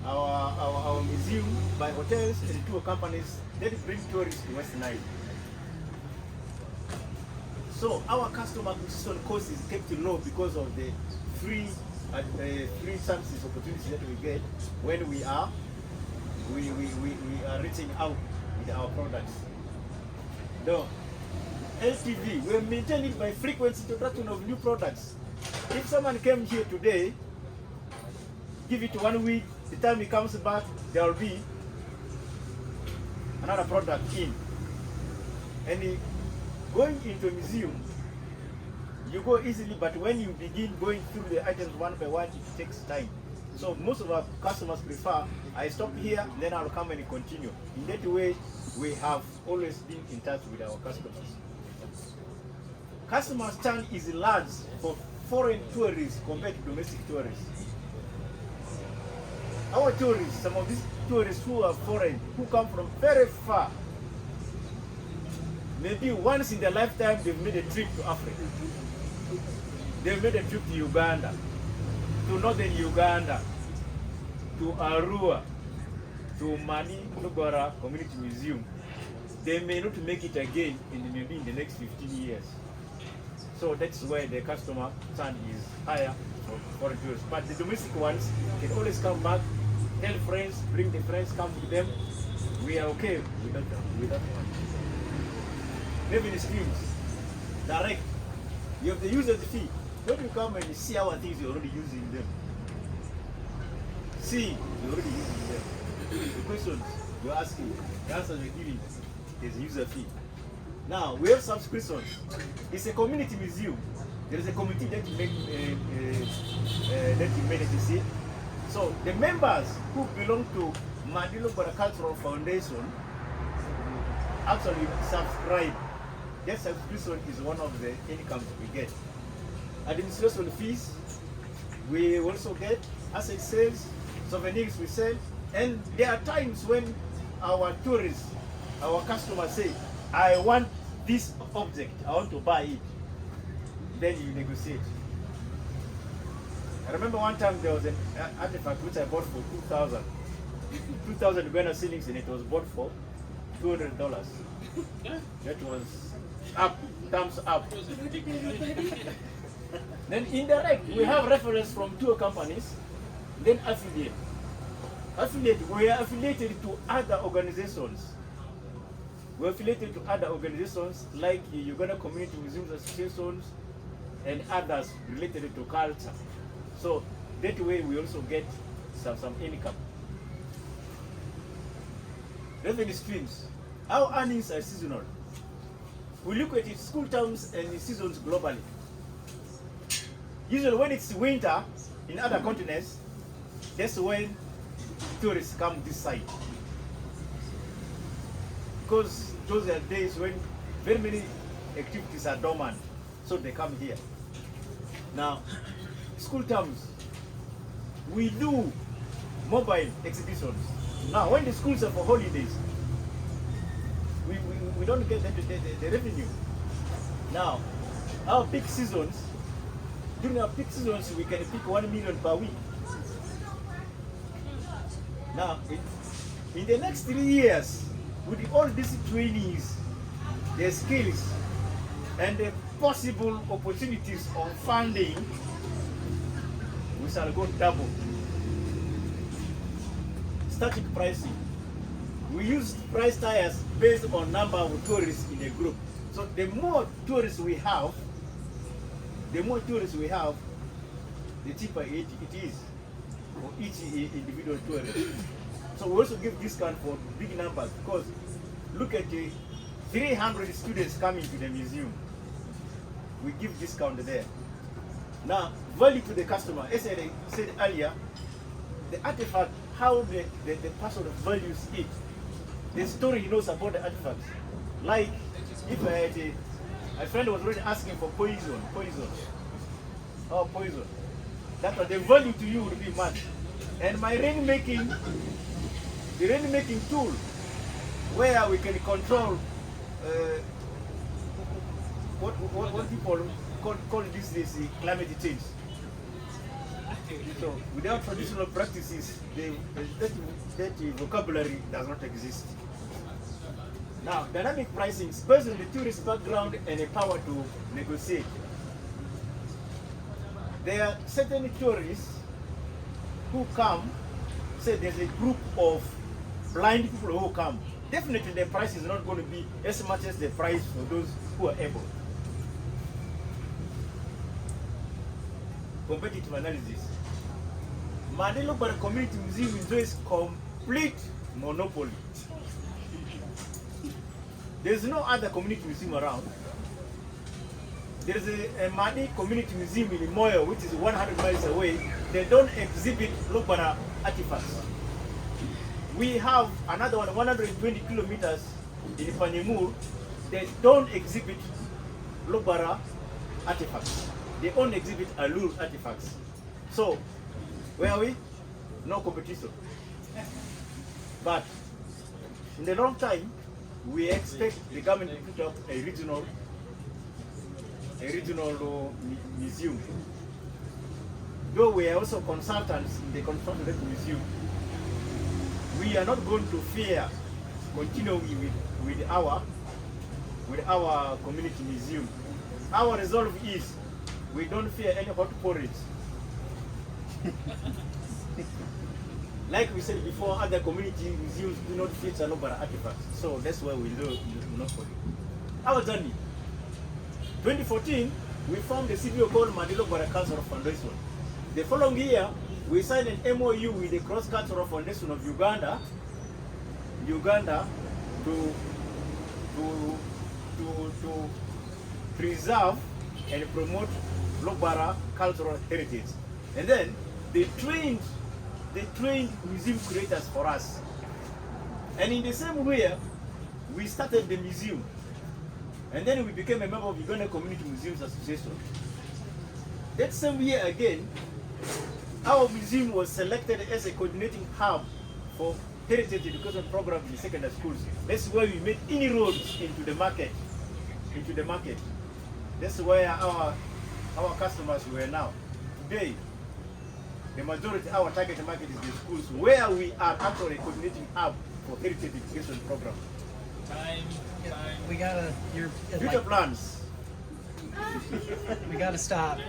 our museum by hotels and tour companies that bring tourists to West Nile. So our customer acquisition cost is kept low because of the free services opportunities that we get when we are reaching out with our products. The LTV, we maintain it by frequency introduction of new products. If someone came here today, give it 1 week, the time he comes back, there will be another product in. And going into a museum, you go easily, but when you begin going through the items one by one, it takes time. So most of our customers prefer, I stop here, then I'll come and continue. In that way, we have always been in touch with our customers. Customers' churn is large for foreign tourists compared to domestic tourists. Our tourists, some of these tourists who are foreign, who come from very far, maybe once in their lifetime they've made a trip to Africa. They've made a trip to Uganda, to northern Uganda, to Arua, to Madi-Lugbara Community Museum. They may not make it again maybe in the next 15 years. So that's why the customer churn is higher for foreign tourists. But the domestic ones can always come back, tell friends, bring the friends, come with them. We are okay with that one. Revenue streams, direct. You have the user's fee. When you come and see our things, you're already using them. See, you're already using them. The questions you're asking, the answers you're giving, there's a user fee. Now, we have subscriptions. It's a community museum. There is a committee that you manage to see. So, the members who belong to Madi-Lugbara Cultural Foundation actually subscribe. That subscription is one of the incomes we get. Administration fees, we also get asset sales, souvenirs we sell, and there are times when our tourists, our customers say, I want this object, I want to buy it. Then you negotiate. I remember one time there was an artifact which I bought for 2,000. 2,000 Uganda shillings, and it was bought for $200. That was up, thumbs up. Then indirect, we have reference from tour companies, then affiliate. Affiliate, we are affiliated to other organizations. We're affiliated to other organizations like Uganda Community Museums Associations and others related to culture. So that way we also get some income. Revenue streams. Our earnings are seasonal. We look at it school terms and seasons globally. Usually when it's winter in other continents, that's when tourists come this side. Because those are days when very many activities are dormant, so they come here. Now, school terms, we do mobile exhibitions. Now, when the schools are for holidays, we don't get the revenue. Now, our peak seasons, during our peak seasons, we can pick 1 million per week. Now, in the next 3 years, with all these trainings, the skills, and the possible opportunities of funding, we shall go double. Static pricing. We use price tiers based on number of tourists in a group. So the more tourists we have, the cheaper it is for each individual tourist. So we also give discount for big numbers because look at the 300 students coming to the museum, we give discount there. Now, value to the customer. As I said earlier, the artifact, how the person values it, the story he knows about the artifacts. Like, if I had a friend was already asking for poison. Oh, poison. That one, the value to you would be much. And my rainmaking tool, where we can control what people call this climate change. So without traditional practices, that vocabulary does not exist. Now, dynamic pricing is based on the tourist background and the power to negotiate. There are certain tourists who come, say there's a group of blind people who come. Definitely the price is not going to be as much as the price for those who are able. Competitive analysis. Madi-Lugbara Community Museum enjoys complete monopoly. There's no other community museum around. There's a Madi Community Museum in Moyo, which is 100 miles away. They don't exhibit Lugbara artifacts. We have another one, 120 kilometers in Panyemur. They don't exhibit Lugbara artifacts. They only exhibit Alur artifacts. So, where are we? No competition. But in the long time, we expect the government to put up a regional museum. Though we are also consultants in the construction museum, we are not going to fear continuing with our community museum. Our resolve is we don't fear any hot porridge. Like we said before, other community museums do not feature Lugbara artifacts. So that's why we do not for it. Our journey. 2014, we formed a CBO called Madi-Lugbara Cultural Foundation. The following year, we signed an MOU with the Cross-Cultural Foundation of Uganda to preserve and promote Lugbara cultural heritage. And then they trained museum creators for us. And in the same way, we started the museum. And then we became a member of Uganda Community Museums Association. That same year again, our museum was selected as a coordinating hub for heritage education programs in secondary schools. That's where we made inroads into the market. That's where our customers were now. Today, the majority of our target market is the schools where we are actually coordinating hub for heritage education program. We gotta, future plans. We gotta stop.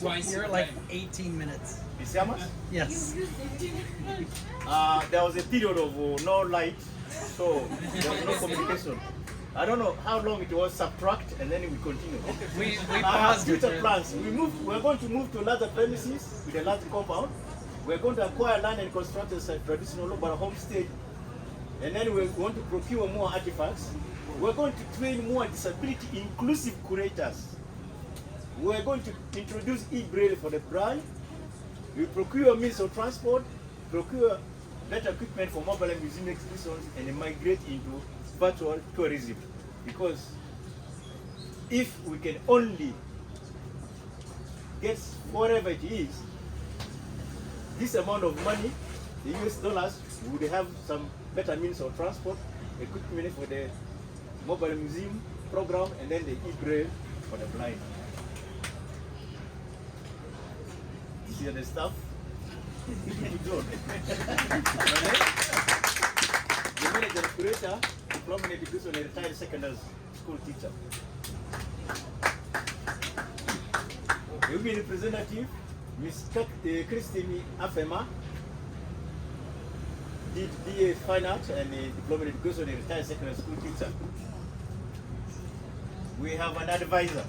You're at like 18 minutes. Is how much? Yes. There was a period of no light, so there was no communication. I don't know how long it was, subtract, and then we continue. We paused. Future plans. We're going to move to larger premises with a large compound. We're going to acquire land and construct a traditional Lugbara homestead. And then we want to procure more artifacts. We're going to train more disability inclusive curators. We're going to introduce e-braille for the blind. We procure means of transport, procure better equipment for mobile and museum exhibitions, and then migrate into virtual tourism. Because if we can only get whatever it is, this amount of money, the US dollars, we would have some better means of transport, equipment for the mobile museum program, and then the e-braille for the blind. See the stuff? The manager and curator, diploma in education, a retired secondary school teacher. The women representative, Ms. Christine Afema, did BA Fine Art and a diploma in education, a retired secondary school teacher. We have an advisor,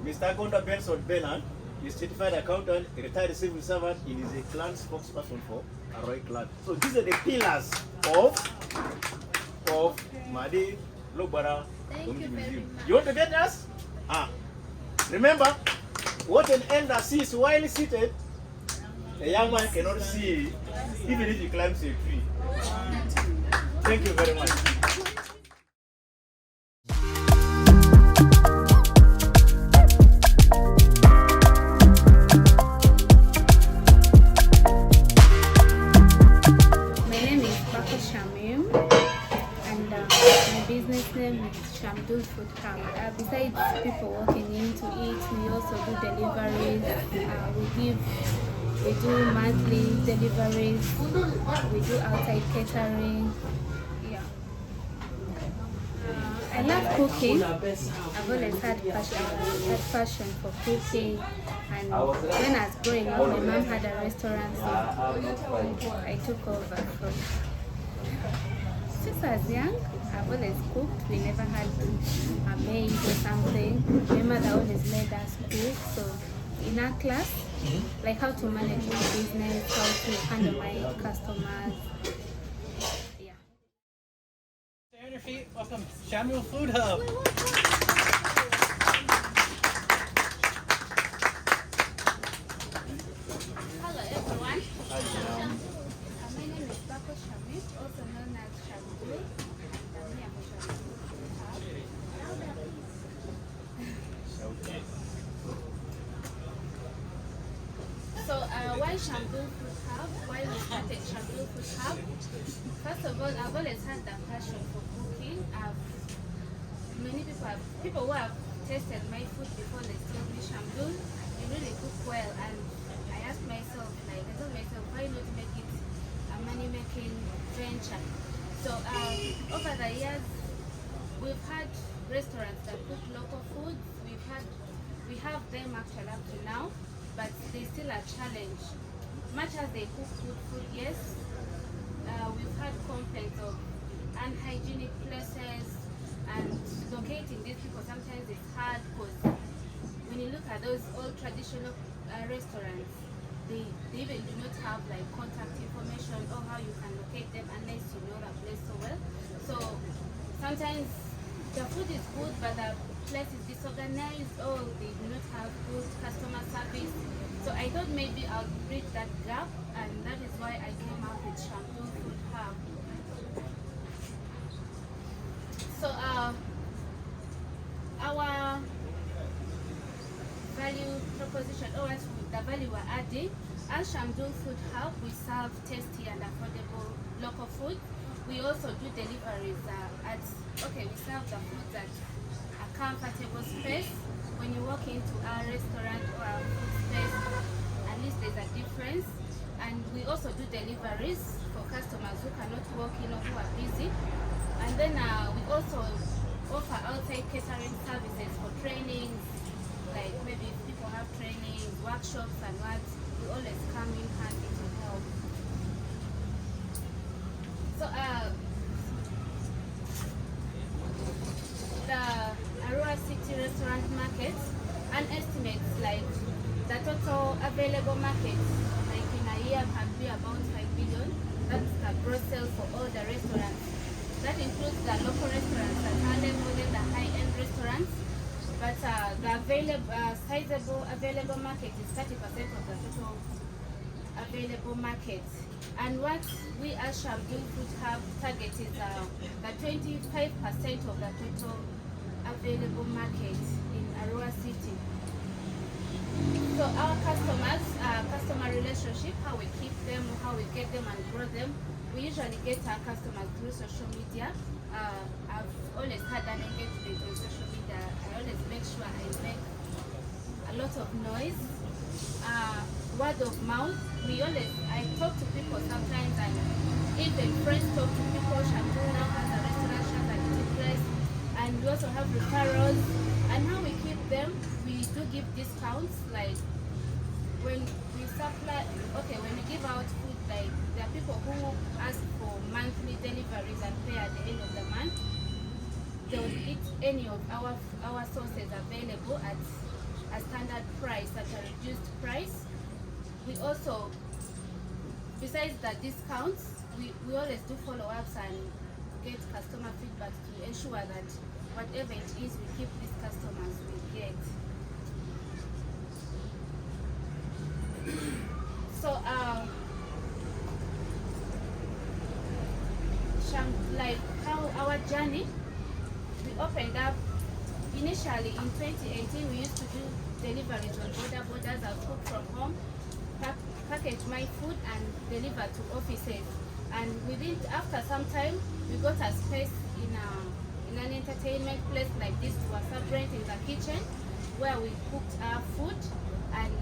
Mr. Gonda Benson Bernard, a certified accountant, a retired civil servant, and is a clan spokesperson for Arroy clan. So these are the pillars of Madi Lugbara Thank Community you very Museum. much. You want to get us? Remember, what an elder sees while seated, a young man cannot see even if he climbs a tree. Thank you very much. Business name is Shamdul Food Hub. Besides people walking in to eat, we also do deliveries. We do monthly deliveries. We do outside catering. Yeah. I love cooking. I've always had passion for cooking. And when I was growing up, my mom had a restaurant, so I took over from. Since I was young, I've always cooked. We never had a maid or something. My mother always made us cook. So in our class, like how to manage my business, how to handle my customers. Yeah. Stay on your feet. Welcome, Shamdul Food Hub. Hello everyone. My name is Bako Shamit, also known as Shamdul. So why Shamdul Food Hub? Why we started Shamdul Food Hub? First of all, I've always had the passion for cooking. Many people who have tasted my food before, they told me, Shamdul, you really cook well. And I told myself, why not make it a money-making venture? So over the years, we've had restaurants that cook local food. We have them actually up to now, but there's still a challenge. Much as they cook good food, yes, we've had complaints of unhygienic places, and locating these people sometimes it's hard because when you look at those old traditional restaurants, they even do not have like contact information or how you can locate them unless you know the place so well. So sometimes the food is good, but the place is disorganized, or they do not have good customer service. So I thought maybe I'll bridge that gap, and that is why I came up with Shamdul Food Hub. So our value proposition, or the value we're adding, as Shamdul Food Hub, we serve tasty and affordable local food. We also do deliveries we serve the food at a comfortable space. When you walk into a restaurant or a food space, at least there's a difference. And we also do deliveries for customers who cannot walk in or who are busy. And then we also offer outside catering services for trainings, like maybe if people have trainings, workshops and what, we always come in handy to help. So the Arua City Restaurant Market, an estimate like the total available market, like in a year, can be about 5 billion. That's the gross sales for all the restaurants. That includes the local restaurants that handle more than the high-end restaurants. But the sizable available market is 30% of the total available market. And what we as Shamdul Food Hub target is the 25% of the total available market in Arua City. So our customers, customer relationship, how we keep them, how we get them and grow them. We usually get our customers through social media. I've always had an engagement on social media. I always make sure I make a lot of noise. Word of mouth. I talk to people sometimes, and even friends talk to people. Shamdul now has a restaurant, she has a little place, and we also have referrals. And how we keep them, we do give discounts. Like when we supply, when we give out food, like there are people who ask for monthly deliveries and pay at the end of the month. They will eat any of our sources available at a standard price, at a reduced price. We also, besides the discounts, we always do follow-ups and get customer feedback to ensure that whatever it is, we keep these customers we get. So, like how our journey, we opened up initially in 2018. We used to do deliveries on borders. I'll cook from home, package my food and deliver to offices. And after some time, we got a space in an entertainment place like this to celebrate in the kitchen, where we cooked our food. And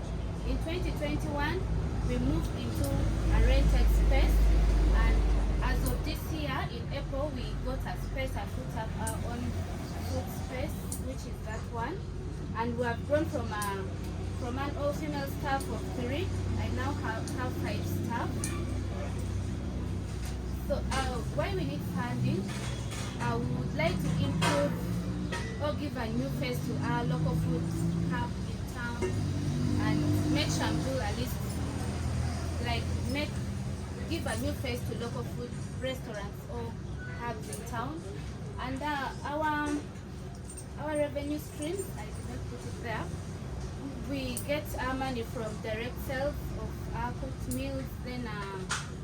in 2021, we moved into a rented space. And as of this year, in April, we got a space and put up our own food space, which is that one. And we have grown from an all-female staff of 3. I now have 5 staff. So why we need funding? We would like to improve or give a new face to our local food hub in town and make Shamdul at least give a new face to local food restaurants or hubs in town. And our revenue streams, I did not put it there. We get our money from direct sales of our cooked meals, then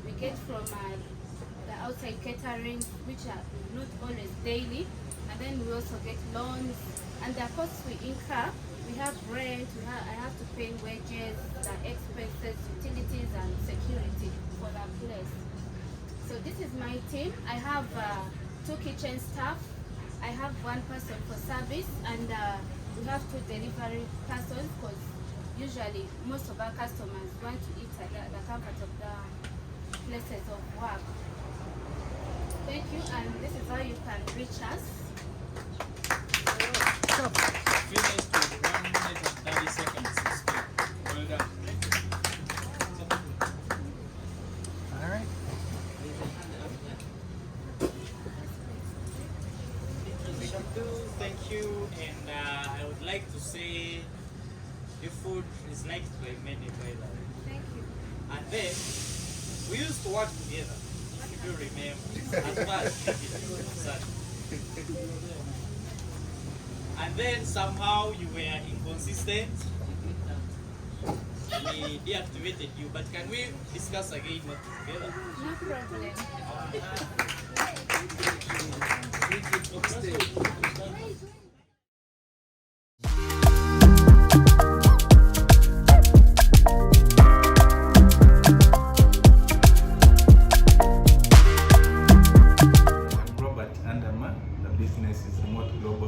we get from the outside catering, which are not always daily, and then we also get loans. And the costs we incur, we have rent, I have to pay wages, the expenses, utilities, and security for that place. So this is my team. I have 2 kitchen staff. I have 1 person for service, and we have 2 delivery persons, because usually most of our customers want to eat at the comfort of the places of work. Thank you, and this is how you can reach us. Finished with 1 minute and 30 seconds to speak. Well done. All right. Thank you, and I would like to say your food is liked by many, by the way. Thank you. And then we used to work together, if you remember, at first. And then somehow you were inconsistent. We deactivated you, but can we discuss again what together? No problem.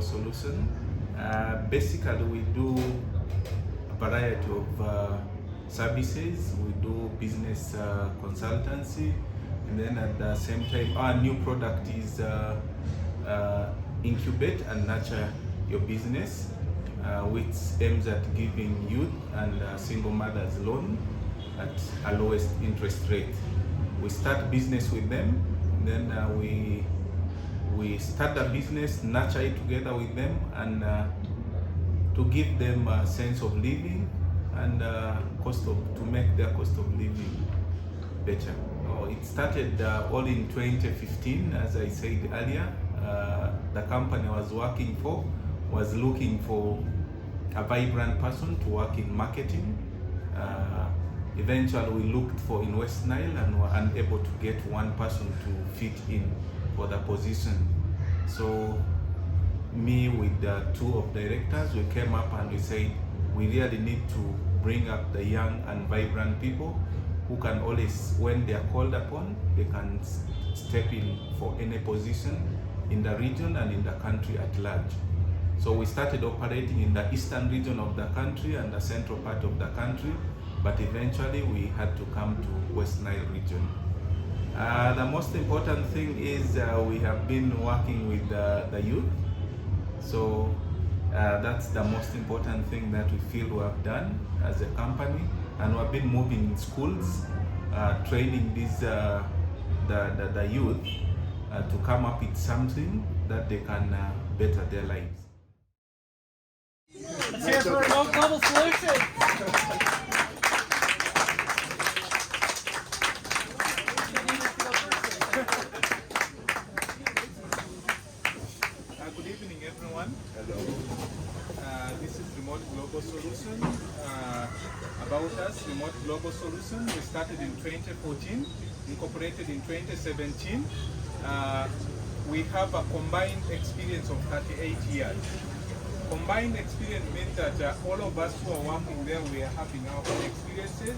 Solution. Basically, we do a variety of services. We do business consultancy, and then at the same time, our new product is incubate and nurture your business, which aims at giving youth and single mothers loan at a lowest interest rate. We start business with them, and then we start the business, nurture it together with them, and to give them a sense of living and to make their cost of living better. It started all in 2015, as I said earlier. The company I was working for was looking for a vibrant person to work in marketing. Eventually, we looked for in West Nile and were unable to get one person to fit in for the position. So me with the 2 of directors, we came up and we said we really need to bring up the young and vibrant people who can always, when they are called upon, they can step in for any position in the region and in the country at large. So we started operating in the eastern region of the country and the central part of the country, but eventually we had to come to West Nile region. The most important thing is we have been working with the youth. So that's the most important thing that we feel we have done as a company. And we've been moving in schools, training these the youth to come up with something that they can better their lives. Let's hear it for a global solution. solution. About us, Remote Global Solution. We started in 2014, incorporated in 2017. We have a combined experience of 38 years. Combined experience means that all of us who are working there, we are having our own experiences.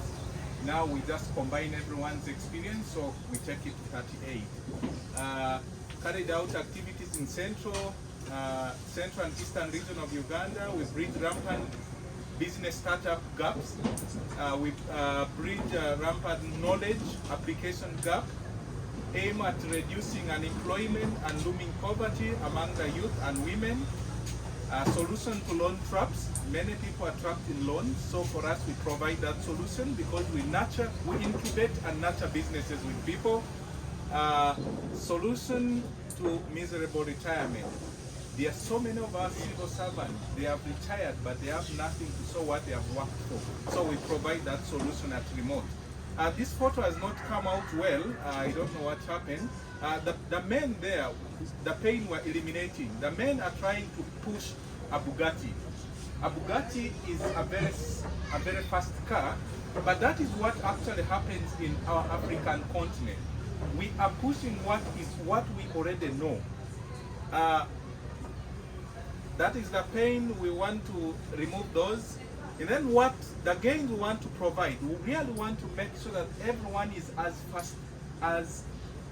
Now we just combine everyone's experience, so we take it to 38. Carried out activities in Central and Eastern region of Uganda. We bridge rampant business startup gaps. We bridge rampant knowledge application gap, aim at reducing unemployment and looming poverty among the youth and women. Solution to loan traps. Many people are trapped in loans, so for us we provide that solution because we incubate and nurture businesses with people. Solution to miserable retirement. There are so many of our civil servants, they have retired, but they have nothing to show what they have worked for. So we provide that solution at remote. This photo has not come out well. I don't know what happened. The men there, the pain we're eliminating. The men are trying to push a Bugatti. A Bugatti is a very fast car, but that is what actually happens in our African continent. We are pushing what we already know. That is the pain. We want to remove those. And then what the gains we want to provide, we really want to make sure that everyone is as fast as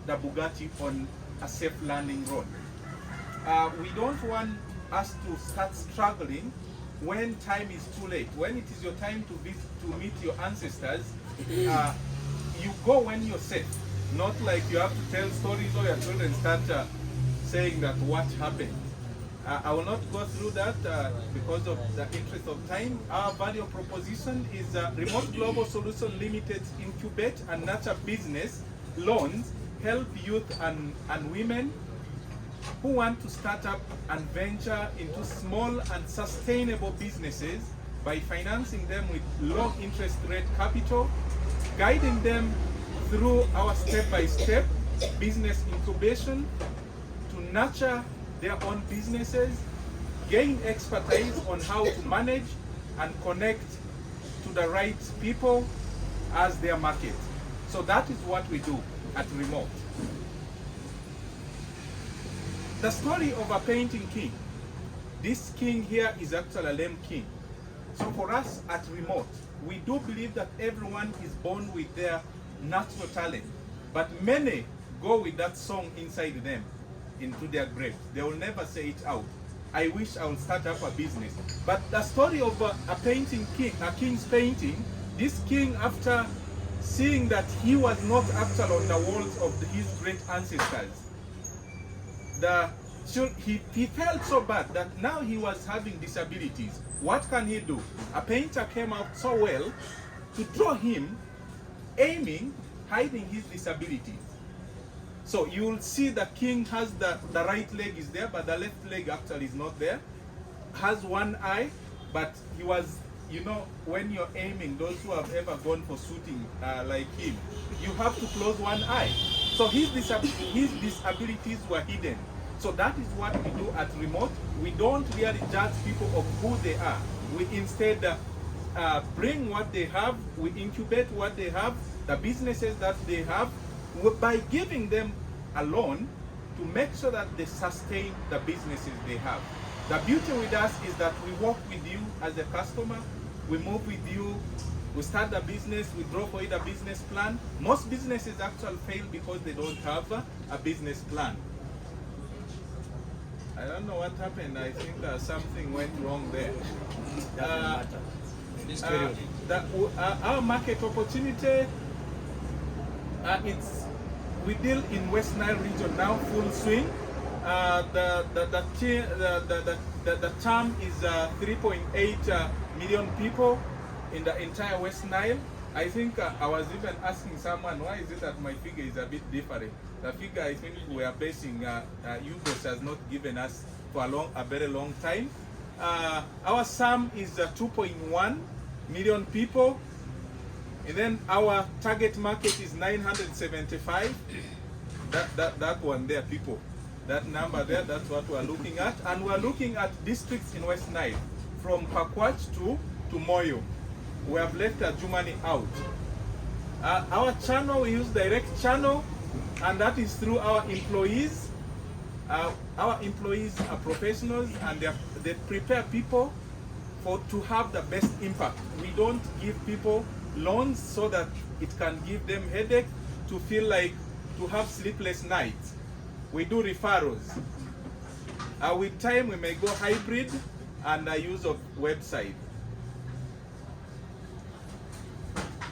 the Bugatti on a safe landing road. We don't want us to start struggling when time is too late. When it is your time to meet your ancestors, you go when you're safe. Not like you have to tell stories or your children start saying that what happened. I will not go through that because of the interest of time. Our value proposition is Remote Global Solution Limited incubate and nurture business loans, help youth and women who want to start up and venture into small and sustainable businesses by financing them with low interest rate capital, guiding them through our step-by-step business incubation to nurture their own businesses, gain expertise on how to manage and connect to the right people as their market. So that is what we do at Remote. The story of a painting king. This king here is actually a Lem king. So for us at Remote, we do believe that everyone is born with their natural talent, but many go with that song inside them into their grave. They will never say it out. I wish I would start up a business. But the story of a painting king, a king's painting, this king, after seeing that he was not actually on the walls of his great ancestors, he felt so bad that now he was having disabilities. What can he do? A painter came out so well to draw him, aiming, hiding his disabilities. So you will see the king has the right leg is there, but the left leg actually is not there. Has one eye, but he was, you know, when you're aiming, those who have ever gone for shooting like him, you have to close one eye. So his disabilities were hidden. So that is what we do at Remote. We don't really judge people of who they are. We instead bring what they have, we incubate what they have, the businesses that they have, by giving them a loan to make sure that they sustain the businesses they have. The beauty with us is that we work with you as a customer, we move with you, we start the business, we draw for you the business plan. Most businesses actually fail because they don't have a business plan. I don't know what happened. I think something went wrong there. Our market opportunity, we deal in West Nile region now, full swing. The term is 3.8 million people in the entire West Nile. I think I was even asking someone, why is it that my figure is a bit different? The figure I think we are basing, UGOS has not given us for a very long time. Our sum is 2.1 million people. And then our target market is 975. That one there, people. That number there, that's what we're looking at. And we're looking at districts in West Nile, from Pakwach to to Moyo. We have left Jumani out. Our channel, we use direct channel, and that is through our employees. Our employees are professionals, and they prepare people to have the best impact. We don't give people loans so that it can give them headache, to feel like to have sleepless nights. We do referrals. With time, we may go hybrid and use of website.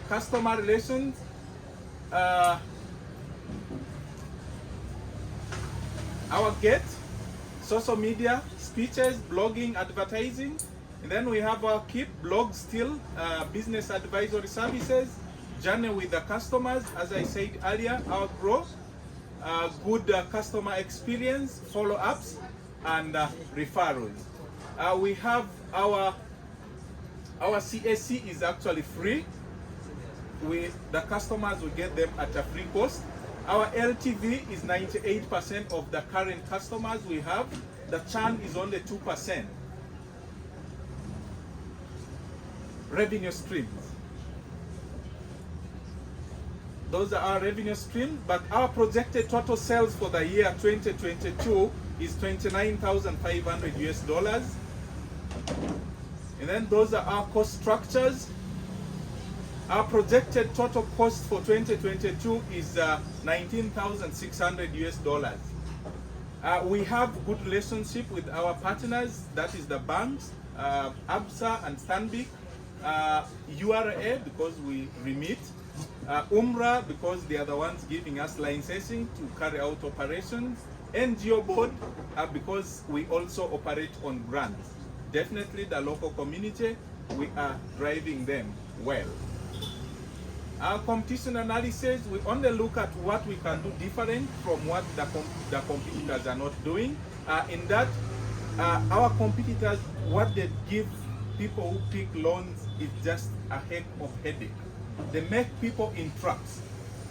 Customer relations. Our Gate, social media, speeches, blogging, advertising. And then we have our Keep, blog still, business advisory services, journey with the customers, as I said earlier, our Grow, good customer experience, follow-ups, and referrals. We have our CAC is actually free. The customers will get them at a free cost. Our LTV is 98% of the current customers we have. The churn is only 2%. Revenue streams. Those are our revenue streams, but our projected total sales for the year 2022 is $29,500 US. And then those are our cost structures. Our projected total cost for 2022 is $19,600 US. We have good relationship with our partners, that is the banks, ABSA and Stanbic, URA because we remit, UMRA because they are the ones giving us licensing to carry out operations, NGO board because we also operate on grants. Definitely the local community, we are driving them well. Our competition analysis, we only look at what we can do different from what the competitors are not doing. In that, our competitors, what they give people who pick loans is just a heck of headache. They make people in traps.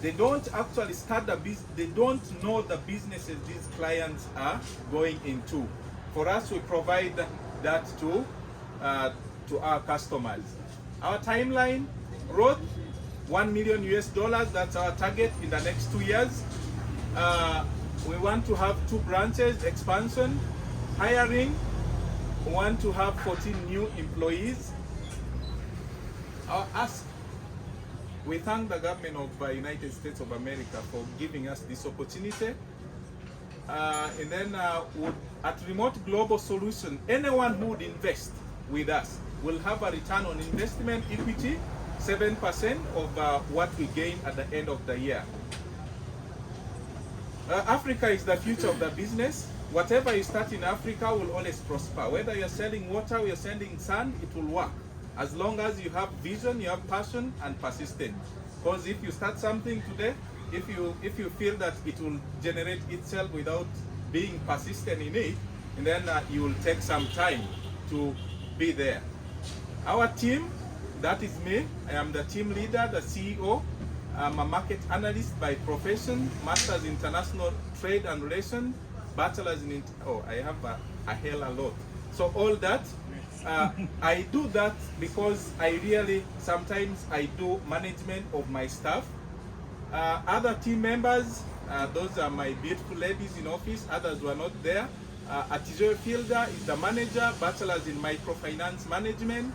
They don't actually start the business. They don't know the businesses these clients are going into. For us, we provide that to our customers. Our timeline, growth, $1 million US, that's our target in the next 2 years. We want to have 2 branches, expansion, hiring. We want to have 14 new employees. Our ask, we thank the government of the United States of America for giving us this opportunity. And then at Remote Global Solution, anyone who would invest with us will have a return on investment equity, 7% of what we gain at the end of the year. Africa is the future of the business. Whatever you start in Africa will always prosper. Whether you're selling water or you're selling sand, it will work. As long as you have vision, you have passion and persistence. Because if you start something today, if you feel that it will generate itself without being persistent in it, and then you will take some time to be there. Our team, that is me. I am the team leader, the CEO. I'm a market analyst by profession, master's in international trade and relations, bachelor's in, I have a hell a lot. So all that, I do that because sometimes I do management of my staff. Other team members, those are my beautiful ladies in office, others were not there. Attribution Fielder is the manager, bachelor's in microfinance management.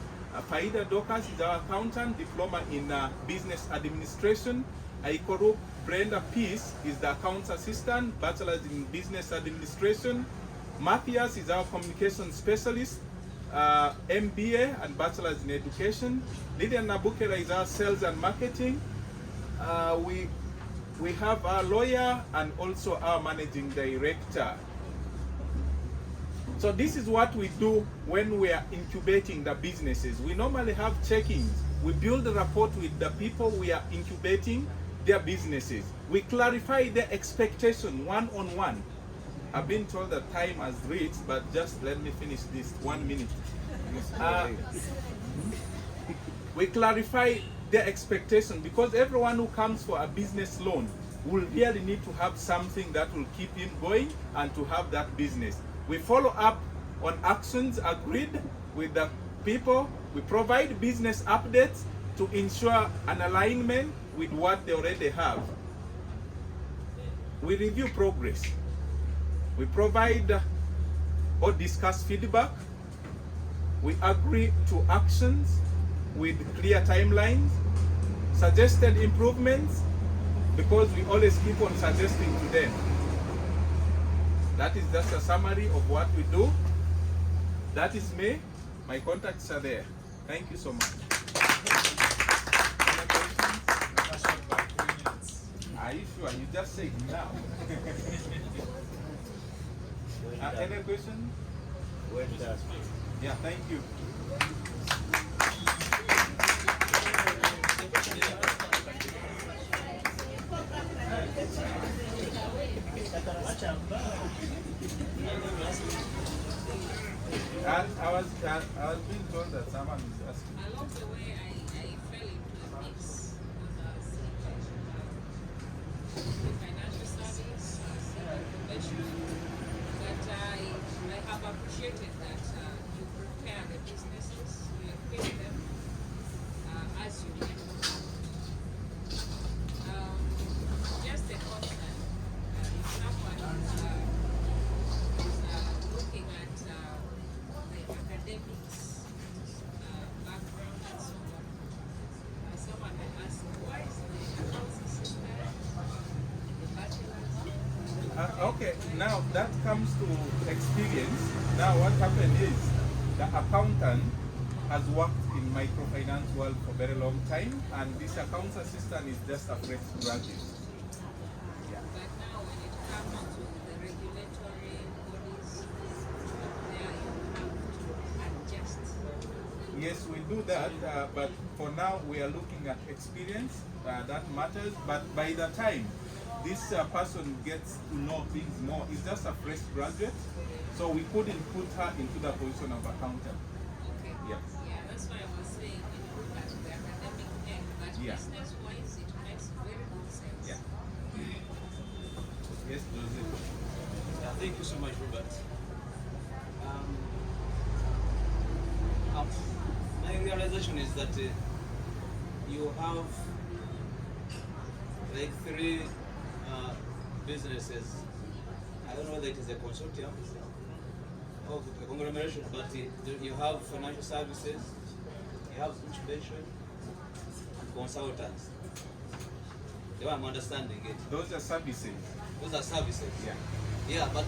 Faida Dokas is our accountant, diploma in business administration. Aikoru Brenda Peace is the accounts assistant, bachelor's in business administration. Matthias is our communication specialist, MBA and bachelor's in education. Lydia Nabukera is our sales and marketing. We have our lawyer and also our managing director. So this is what we do when we are incubating the businesses. We normally have check-ins. We build a rapport with the people we are incubating their businesses. We clarify their expectation one-on-one. I've been told that time has reached, but just let me finish this 1 minute. We clarify their expectation because everyone who comes for a business loan will really need to have something that will keep him going and to have that business. We follow up on actions agreed with the people, we provide business updates to ensure an alignment with what they already have. We review progress. We provide or discuss feedback. We agree to actions with clear timelines, suggested improvements, because we always keep on suggesting to them. That is just a summary of what we do. That is me. My contacts are there. Thank you so much. Are you sure? You just say it now. Any question? Yeah, thank you. I was being told that someone is asking. Along the way, I fell into a mix with financial service, profession, but I have appreciated that you prepare the businesses, you equip them as you need. Just a concern, if someone is looking at the academics background and so on, someone may ask, why is the accounts assistant, the bachelor's? Okay, now that comes to experience. Now what happened is the accountant has worked in microfinance world for a very long time, and this accounts assistant is just a fresh graduate. But now when it comes to the regulatory bodies, there you have to adjust. Yes, we do that, but for now we are looking at experience. That matters, but by the time this person gets to know things more, it's just a fresh graduate, so we couldn't put her into the position of accountant. Okay. Yes. Yeah, that's why I was saying, at the academic end, but business-wise, it makes very good sense. Yeah. Yes, Joseph. Yeah, thank you so much, Robert. My realization is that you have like 3 businesses. I don't know whether it is a consortium or a conglomeration, but you have financial services, you have incubation, consultants. The way I'm understanding it. Those are services. Those are services. Yeah. Yeah, but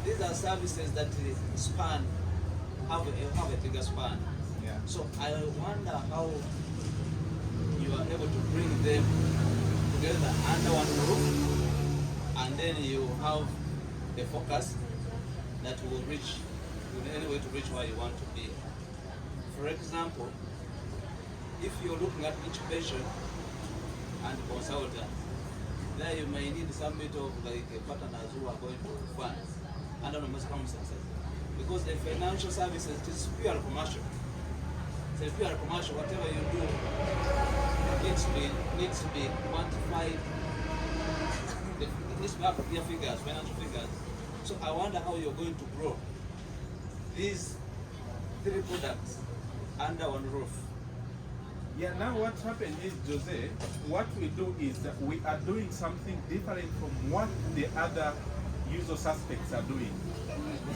these are services that span, have a bigger span. Yeah. So I wonder how you are able to bring them together under one roof, and then you have a focus that will reach, anyway, to reach where you want to be. For example, if you're looking at incubation and consultant, there you may need some bit of like partners who are going to fund under normal circumstances. Because the financial services, it is pure commercial. It's pure commercial. Whatever you do needs to be quantified. It needs to have clear figures, financial figures. So I wonder how you're going to grow these 3 products under one roof. Yeah, now what happened is, Jose, what we do is that we are doing something different from what the other usual suspects are doing.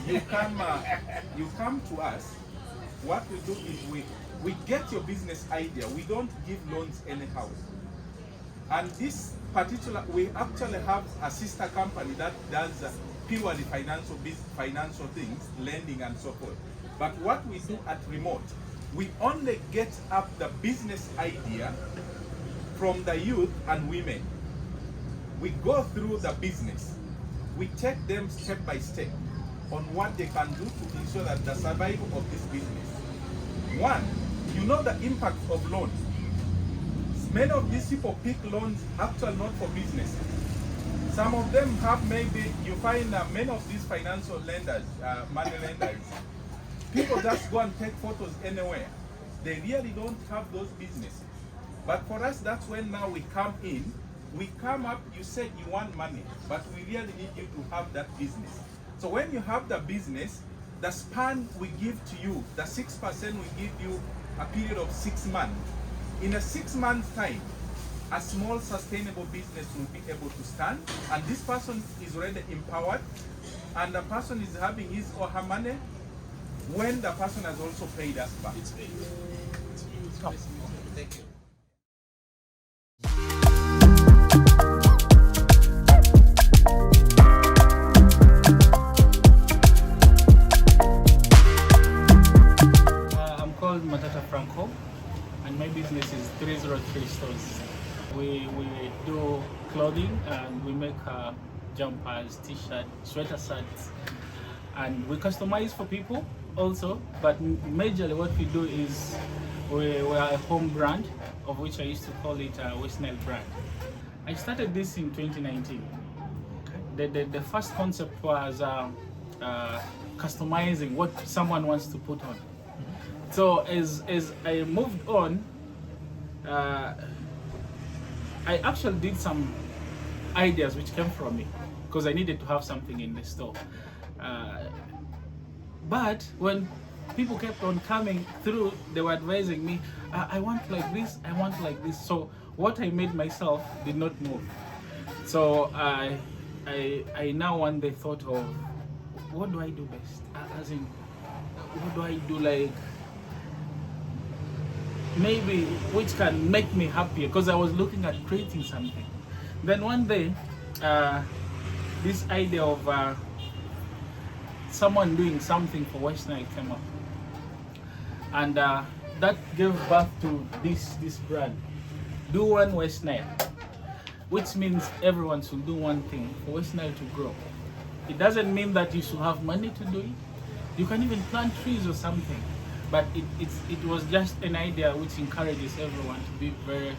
You come to us, what we do is we get your business idea. We don't give loans anyhow. And this particular, we actually have a sister company that does purely financial things, lending and so forth. But what we do at Remote, we only get up the business idea from the youth and women. We go through the business. We take them step by step on what they can do to ensure that the survival of this business. One, you know the impact of loans. Many of these people pick loans actually not for business. Some of them have maybe, you find many of these financial lenders, money lenders, people just go and take photos anywhere. They really don't have those businesses. But for us, that's when now we come in, we come up, you said you want money, but we really need you to have that business. So when you have the business, the span we give to you, the 6% we give you a period of 6 months. In a 6 month time, a small sustainable business will be able to stand, and this person is already empowered, and the person is having his or her money when the person has also paid us back. It's paid. Thank you. I'm called Matata Franco, and my business is 303 stores. We do clothing, and we make jumpers, t-shirts, sweater shirts, and we customize for people also. But majorly what we do is we are a home brand, of which I used to call it a West Nile brand. I started this in 2019. The first concept was customizing what someone wants to put on. So as I moved on, I actually did some ideas which came from me, because I needed to have something in the store. But when people kept on coming through, they were advising me, I want like this, I want like this. So what I made myself did not move. So I now one day thought of, what do I do best? As in, what do I do, like maybe which can make me happier, because I was looking at creating something. Then one day, this idea of someone doing something for West Nile came up, and that gave birth to this brand, Do One West Nile, which means everyone should do one thing for West Nile to grow. It doesn't mean that you should have money to do it. You can even plant trees or something. But it was just an idea which encourages everyone to be very,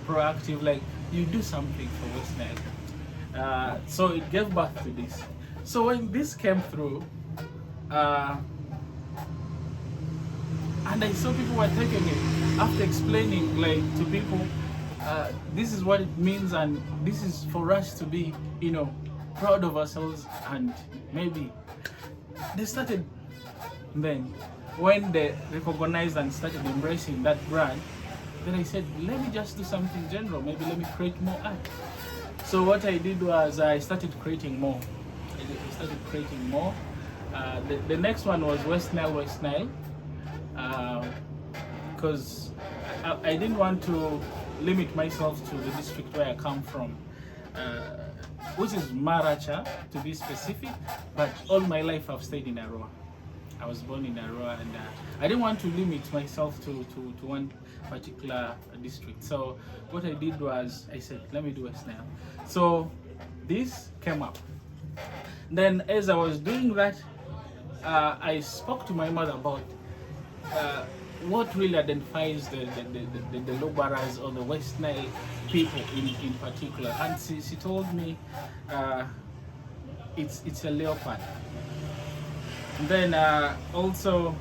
proactive. Like, you do something for West Nile. So it gave birth to this. So when this came through, and I saw people were taking it after explaining, like, to people, this is what it means, and this is for us to be, proud of ourselves, and maybe they started then. When they recognized and started embracing that brand, then I said, let me just do something general. Maybe let me create more art. So what I did was I started creating more. The next one was West Nile, because I didn't want to limit myself to the district where I come from, which is Maracha to be specific, but all my life I've stayed in Arua. I was born in Arua, and I didn't want to limit myself to one particular district. So what I did was I said, let me do West Nile. So this came up. Then as I was doing that, I spoke to my mother about what really identifies the Lugbaras or the West Nile people in particular. And she told me it's a leopard. Then also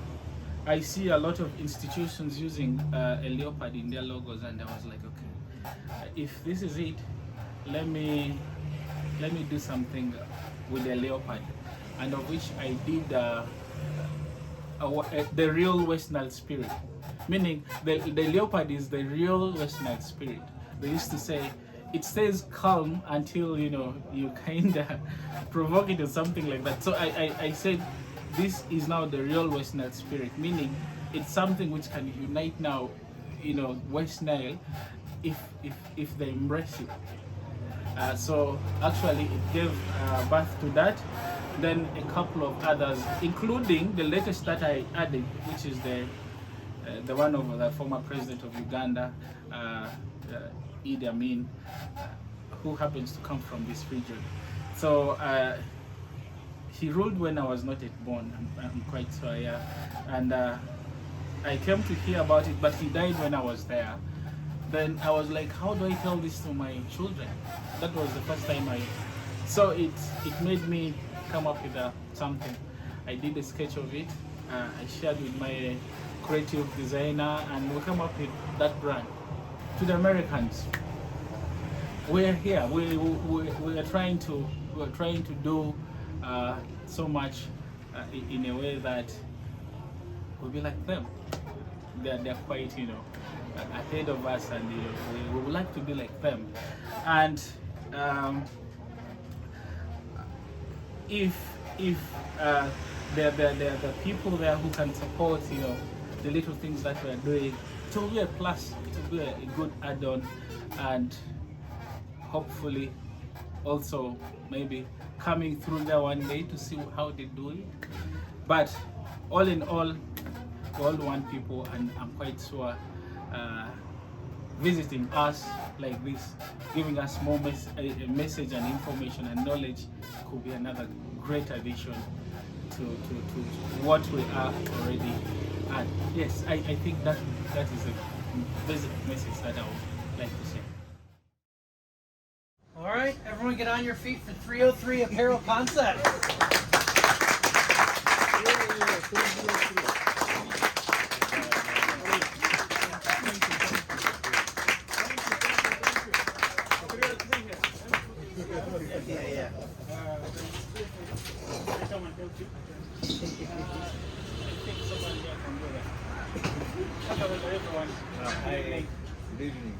I see a lot of institutions using a leopard in their logos, and I was like, okay, if this is it, let me do something with a leopard, and of which I did the real West Nile spirit, meaning the leopard is the real West Nile spirit. They used to say it stays calm until you kind of provoke it or something like that. So I said, this is now the real West Nile spirit, meaning it's something which can unite now, West Nile, if they embrace it. So actually it gave birth to that. Then a couple of others, including the latest that I added, which is the one of the former president of Uganda, Idi Amin, who happens to come from this region. So he ruled when I was not yet born, I'm quite sure, yeah. And I came to hear about it, but he died when I was there. Then I was like, how do I tell this to my children? That was the first time so it made me come up with something. I did a sketch of it, I shared with my creative designer, and we came up with that brand. To the Americans, we're here, we are trying to do so much in a way that we'll be like them. They're quite, you know, ahead of us, and you know, we would like to be like them. And if there are people there who can support, you know, the little things that we are doing, it will be a plus, it will be a good add-on, and hopefully also maybe coming through there one day to see how they do it. But all in all, we all want people, and I'm quite sure visiting us like this, giving us more message and information and knowledge could be another great addition to what we are already at. Yes, I think that is a basic message that I would like to say. All right, everyone get on your feet for 303 Apparel Concepts.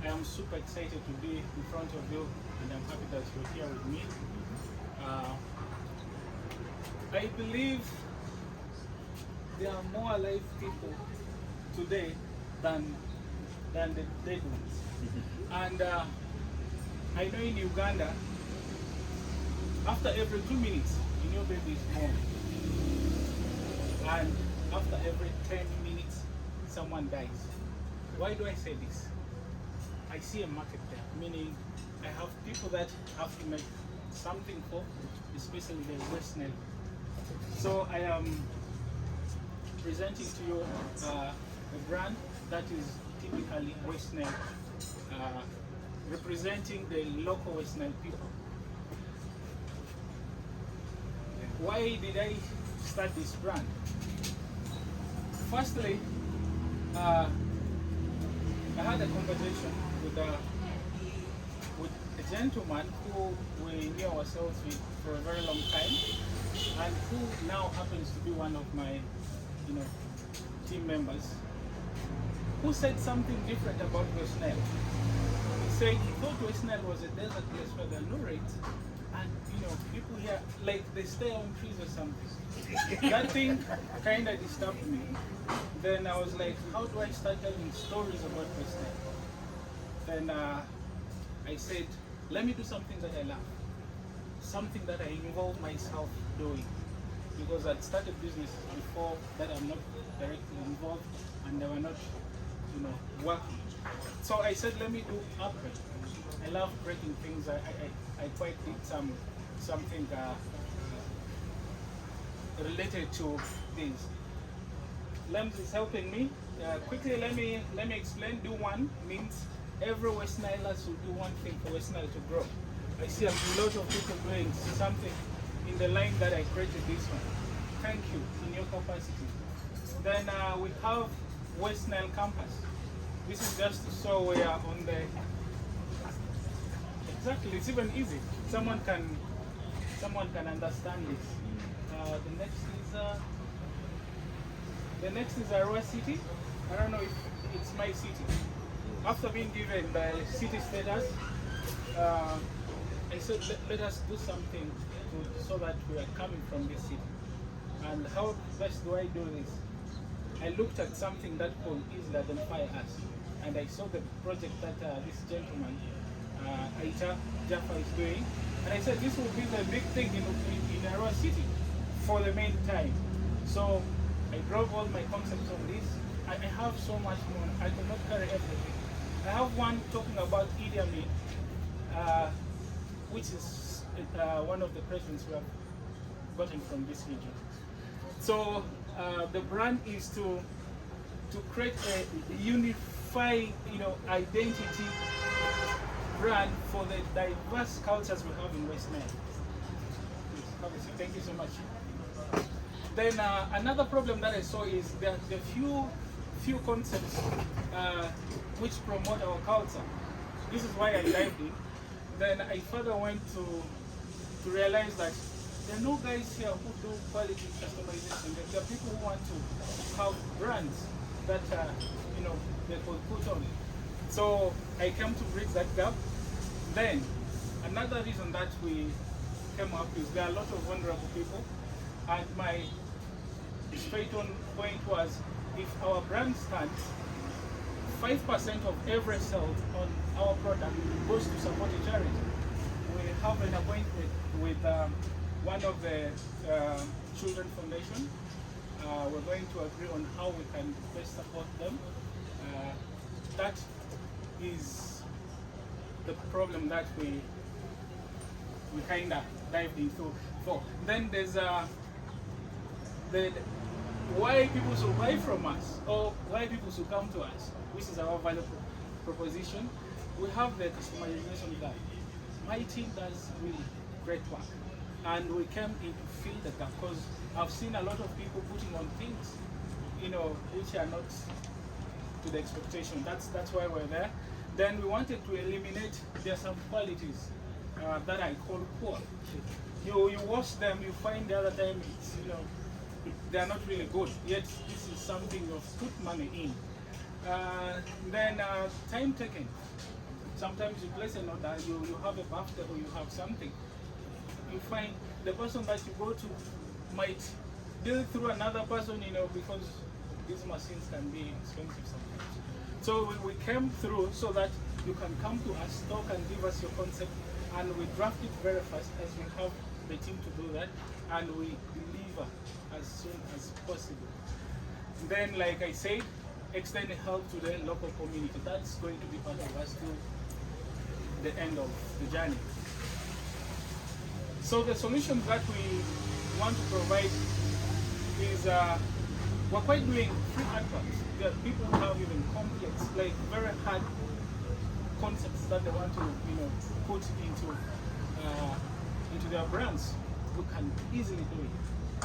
I am super excited to be in front of you, and I'm happy that you're here with me. I believe there are more alive people today than the dead ones. And I know in Uganda, after every 2 minutes, a new baby is born. And after every 10 minutes, someone dies. Why do I say this? I see a market there, meaning I have people that have to make something for, especially the West Nile. So I am presenting to you a brand that is typically West Nile, representing the local West Nile people. Why did I start this brand? Firstly, I had a conversation with a gentleman who we knew ourselves with for a very long time, and who now happens to be one of my, you know, team members, who said something different about West Nile. He said he thought West Nile was a desert place where there are no rains, and you know, people here, like, they stay on trees or something. That thing kind of disturbed me. Then I was like, how do I start telling stories about West Nile? Then I said, let me do something that I love, something that I involve myself doing, because I'd started businesses before that I'm not directly involved, and they were not, you know, working. So I said, let me do upgrade. I love breaking things. I quite did something related to this. Lemz is helping me. Quickly, let me explain. Do one means every West Nilers will do one thing for West Nile to grow. I see a lot of people doing something in the line that I created this one. Thank you in your capacity. Then we have West Nile campus. This is just so we are on the. Exactly, it's even easy. Someone can understand this. The next is Aroa City. I don't know if it's my city. After being given the city status, I said let us do something so that we are coming from this city. And how best do I do this? I looked at something that could easily identify us, and I saw the project that this gentleman, Aita Jaffa, is doing, and I said this will be the big thing in Aroa City for the main time. So I drove all my concepts on this. I have so much more. I cannot carry everything. I have one talking about Idi Amin, which is one of the presidents we have gotten from this region. So the brand is to create a unified, identity brand for the diverse cultures we have in West Nile. Thank you so much. Then another problem that I saw is that the few concepts which promote our culture. This is why I dived in. Then I further went to realize that there are no guys here who do quality customization. There are people who want to have brands that they could put on. So I came to bridge that gap. Then another reason that we came up is there are a lot of vulnerable people, and my straight on point was, if our brand stands, 5% of every sale on our product goes to support a charity. We have an appointment with one of the children foundation. We're going to agree on how we can best support them. That is the problem that we kind of dived into. Then there's why people should buy from us, or why people should come to us, which is our value proposition. We have the customization guide. My team does really great work, and we came in to fill the gap because I've seen a lot of people putting on things, which are not to the expectation. That's why we're there. Then we wanted to eliminate, there are some qualities that I call poor. You wash them, you find the other time it's, they're not really good, yet this is something you've put money in. Then time taken. Sometimes you place an order, you have a birthday or you have something. You find the person that you go to might deal through another person, because these machines can be expensive sometimes. So we came through so that you can come to us, talk and give us your concept, and we draft it very fast as we have the team to do that, and we deliver as soon as possible. Then, like I said, extend help to the local community. That's going to be part of us till the end of the journey. So the solution that we want to provide is we're quite doing free adverts. There are people who have even complex, like very hard concepts that they want to put into their brands. You can easily do it.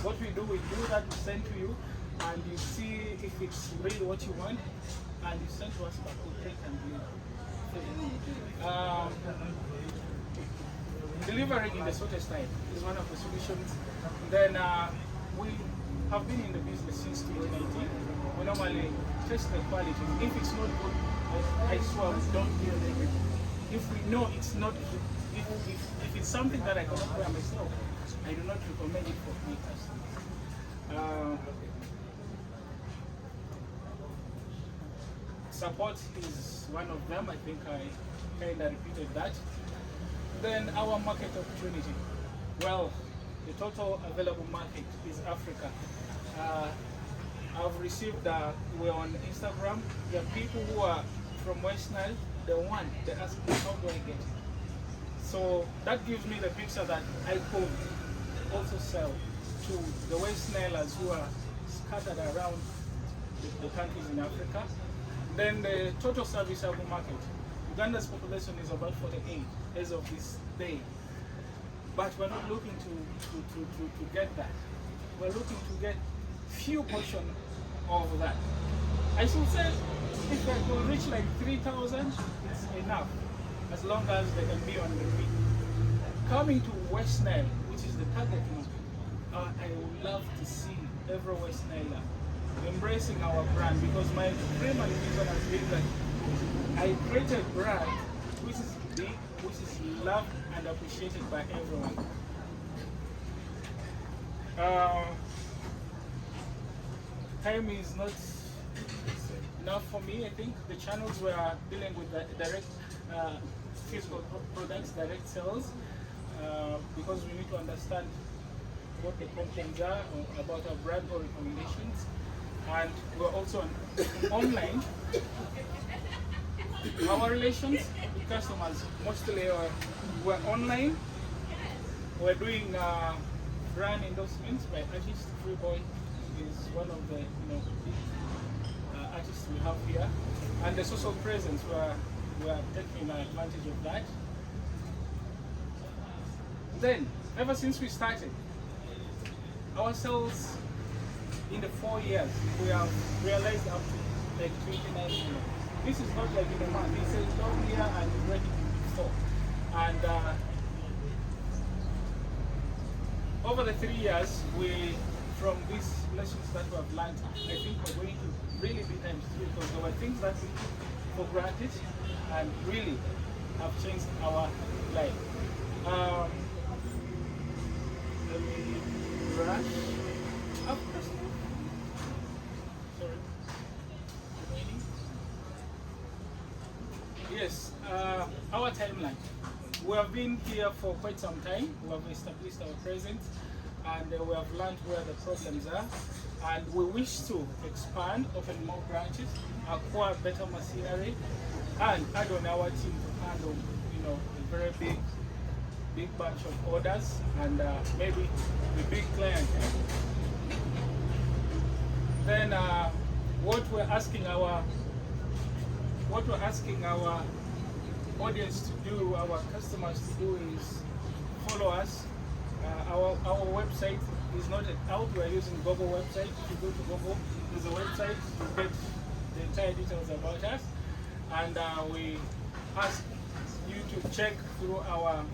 What we do that, we send to you, and you see if it's really what you want, and you send to us back, we take and deliver. Delivering in the shortest time is one of the solutions. Then we have been in the business since 2019. We normally test the quality. If it's not good, I swear we don't build everything. If we know it's not good, if it's something that I cannot wear myself, I do not recommend it for my customers. Support is one of them. I think I kind of repeated that. Then our market opportunity. Well, the total available market is Africa. I've received, we're on Instagram, there are people who are from West Nile, they ask me, how do I get it? So that gives me the picture that I could also sell to the West Nilers who are scattered around the countries in Africa. Then the total serviceable market. Uganda's population is about 48 as of this day. But we're not looking to get that. We're looking to get few portion of that. I should say if I could reach like 3,000, it's enough, as long as they can be on the week. Coming to West Nile, which is the target market, I would love to see every West Niler embracing our brand, because my primary reason has been that I created a brand which is big, which is loved and appreciated by everyone. Time is not enough for me. I think the channels we are dealing with the direct physical products, direct sales, because we need to understand what the complaints are about our brand or recommendations. And we're also online. Our relations with customers mostly we're online. We're doing brand endorsements by artists. Freeboy is one of the artists we have here, and the social presence we are taking advantage of that. Then, ever since we started, our sales in the 4 years, we have realized up to like 29 million. This is not like in a month. This is down here and ready before. And over the 3 years, from these lessons that we have learned, I think we're going to really be times 3, because there were things that we took for granted and really have changed our life. Let me rush up. Sorry. Remaining. Yes, our timeline. We have been here for quite some time. We have established our presence, and we have learned where the problems are, and we wish to expand, open more branches, acquire better machinery, and add on our team to handle, a very big bunch of orders, and maybe the big client. Then what we're asking our audience to do, our customers to do, is follow us. Our website is not out. We're using Google website. If you go to Google, there's a website. You get the entire details about us, and we ask you to check through our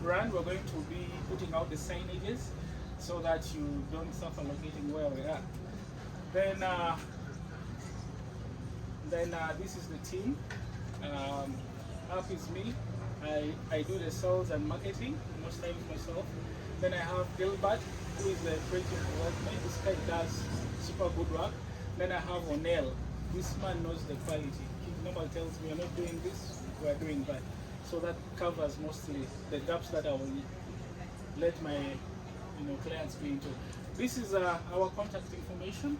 brand. We're going to be putting out the signages so that you don't suffer locating where we are. Then this is the team. Up is me. I do the sales and marketing most times myself. Then I have Gilbert, who is the creative development. This guy does super good work. Then I have O'Neill. This man knows the quality. He normally tells me, "You're not doing this, we are doing that." So that covers mostly the gaps that I will let my clients go into. This is our contact information.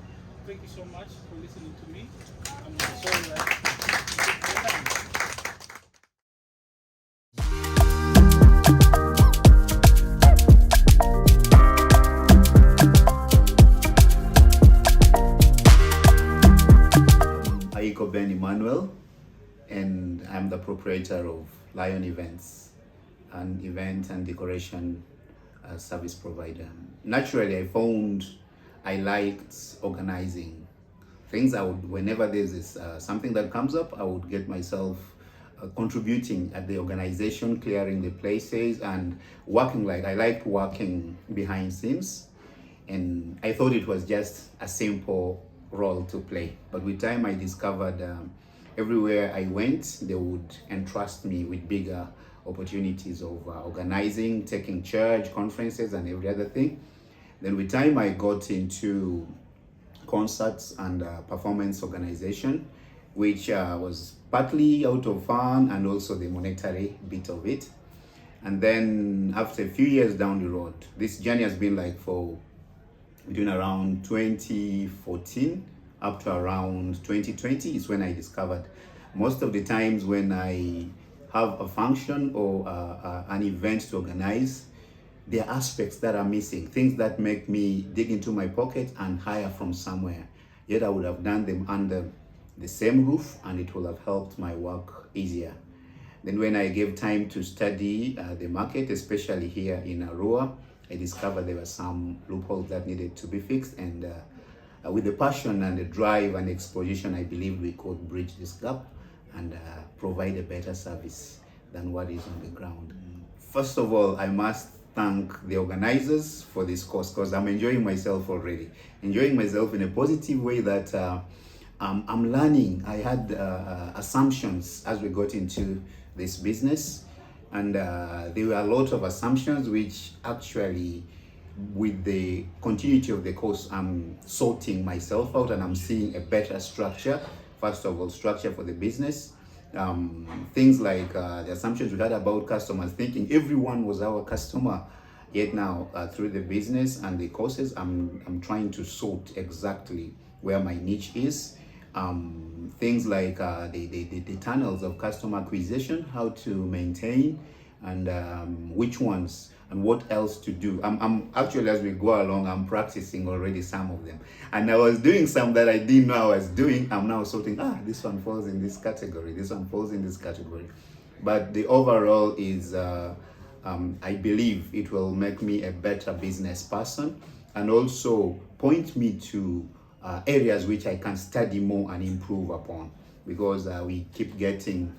Thank you so much for listening to me. I'm sorry that. Ben Emmanuel, and I'm the proprietor of Lion Events, an event and decoration service provider. Naturally, I found I liked organizing things. Whenever there's something that comes up, I would get myself contributing at the organization, clearing the places, and working. I liked working behind scenes, and I thought it was just a simple role to play. But with time, I discovered everywhere I went, they would entrust me with bigger opportunities of organizing, taking charge, conferences, and every other thing. Then with time, I got into concerts and performance organization, which was partly out of fun and also the monetary bit of it. And then after a few years down the road, this journey has been for between around 2014 up to around 2020 is when I discovered most of the times when I have a function or an event to organize, there are aspects that are missing, things that make me dig into my pocket and hire from somewhere. Yet I would have done them under the same roof and it will have helped my work easier. Then when I gave time to study the market, especially here in Arua, I discovered there were some loopholes that needed to be fixed, and with the passion and the drive and exposition, I believed we could bridge this gap and provide a better service than what is on the ground. First of all, I must thank the organizers for this course because I'm enjoying myself already. Enjoying myself in a positive way that I'm learning. I had assumptions as we got into this business, and there were a lot of assumptions which actually, with the continuity of the course, I'm sorting myself out and I'm seeing a better structure. First of all, structure for the business. Things like the assumptions we had about customers, thinking everyone was our customer. Yet now, through the business and the courses, I'm trying to sort exactly where my niche is. Things like the tunnels of customer acquisition, how to maintain, and which ones and what else to do. I'm actually, as we go along, I'm practicing already some of them. And I was doing some that I didn't know I was doing. I'm now sorting, this one falls in this category, this one falls in this category. But the overall is, I believe it will make me a better business person and also point me to areas which I can study more and improve upon, because we keep getting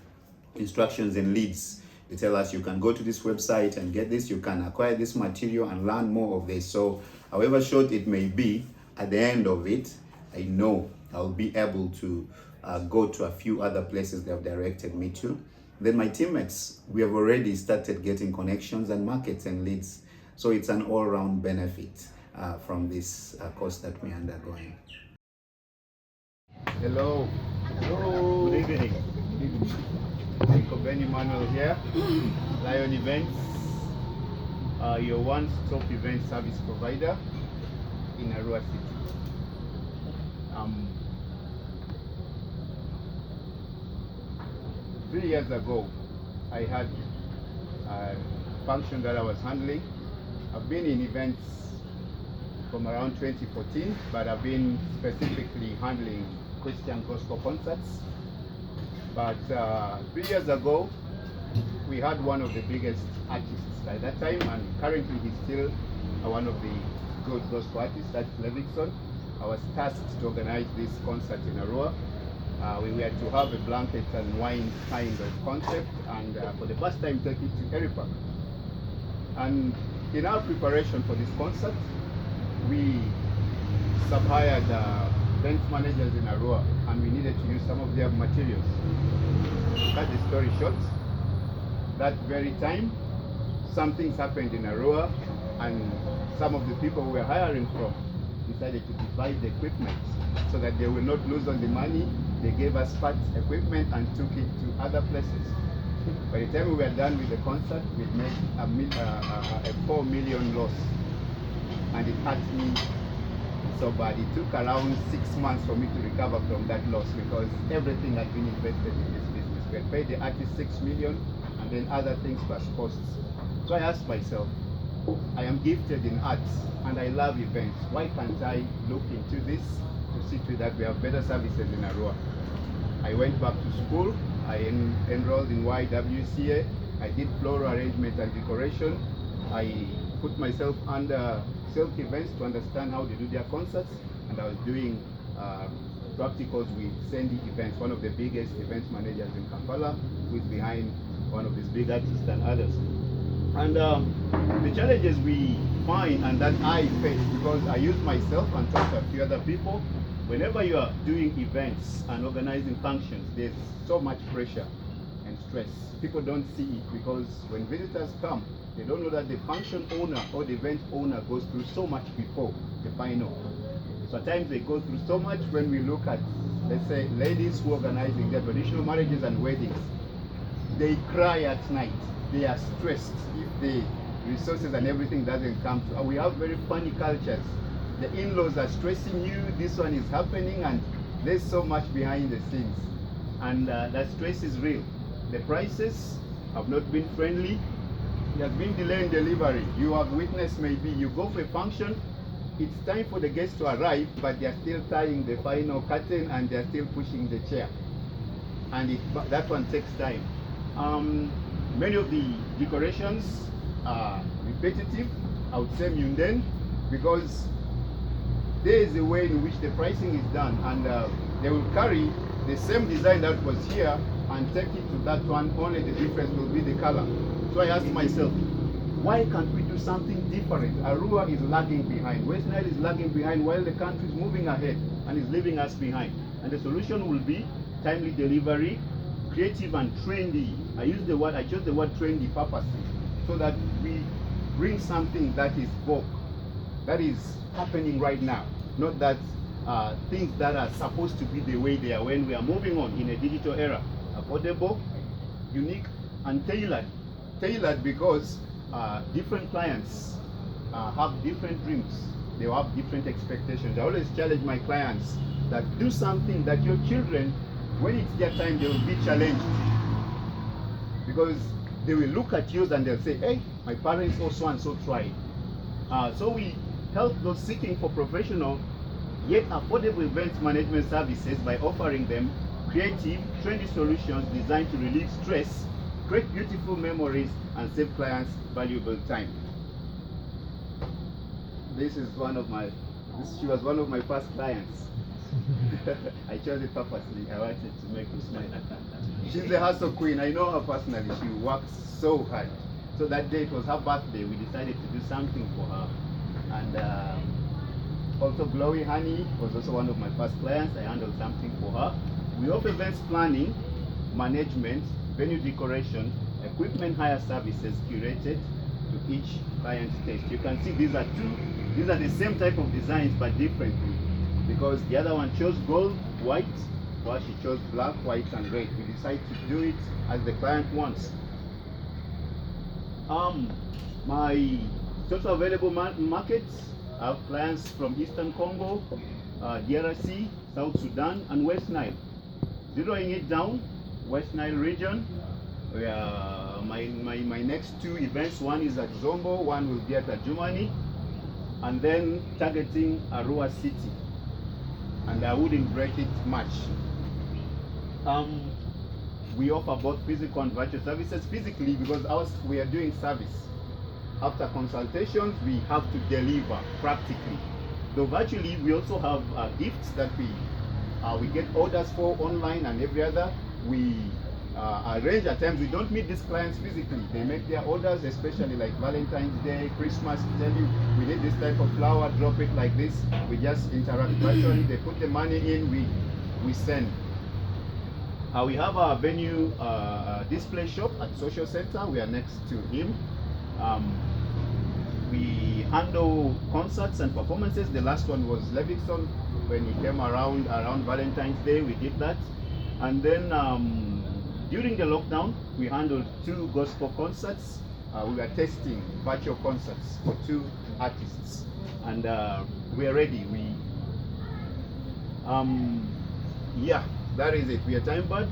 instructions and leads They tell us you can go to this website and get this, you can acquire this material and learn more of this. So however short it may be, at the end of it, I know I'll be able to go to a few other places they have directed me to. Then my teammates, we have already started getting connections and markets and leads. So it's an all-round benefit from this course that we're undergoing. Hello. Hello. Good evening. Michael Benny Manuel here. Lion Events, your one-stop event service provider in Arua City. 3 years ago, I had a function that I was handling. I've been in events from around 2014, but I've been specifically handling Christian gospel concerts. But 3 years ago, we had one of the biggest artists by that time, and currently he's still one of the good gospel artists, that's Levinson. I was tasked to organize this concert in Arua. We were to have a blanket and wine kind of concept, and for the first time take it to Eripa. And in our preparation for this concert, we sub-hired event managers in Arua, and we needed to use some of their materials. To cut the story short, that very time, some things happened in Arua, and some of the people we were hiring from decided to divide the equipment so that they will not lose on the money. They gave us parts, equipment, and took it to other places. By the time we were done with the concert, we made a 4 million loss, and it hurt me so bad. It took around 6 months for me to recover from that loss because everything had been invested in this business. We had paid the artist 6 million, and then other things plus costs. So I asked myself, I am gifted in arts and I love events. Why can't I look into this to see to that we have better services in Arua? I went back to school. I enrolled in YWCA. I did floral arrangement and decoration. I put myself under Silk Events to understand how they do their concerts, and I was doing practicals with Sandy Events, one of the biggest events managers in Kampala, who is behind one of these big artists and others. And the challenges we find, and that I face, because I use myself and talk to a few other people, whenever you are doing events and organizing functions, there's so much pressure and stress. People don't see it because when visitors come, they don't know that the function owner or the event owner goes through so much before the final. So at times they go through so much. When we look at, let's say, ladies who are organizing their traditional marriages and weddings, they cry at night. They are stressed if the resources and everything doesn't come to. We have very funny cultures. The in-laws are stressing you, this one is happening, and there's so much behind the scenes. And that stress is real. The prices have not been friendly. There has been delay in delivery. You have witnessed, maybe you go for a function, it's time for the guests to arrive, but they're still tying the final curtain and they're still pushing the chair. And that one takes time. Many of the decorations are repetitive, I would say mundane, because there is a way in which the pricing is done, and they will carry the same design that was here and take it to that one, only the difference will be the color. So I asked myself, why can't we do something different? Arua is lagging behind, West Nile is lagging behind, while the country is moving ahead and is leaving us behind. And the solution will be timely delivery, creative and trendy. I chose the word trendy purposely, so that we bring something that is vogue, that is happening right now, not that things that are supposed to be the way they are when we are moving on in a digital era. Affordable, unique, and tailored. Tailored because different clients have different dreams. They have different expectations. I always challenge my clients that do something that your children, when it's their time, they will be challenged. Because they will look at yours and they'll say, hey, my parents also and so tried. So we help those seeking for professional yet affordable event management services by offering them creative, trendy solutions designed to relieve stress, create beautiful memories, and save clients valuable time. She was one of my first clients. I chose it purposely. I wanted to make you smile. She's a hustle queen. I know her personally. She works so hard. So that day, it was her birthday. We decided to do something for her. And also Glowi Honey was also one of my first clients. I handled something for her. We offer events planning, management, venue decoration, equipment hire services curated to each client's taste. You can see these are the same type of designs but differently, because the other one chose gold, white, while she chose black, white and red. We decided to do it as the client wants. My total available markets, I have clients from Eastern Congo, DRC, South Sudan and West Nile. Zeroing it down, West Nile region, where my next two events, one is at Zombo, one will be at Germany, and then targeting Arua City. And I wouldn't break it much. We offer both physical and virtual services. Physically, because we are doing service. After consultations, we have to deliver practically. Though virtually, we also have gifts that we get orders for online and every other. We arrange at times. We don't meet these clients physically. They make their orders, especially like Valentine's Day, Christmas. Tell you we need this type of flower, drop it like this. We just interact virtually. They put the money in, we send. We have our venue display shop at Social Center. We are next to him. We handle concerts and performances. The last one was Levinson when he came around Valentine's Day. We did that, and then during the lockdown, we handled 2 gospel concerts. We were testing virtual concerts for 2 artists, and we are ready. Yeah, that is it. We are time bound.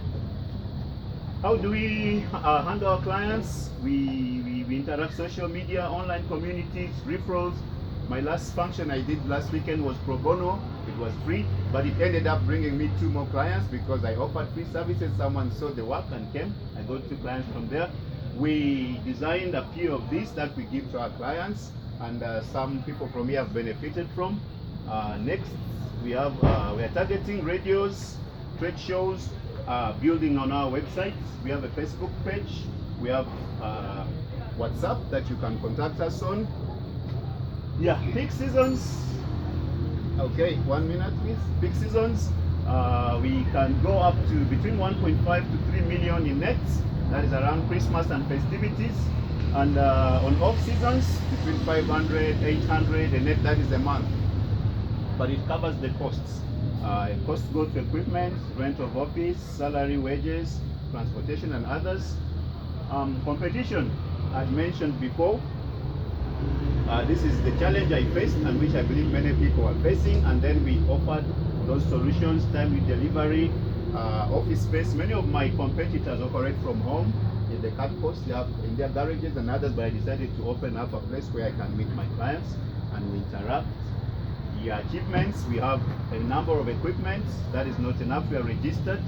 How do we handle our clients? We interact social media, online communities, referrals. My last function I did last weekend was pro bono. It was free, but it ended up bringing me 2 more clients because I offered free services. Someone saw the work and came. I got 2 clients from there. We designed a few of these that we give to our clients, and some people from here have benefited from. Next, we are targeting radios, trade shows, building on our website. We have a Facebook page. We have WhatsApp that you can contact us on. Yeah, peak seasons. Okay, 1 minute please. Peak seasons, we can go up to between 1.5 to 3 million in nets. That is around Christmas and festivities. And on off seasons, between 500, 800 a net. That is a month. But it covers the costs. Costs go to equipment, rent of office, salary, wages, transportation and others. Competition, I'd mentioned before. This is the challenge I faced and which I believe many people are facing, and then we offered those solutions, timely delivery, office space. Many of my competitors operate from home. They cut costs, they have in their garages and others, but I decided to open up a place where I can meet my clients and we interact. The achievements, we have a number of equipment. That is not enough. We are registered,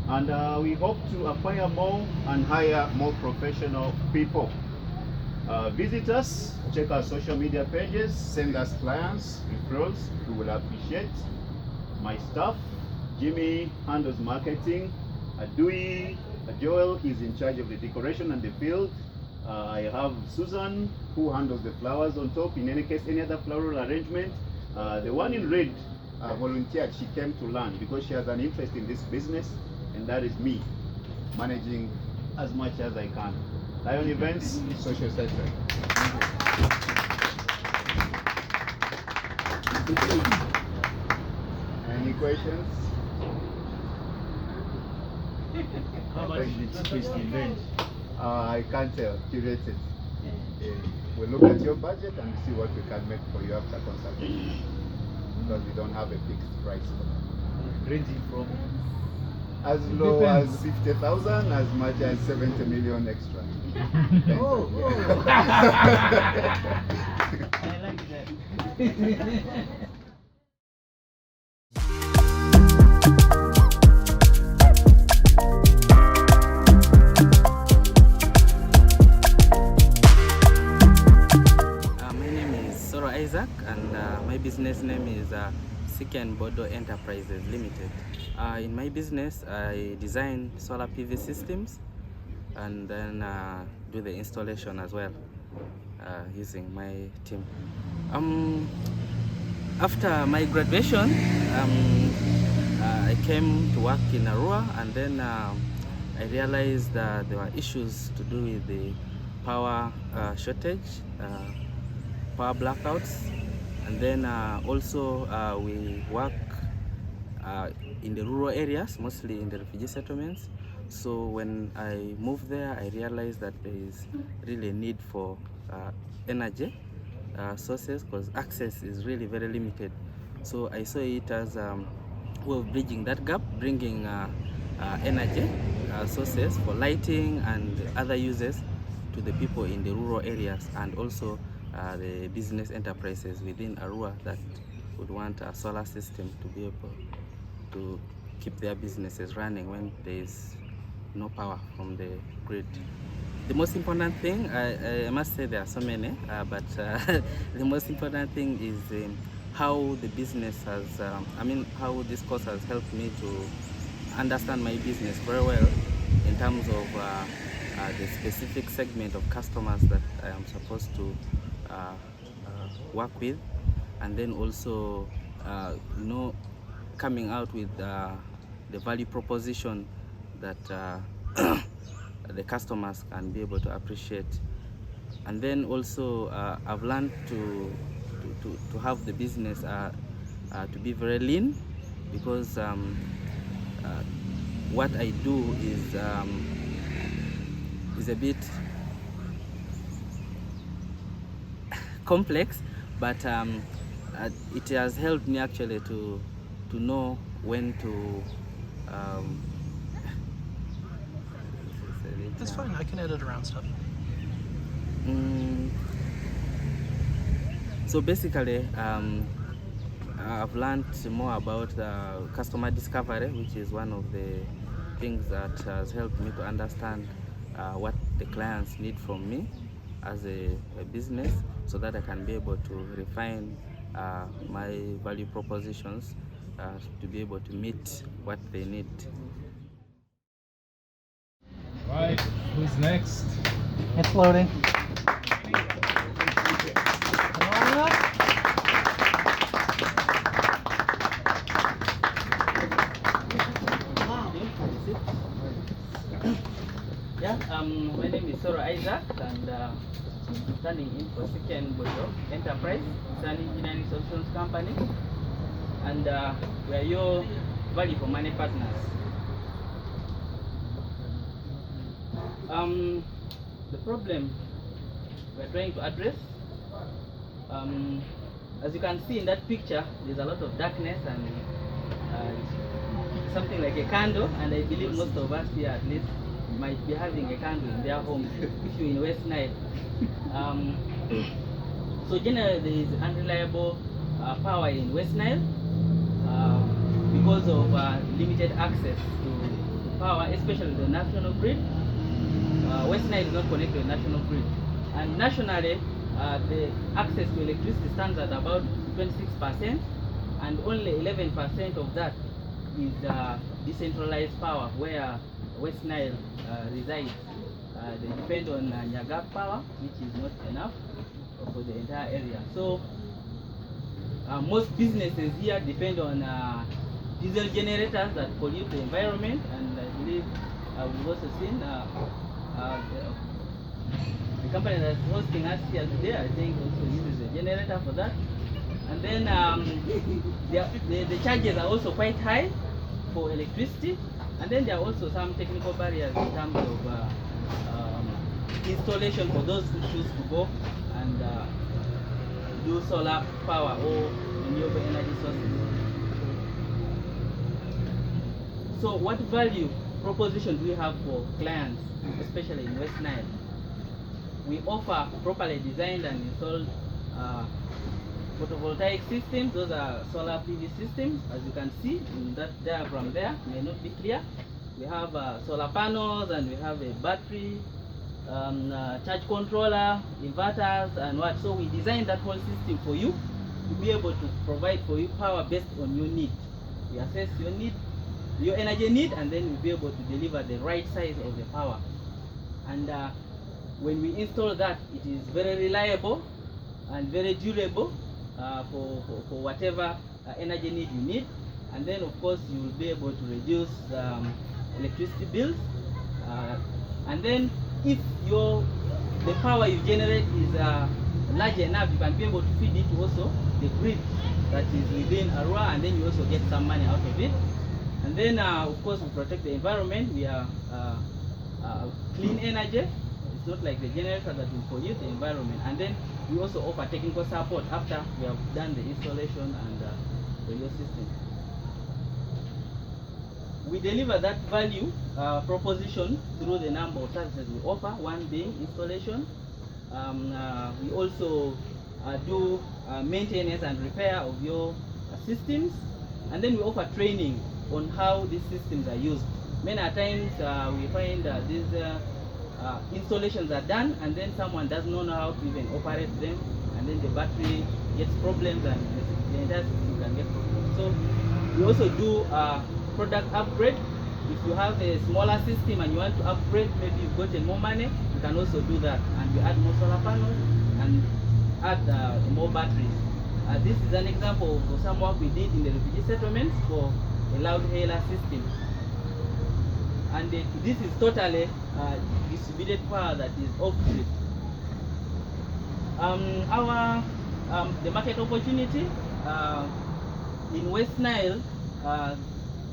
and we hope to acquire more and hire more professional people. Visit us, check our social media pages, send us clients, referrals. We will appreciate. My staff, Jimmy handles marketing. Joel is in charge of the decoration and the field. I have Susan who handles the flowers on top. In any case, any other floral arrangement. The one in red volunteered. She came to learn because she has an interest in this business, and that is me, managing as much as I can. Lion Events, Social Center. Any questions? How much is the cheapest event? I can't tell. Curated. We'll look at your budget and see what we can make for you after consultation, because we don't have a fixed price for that. Ranging from as low as 50,000, as much as 70 million extra. Oh. I like that. My name is Isaac, and my business name is Sicane Bodo Enterprises Limited. In my business, I design solar PV systems and then do the installation as well using my team. After my graduation, I came to work in Arua, and then I realized that there were issues to do with the power shortage, power blackouts, and then also we work in the rural areas, mostly in the refugee settlements. So when I moved there, I realized that there is really a need for energy sources, because access is really very limited. So I saw it as a way of bridging that gap, bringing energy sources for lighting and other uses to the people in the rural areas, and also the business enterprises within Arua that would want a solar system to be able to keep their businesses running when there is no power from the grid. The most important thing, I must say there are so many, but the most important thing is how the business has, how this course has helped me to understand my business very well in terms of the specific segment of customers that I am supposed to work with, and then also coming out with the value proposition that the customers can be able to appreciate. And then also I've learned to have the business to be very lean, because what I do is a bit complex, but it has helped me actually to know when to That's fine, I can edit around stuff. So basically, I've learned more about customer discovery, which is one of the things that has helped me to understand what the clients need from me as a business, so that I can be able to refine my value propositions to be able to meet what they need. Right, who's next? It's loading. Yeah, my name is Soro Isaac, and standing in for Sicane Bodo Enterprise. It's an engineering solutions company, and we are your value for money partners. The problem we are trying to address, as you can see in that picture, there's a lot of darkness and something like a candle, and I believe most of us here at least might be having a candle in their homes if you're in West Nile. So generally there is unreliable power in West Nile because of limited access to power, especially the national grid. West Nile is not connected to the national grid, and nationally the access to electricity stands at about 26%, and only 11% of that is decentralized power, where West Nile resides. They depend on Nyagap power, which is not enough for the entire area. So most businesses here depend on diesel generators that pollute the environment, and I believe we've also seen the company that's hosting us here today, I think, also uses a generator for that. And then the charges are also quite high for electricity, and then there are also some technical barriers in terms of installation for those who choose to go and do solar power or renewable energy sources. So what value proposition do we have for clients, especially in West Nile? We offer properly designed and installed photovoltaic systems. Those are solar PV systems, as you can see in that diagram there. It may not be clear. We have solar panels, and we have a battery, charge controller, inverters, and what. So we designed that whole system for you, to be able to provide for you power based on your need. We assess your need, your energy need, and then we'll be able to deliver the right size of the power. And when we install that, it is very reliable and very durable for whatever energy need you need. And then of course you will be able to reduce electricity bills. And then if the power you generate is large enough, you can be able to feed it also the grid that is within Arua, and then you also get some money out of it. And then of course we protect the environment. We are clean energy. It's not like the generator that will pollute the environment. And then we also offer technical support after we have done the installation and the your system. We deliver that value proposition through the number of services we offer, one being installation. We also do maintenance and repair of your systems, and then we offer training on how these systems are used. Many times we find these installations are done and then someone does not know how to even operate them, and then the battery gets problems and the entire system can get problems. So we also do product upgrade. If you have a smaller system and you want to upgrade, maybe you've gotten more money, you can also do that, and we add more solar panels and add more batteries. This is an example of some work we did in the refugee settlements for a loud hailer system. And this is totally distributed power that is off-grid. The market opportunity in West Nile,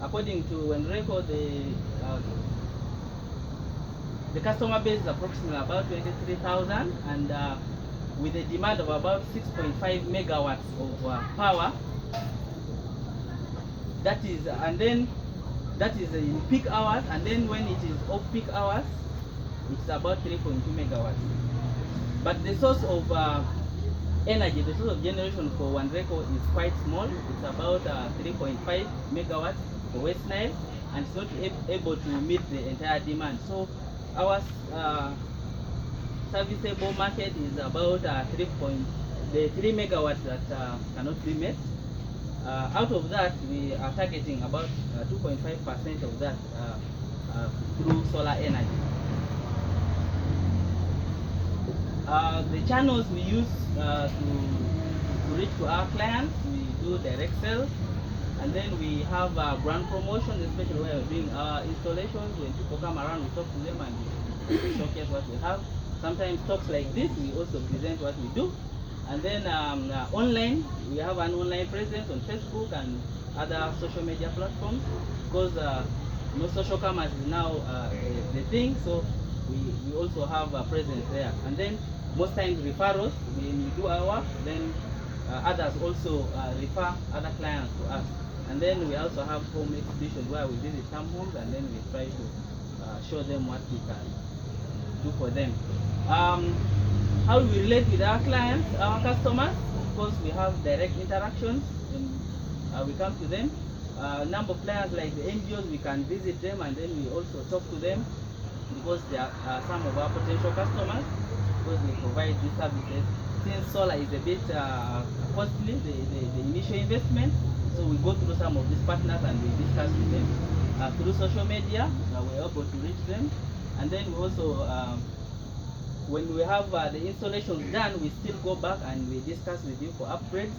according to Wenreko, the customer base is approximately about 23,000, and with a demand of about 6.5 megawatts of power. That is, and then that is in peak hours, and then when it is off peak hours, it's about 3.2 megawatts. But the source of energy, the source of generation for Wenreko is quite small. It's about 3.5 megawatts for West Nile, and it's not able to meet the entire demand. So our serviceable market is about 3 megawatts that cannot be met. Out of that, we are targeting about 2.5% of that through solar energy. The channels we use to reach to our clients, we do direct sales, and then we have brand promotion, especially when we're doing our installations. When people come around, we talk to them and we showcase what we have. Sometimes talks like this, we also present what we do. And then online, we have an online presence on Facebook and other social media platforms, because social commerce is now the thing, so we also have a presence there. And then most times referrals, when we do our work, then others also refer other clients to us. And then we also have home exhibitions where we visit some homes and then we try to show them what we can do for them. How do we relate with our clients, our customers? Of course, we have direct interactions when we come to them. Number of clients like the NGOs, we can visit them and then we also talk to them, because they are some of our potential customers, because they provide these services. Since solar is a bit costly, the initial investment, so we go through some of these partners and we discuss with them. Through social media, we're able to reach them. And then we also, when we have the installations done, we still go back and we discuss with you for upgrades,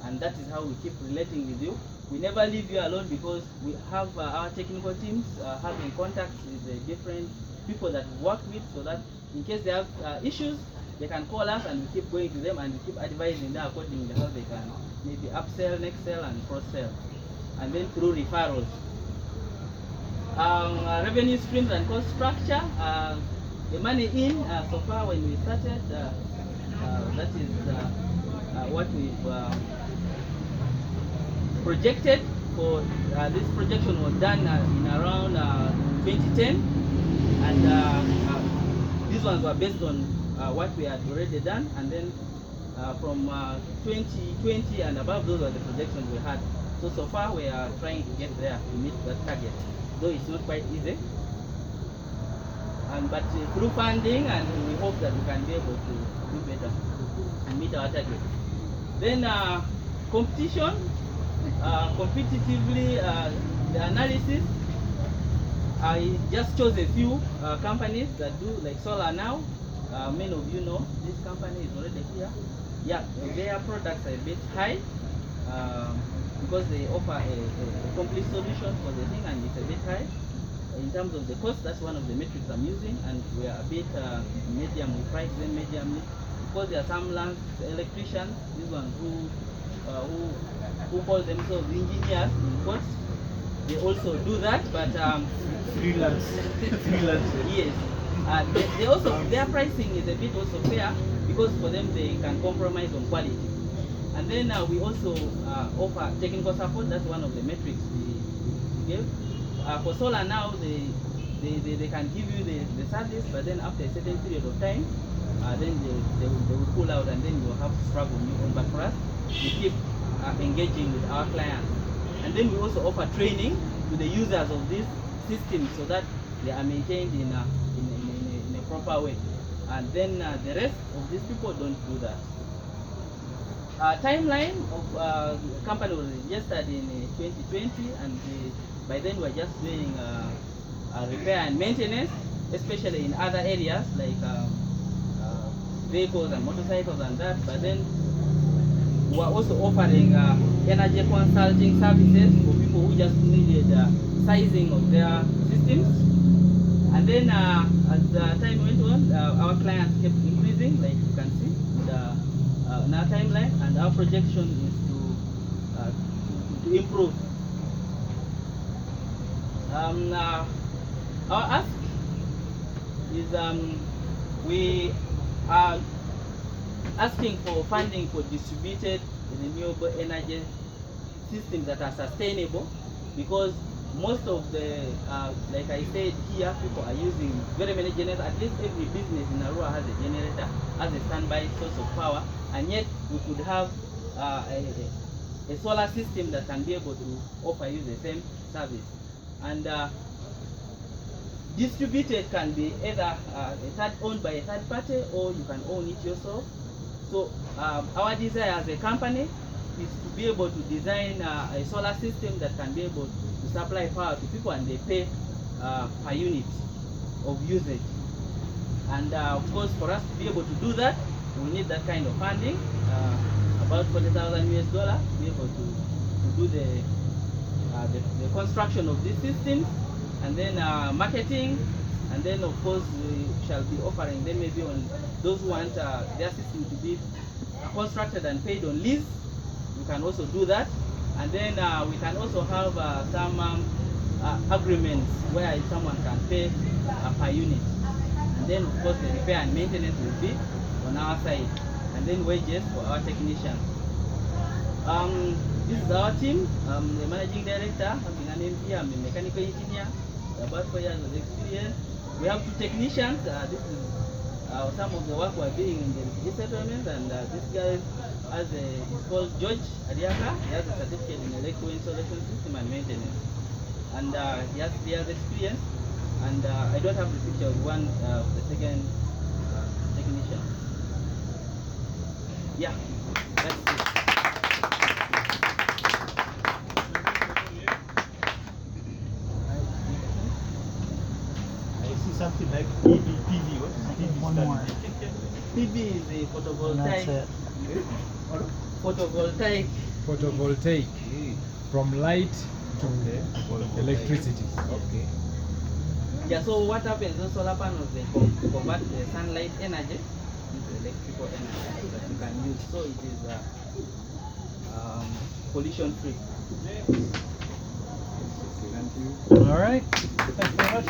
and that is how we keep relating with you. We never leave you alone, because we have our technical teams having contacts with the different people that we work with, so that in case they have issues, they can call us and we keep going to them and we keep advising them accordingly how they can maybe upsell, next sell, and cross sell. And then through referrals. Revenue streams and cost structure. The money in, so far when we started, that is what we've projected for. This projection was done in around 2010, and these ones were based on what we had already done, and then from 2020 and above, those were the projections we had. So far we are trying to get there to meet that target, though it's not quite easy. But through funding, and we hope that we can be able to do better and meet our target. Then competition, competitively, the analysis. I just chose a few companies that do like solar now. Many of you know this company is already here. Yeah, their products are a bit high because they offer a complete solution for the thing, and it's a bit high. In terms of the cost, that's one of the metrics I'm using, and we are a bit medium. We price them mediumly because there are some electricians, these ones who call themselves engineers in quotes. They also do that, but freelance. Yes. They also, their pricing is a bit also fair because for them they can compromise on quality. And then we also offer technical support. That's one of the metrics we give. For solar now, they can give you the service, but then after a certain period of time, then they will pull out, and then you will have to struggle on your own. But for us, we keep engaging with our clients. And then we also offer training to the users of this system so that they are maintained in a proper way. And then the rest of these people don't do that. Timeline of the company was registered in 2020, and by then we're just doing repair and maintenance, especially in other areas like vehicles and motorcycles and that. But then we're also offering energy consulting services for people who just needed sizing of their systems. And then as the time went on, our clients kept increasing, like you can see in our timeline, and our projection is to improve. Our ask is we are asking for funding for distributed renewable energy systems that are sustainable, because most of the, like I said here, people are using very many generators. At least every business in Arua has a generator as a standby source of power, and yet we could have a solar system that can be able to offer you the same service. And distributed can be either owned by a third party, or you can own it yourself. So our desire as a company is to be able to design a solar system that can be able to supply power to people, and they pay per unit of usage. And of course, for us to be able to do that, we need that kind of funding, about $40,000 US to be able to do the construction of these systems, and then marketing. And then of course we shall be offering them, maybe on those who want their system to be constructed and paid on lease, we can also do that. And then we can also have some agreements where someone can pay per unit. And then of course the repair and maintenance will be on our side, and then wages for our technicians. This is our team. I'm the managing director. Having a name here, I'm a mechanical engineer, about 4 years of experience. We have 2 technicians. This is some of the work we're doing in the refugee settlement, and this guy is called George Adiaka. He has a certificate in electrical installation system and maintenance, and he has experience. And I don't have the picture of the second technician. Yeah, that's it. Something like PV. What is PV? One more. PV is a photovoltaic. Photovoltaic. From light to electricity. Okay. Yeah, so what happens, those solar panels, they convert the sunlight energy into electrical energy that you can use. So it is pollution free. Thank you. All right. Thanks very much.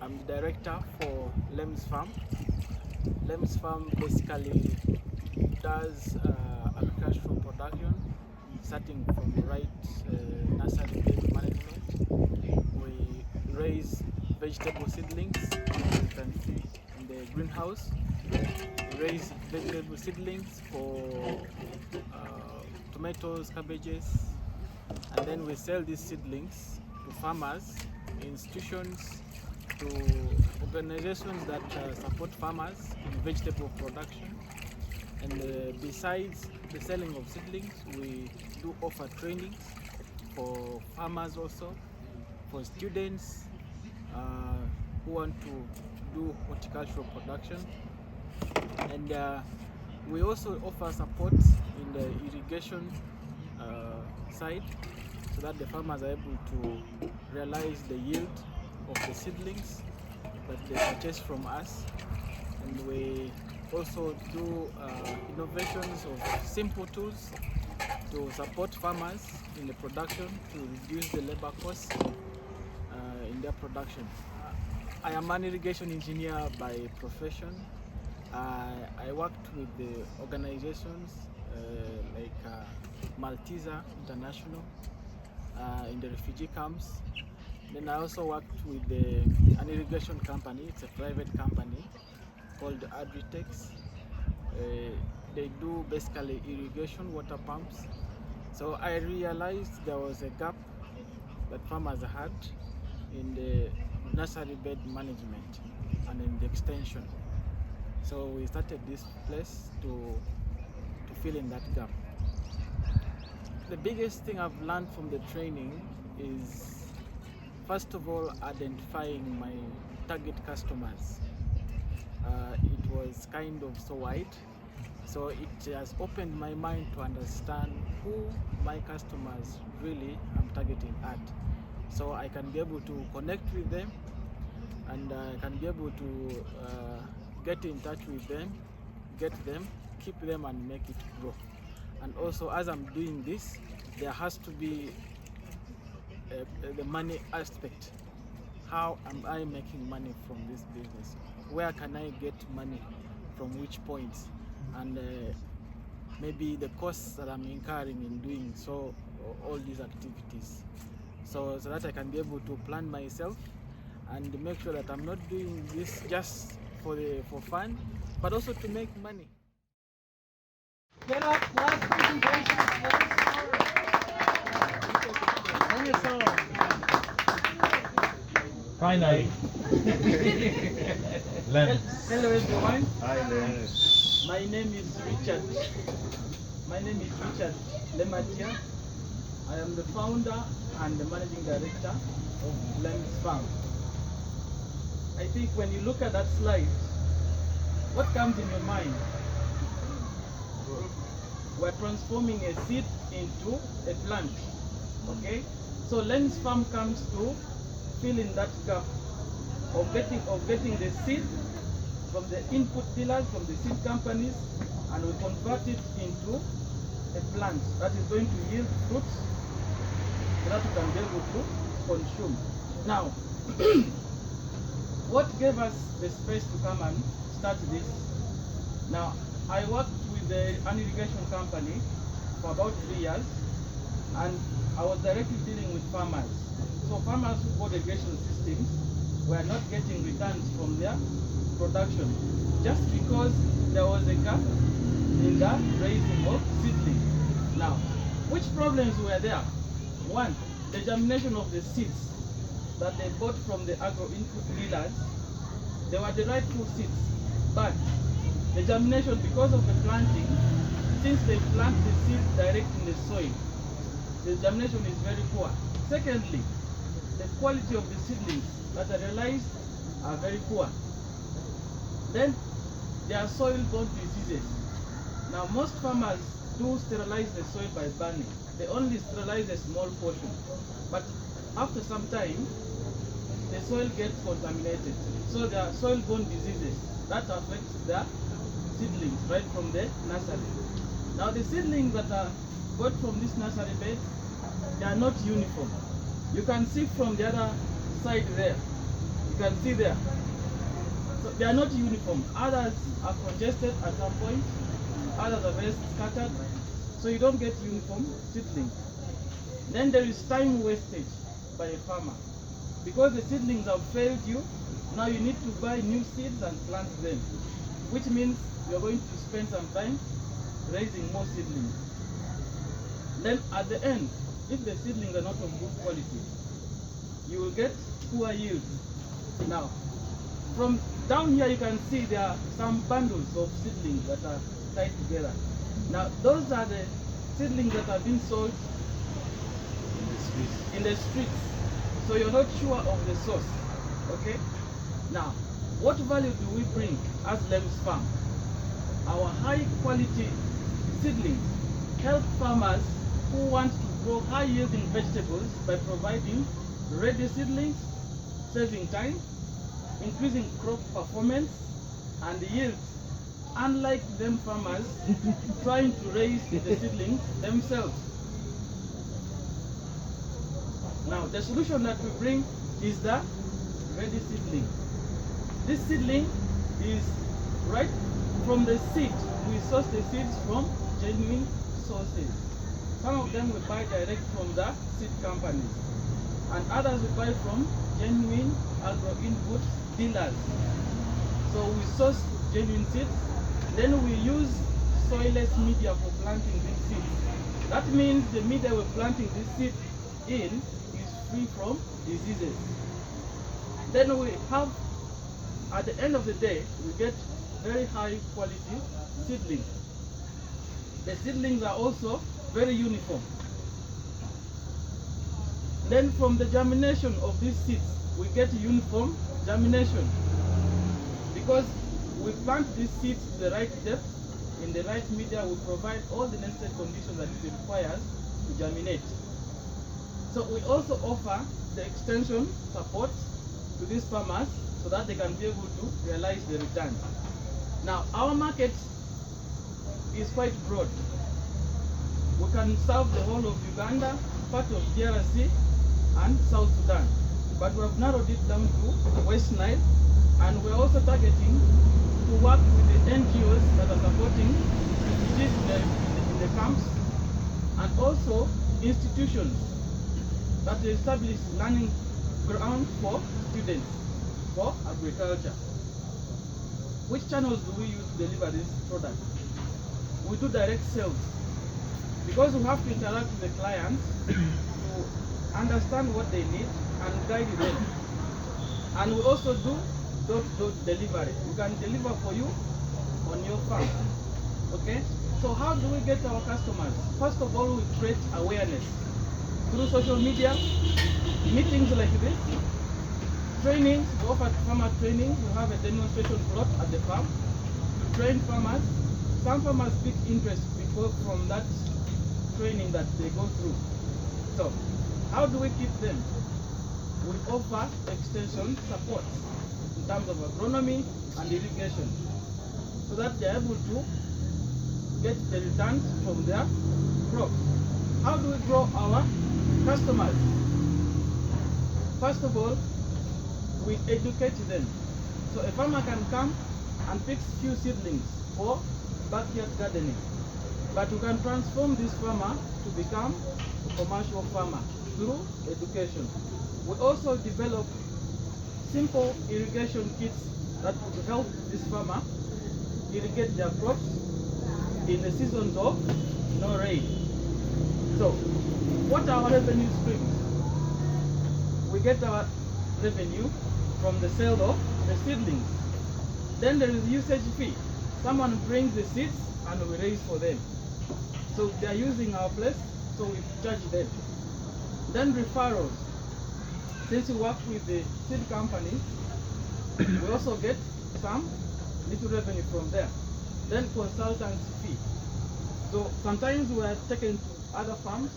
I'm the director for Lemz Farm. Lemz Farm basically does agricultural production, starting from right nursery bed management. We raise vegetable seedlings, as you can see in the greenhouse. We raise vegetable seedlings for tomatoes, cabbages, and then we sell these seedlings to farmers, institutions, to organizations that support farmers in vegetable production. And besides the selling of seedlings, we do offer trainings for farmers also, for students who want to do horticultural production. And we also offer support in the irrigation side, so that the farmers are able to realize the yield of the seedlings that they purchase from us. And we also do innovations of simple tools to support farmers in the production, to reduce the labor costs in their production. I am an irrigation engineer by profession. I worked with the organizations like Malteser International in the refugee camps. Then I also worked with an irrigation company. It's a private company called Agrigate. They do basically irrigation water pumps. So I realized there was a gap that farmers had in the nursery bed management and in the extension. So we started this place to fill in that gap. The biggest thing I've learned from the training is, first of all, identifying my target customers. It was kind of so wide, so it has opened my mind to understand who my customers really am targeting at. So I can be able to connect with them, and I can be able to get in touch with them, get them, keep them, and make it grow. And also, as I'm doing this, there has to be the money aspect. How am I making money from this business? Where can I get money from which points? And maybe the costs that I'm incurring in doing so, all these activities. So that I can be able to plan myself and make sure that I'm not doing this just for fun, but also to make money. Get up, last presentation. Bring us home. Finally. Lemz. Hello everyone. Hi, Lemz. My name is Richard. My name is Richard Lematia. I am the founder and the managing director of Lemz Farm. I think when you look at that slide, what comes in your mind? We're transforming a seed into a plant. Okay? So Lemz Farm comes to fill in that gap of getting the seed from the input dealers, from the seed companies, and we convert it into a plant that is going to yield fruits that we can be able to consume. Now, what gave us the space to come and start this? Now, I worked with an irrigation company for about 3 years, and I was directly dealing with farmers. So farmers who bought irrigation systems were not getting returns from their production just because there was a gap in the raising of seedlings. Now, which problems were there? One, the germination of the seeds that they bought from the agro input dealers. They were the rightful seeds, but the germination, because of the planting, since they plant the seed direct in the soil, the germination is very poor. Secondly, the quality of the seedlings that are realized are very poor. Then there are soil-borne diseases. Now most farmers do sterilize the soil by burning. They only sterilize a small portion, but after some time the soil gets contaminated. So there are soil-borne diseases that affect the seedlings right from the nursery. Now the seedlings that are got from this nursery bed, they are not uniform. You can see from the other side there. You can see there. So they are not uniform. Others are congested at some point. Others are very scattered. So you don't get uniform seedlings. Then there is time wastage by a farmer. Because the seedlings have failed you, Now you need to buy new seeds and plant them, which means you're going to spend some time raising more seedlings. Then at the end, if the seedlings are not of good quality, you will get poor yields. Now, from down here you can see there are some bundles of seedlings that are tied together. Now, those are the seedlings that have been sold in the streets. So you're not sure of the source, okay? Now, what value do we bring as Lemz Farm? Our high quality seedlings help farmers who want to grow high yielding vegetables by providing ready seedlings, saving time, increasing crop performance and yield, unlike them farmers trying to raise the seedlings themselves. Now, the solution that we bring is the ready seedling. This seedling is right from the seed. We source the seeds from genuine sources. Some of them we buy direct from the seed companies, and others we buy from genuine agro input dealers. So we source genuine seeds, then we use soilless media for planting these seeds. That means the media we're planting this seed in is free from diseases. Then we have, at the end of the day, we get very high quality seedlings. The seedlings are also very uniform. Then from the germination of these seeds, we get uniform germination, because we plant these seeds to the right depth, in the right media. We provide all the necessary conditions that it requires to germinate. So we also offer the extension support to these farmers so that they can be able to realize the return. Now, our market is quite broad. We can serve the whole of Uganda, part of DRC, and South Sudan. But we have narrowed it down to West Nile, and we're also targeting to work with the NGOs that are supporting refugees in the camps, and also institutions that establish learning ground for students for agriculture. Which channels do we use to deliver this product? We do direct sales, because we have to interact with the clients to understand what they need and guide them. And we also do door-to-door delivery. We can deliver for you on your farm. Okay? So how do we get our customers? First of all, we create awareness through social media, meetings like this, trainings. We offer farmer training. We have a demonstration plot at the farm to train farmers. Some farmers pick interest because from that training that they go through. So, how do we keep them? We offer extension support in terms of agronomy and irrigation, so that they are able to get the returns from their crops. How do we grow our customers? First of all, we educate them. So a farmer can come and pick few seedlings for backyard gardening, but we can transform this farmer to become a commercial farmer through education. We also develop simple irrigation kits that would help this farmer irrigate their crops in the seasons of no rain. So, what are our revenue streams? We get our revenue from the sale of the seedlings. Then there is usage fee. Someone brings the seeds and we raise for them. So they are using our place, so we charge them. Then referrals. Since we work with the seed companies, we also get some little revenue from there. Then consultancy fee. So sometimes we are taken to other farms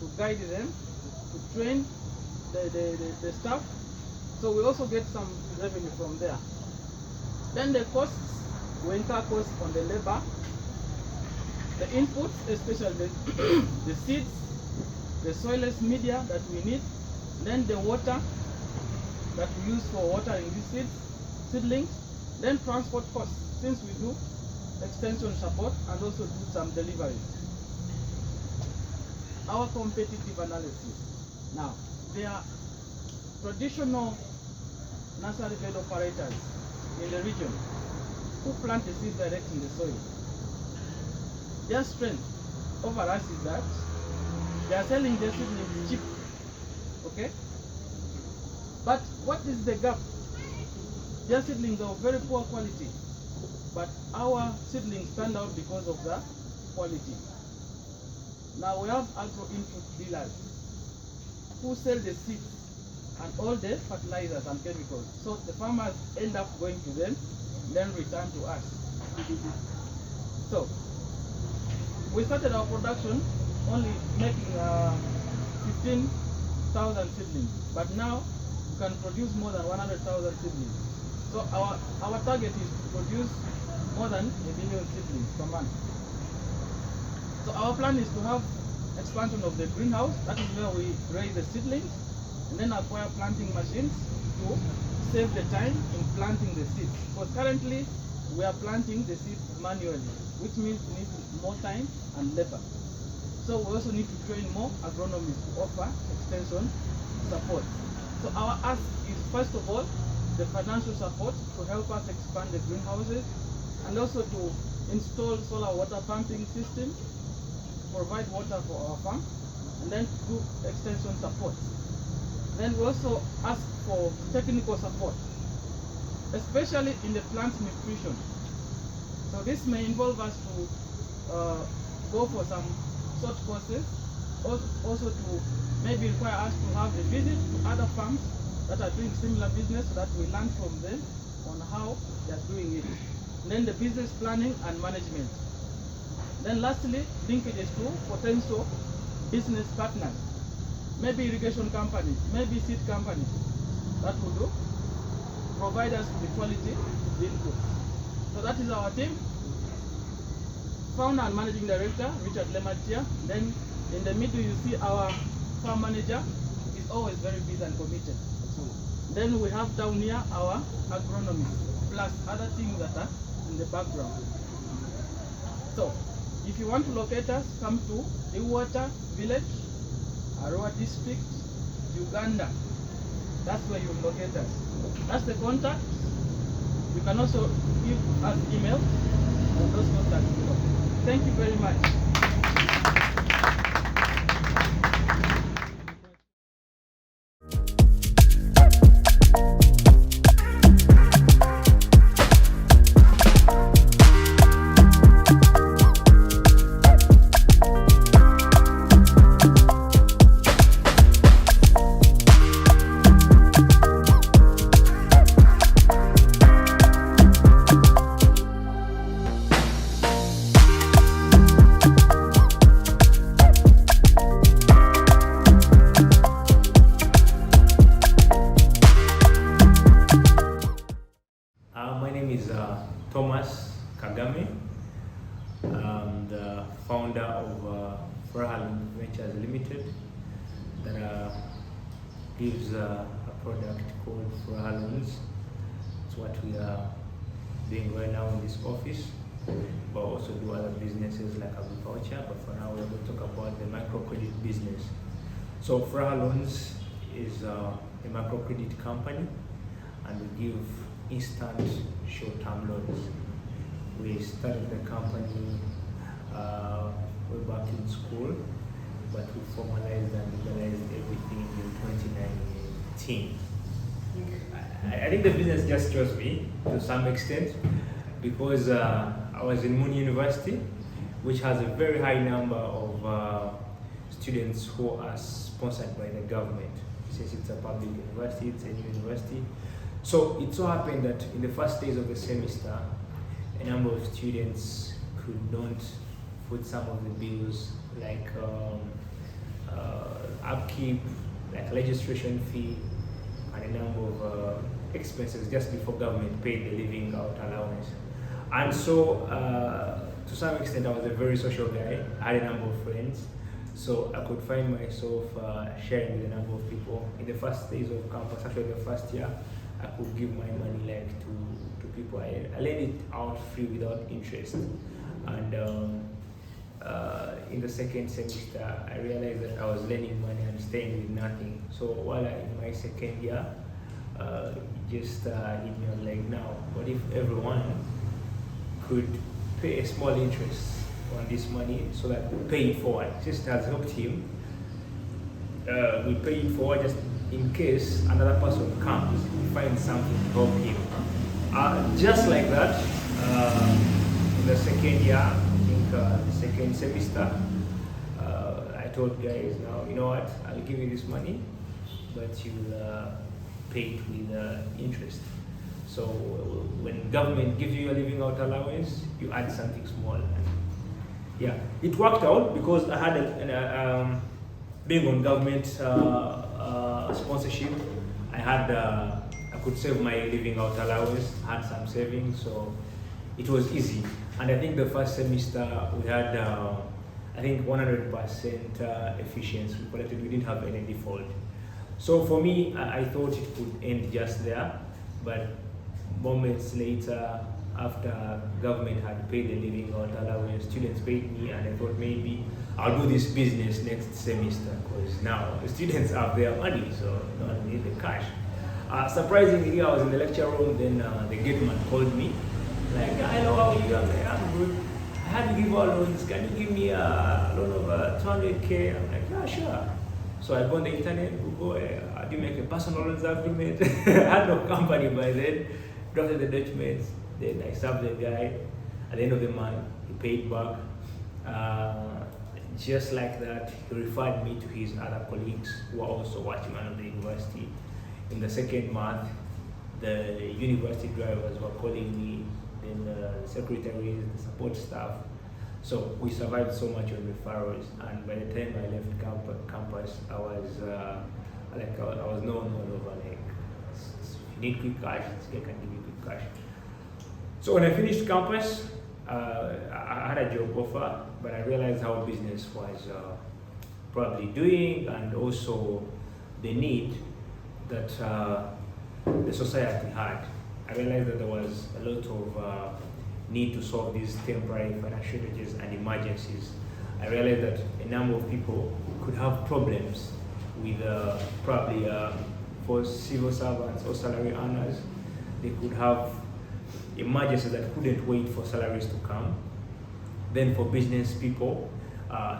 to guide them, to train the staff. So we also get some revenue from there. Then the costs, we incur costs on the labor, the inputs, especially the seeds, the soilless media that we need, then the water that we use for watering these seedlings, then transport costs, since we do extension support and also do some delivery. Our competitive analysis. Now, there are traditional nursery bed operators in the region who plant the seed direct in the soil. Their strength over us is that they are selling their seedlings cheap, okay? But what is the gap? Their seedlings are of very poor quality, but our seedlings stand out because of the quality. Now we have agro input dealers who sell the seeds and all the fertilizers and chemicals. So the farmers end up going to them, then return to us. So we started our production only making 15,000 seedlings, but now we can produce more than 100,000 seedlings. So our target is to produce more than 1 million seedlings per month. So our plan is to have expansion of the greenhouse. That is where we raise the seedlings and then acquire planting machines to save the time in planting the seeds. Because currently we are planting the seeds manually, which means we need more time and labor. So we also need to train more agronomists to offer extension support. So our ask is, first of all, the financial support to help us expand the greenhouses and also to install solar water pumping system, provide water for our farm, and then do extension support. Then we also ask for technical support, especially in the plant nutrition. So this may involve us to go for some short courses, also to maybe require us to have a visit to other farms that are doing similar business so that we learn from them on how they are doing it. And then the business planning and management. Then lastly, linkages to potential business partners, maybe irrigation companies, maybe seed companies that will do provide us with the quality input. So that is our team. Founder and Managing Director, Richard Lemz. Then in the middle you see our farm manager is always very busy and committed. Then we have down here our agronomists, plus other things that are in the background. So if you want to locate us, come to Iwata Village, Arua District, Uganda. That's where you will locate us. That's the contact. You can also give us email on those contacts below. Thank you very much. founder of Furaha Loans Limited that gives a product called Furaha Loans. It's what we are doing right now in this office, but also do other businesses like agriculture. But for now, we're going to talk about the microcredit business. So Furaha Loans is a microcredit company, and we give instant short-term loans. We started the company way back in school, but we formalized and legalized everything in 2019. I think the business just chose me to some extent because I was in Moon University, which has a very high number of students who are sponsored by the government. Since it's a public university, it's a new university. So it so happened that in the first days of the semester, a number of students could not foot some of the bills like upkeep, like registration fee, and a number of expenses just before government paid the living out allowance. And so to some extent I was a very social guy. I had a number of friends, so I could find myself sharing with a number of people. In the first days of campus, actually the first year, I could give my money like to people. I lent it out free without interest. And in the second semester, I realized that I was lending money and staying with nothing. So while in my second year, just hit me on like, now, what if everyone could pay a small interest on this money so that we pay it forward? Just has helped him. We pay it forward just in case another person comes, we find something to help him. Just like that, in the second year, I think the second semester, I told guys, now, you know what, I'll give you this money, but you'll pay it with interest. So when government gives you a living out allowance, you add something small. Yeah, it worked out because I had being on government sponsorship, I could save my living out allowance, had some savings, so it was easy. And I think the first semester we had, I think 100% efficiency. We collected, we didn't have any default. So for me, I thought it could end just there, but moments later, after government had paid the living out allowance, students paid me, and I thought maybe I'll do this business next semester because now the students have their money, so I don't need the cash. Surprisingly, I was in the lecture room, then the gate man called me, like, hello, how are you? I'm like, I'm good. I had to give out loans. Can you give me a loan of 200K? I'm like, yeah, sure. So I go on the internet, Google, how do you make a personal loans agreement? I had no company by then, drafted the documents, then I served the guy. At the end of the month, he paid back. Just like that, he referred me to his other colleagues who are also watchmen of the university. In the second month, the university drivers were calling me, then the secretaries, the support staff. So we survived so much on referrals, and by the time I left campus, I was known all over. Like, if you need quick cash, I can give you quick cash. So when I finished campus, I had a job offer, but I realized how business was probably doing, and also the need that the society had. I realized that there was a lot of need to solve these temporary financial shortages and emergencies. I realized that a number of people could have problems with probably for civil servants or salary earners. They could have emergencies that couldn't wait for salaries to come. Then for business people,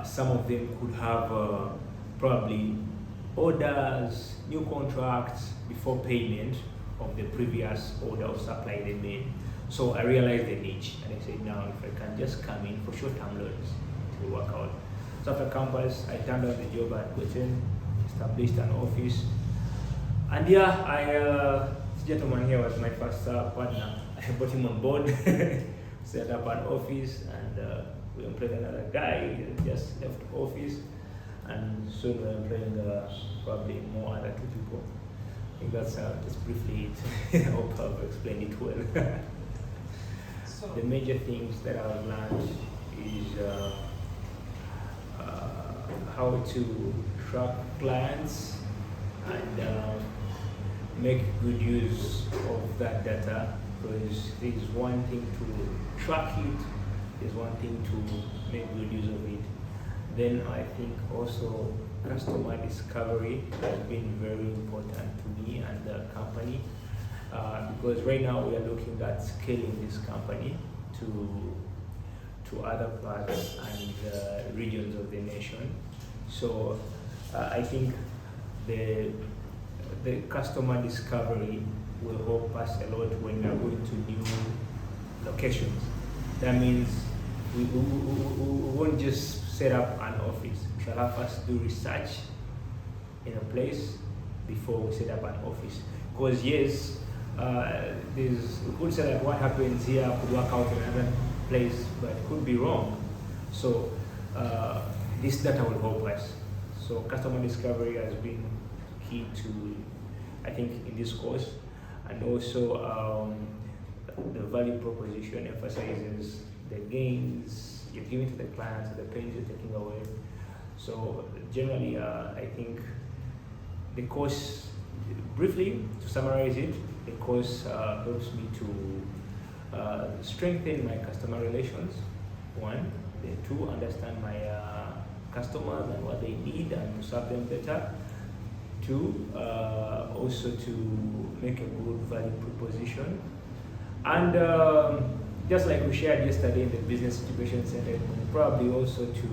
some of them could have probably orders, new contracts before payment of the previous order of supply they made. So I realized the niche, and I said, now if I can just come in for short-term loans, it will work out. So after campus, I turned out the job at Goten, established an office, and yeah, this gentleman here was my first partner. I brought him on board, set up an office, and we employed another guy. He just left office, and soon we're employing probably more other 2 people. I think that's just briefly it. I hope I've explained it well. The major things that I've learned is how to track clients and make good use of that data, because there's one thing to track it, there's one thing to make good use of it. Then I think also customer discovery has been very important to me and the company, because right now we are looking at scaling this company to other parts and regions of the nation. So I think the customer discovery will help us a lot when we are going to new locations. That means we won't just set up an office. We shall have us do research in a place before we set up an office. Because yes, we could say that what happens here could work out in another place, but it could be wrong. So this data will help us. So customer discovery has been key to, I think, in this course. And also the value proposition emphasizes the gains you're giving to the clients and the pains you're taking away. So generally, I think the course, briefly to summarize it, the course helps me to strengthen my customer relations, one, then two, understand my customers and what they need and to serve them better, do, also to make a good value proposition. And just like we shared yesterday in the Business Incubation Center, probably also to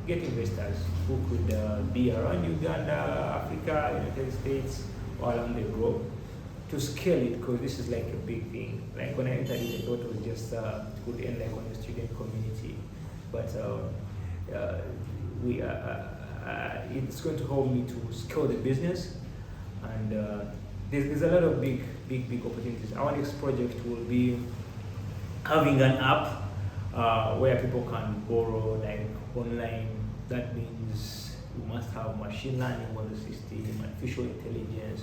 get investors who could be around Uganda, Africa, United States, or along the globe, to scale it, because this is like a big thing. Like when I entered it, I thought it was just could end like on the student community, but it's going to help me to scale the business, and there's a lot of big opportunities. Our next project will be having an app where people can borrow like online. That means you must have machine learning on the system, artificial intelligence,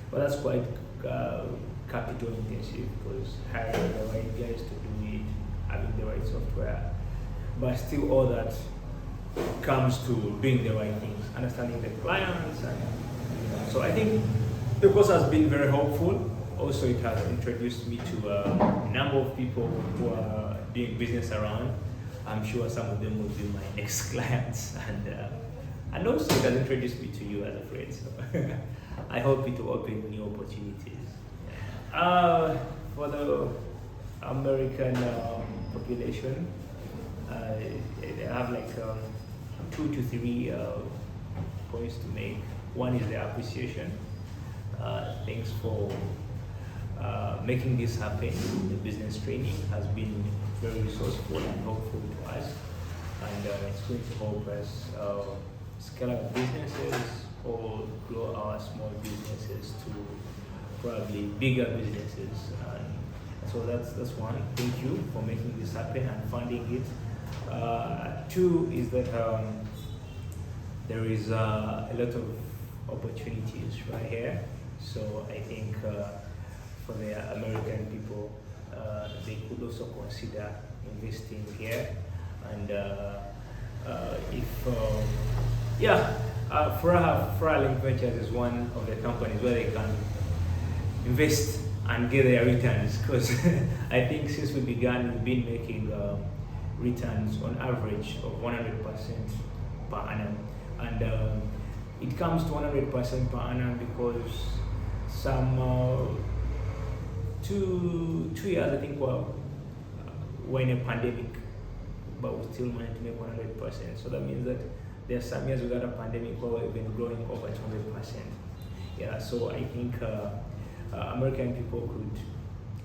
but that's quite capital intensive, because hiring the right guys to do it, having the right software, but still all that comes to doing the right things, understanding the clients, and so I think the course has been very helpful. Also, it has introduced me to a number of people who are doing business around. I'm sure some of them will be my next clients, and also it has introduced me to you as a friend. So I hope it will open new opportunities. For the American population, they have like 2 to 3 points to make. One is the appreciation. Thanks for making this happen. The business training has been very resourceful and helpful to us, and it's going to help us scale up businesses or grow our small businesses to probably bigger businesses. And so that's one. Thank you for making this happen and funding it. Two is that there is a lot of opportunities right here. So I think for the American people, they could also consider investing here. And Furaha Link Ventures is one of the companies where they can invest and get their returns, because I think since we began, we've been making returns on average of 100% per annum. And it comes to 100% per annum because some 2 years, I think, we're in a pandemic, but we still managed to make 100%. So that means that there are some years we got a pandemic where we've been growing over 200%. Yeah, so I think American people could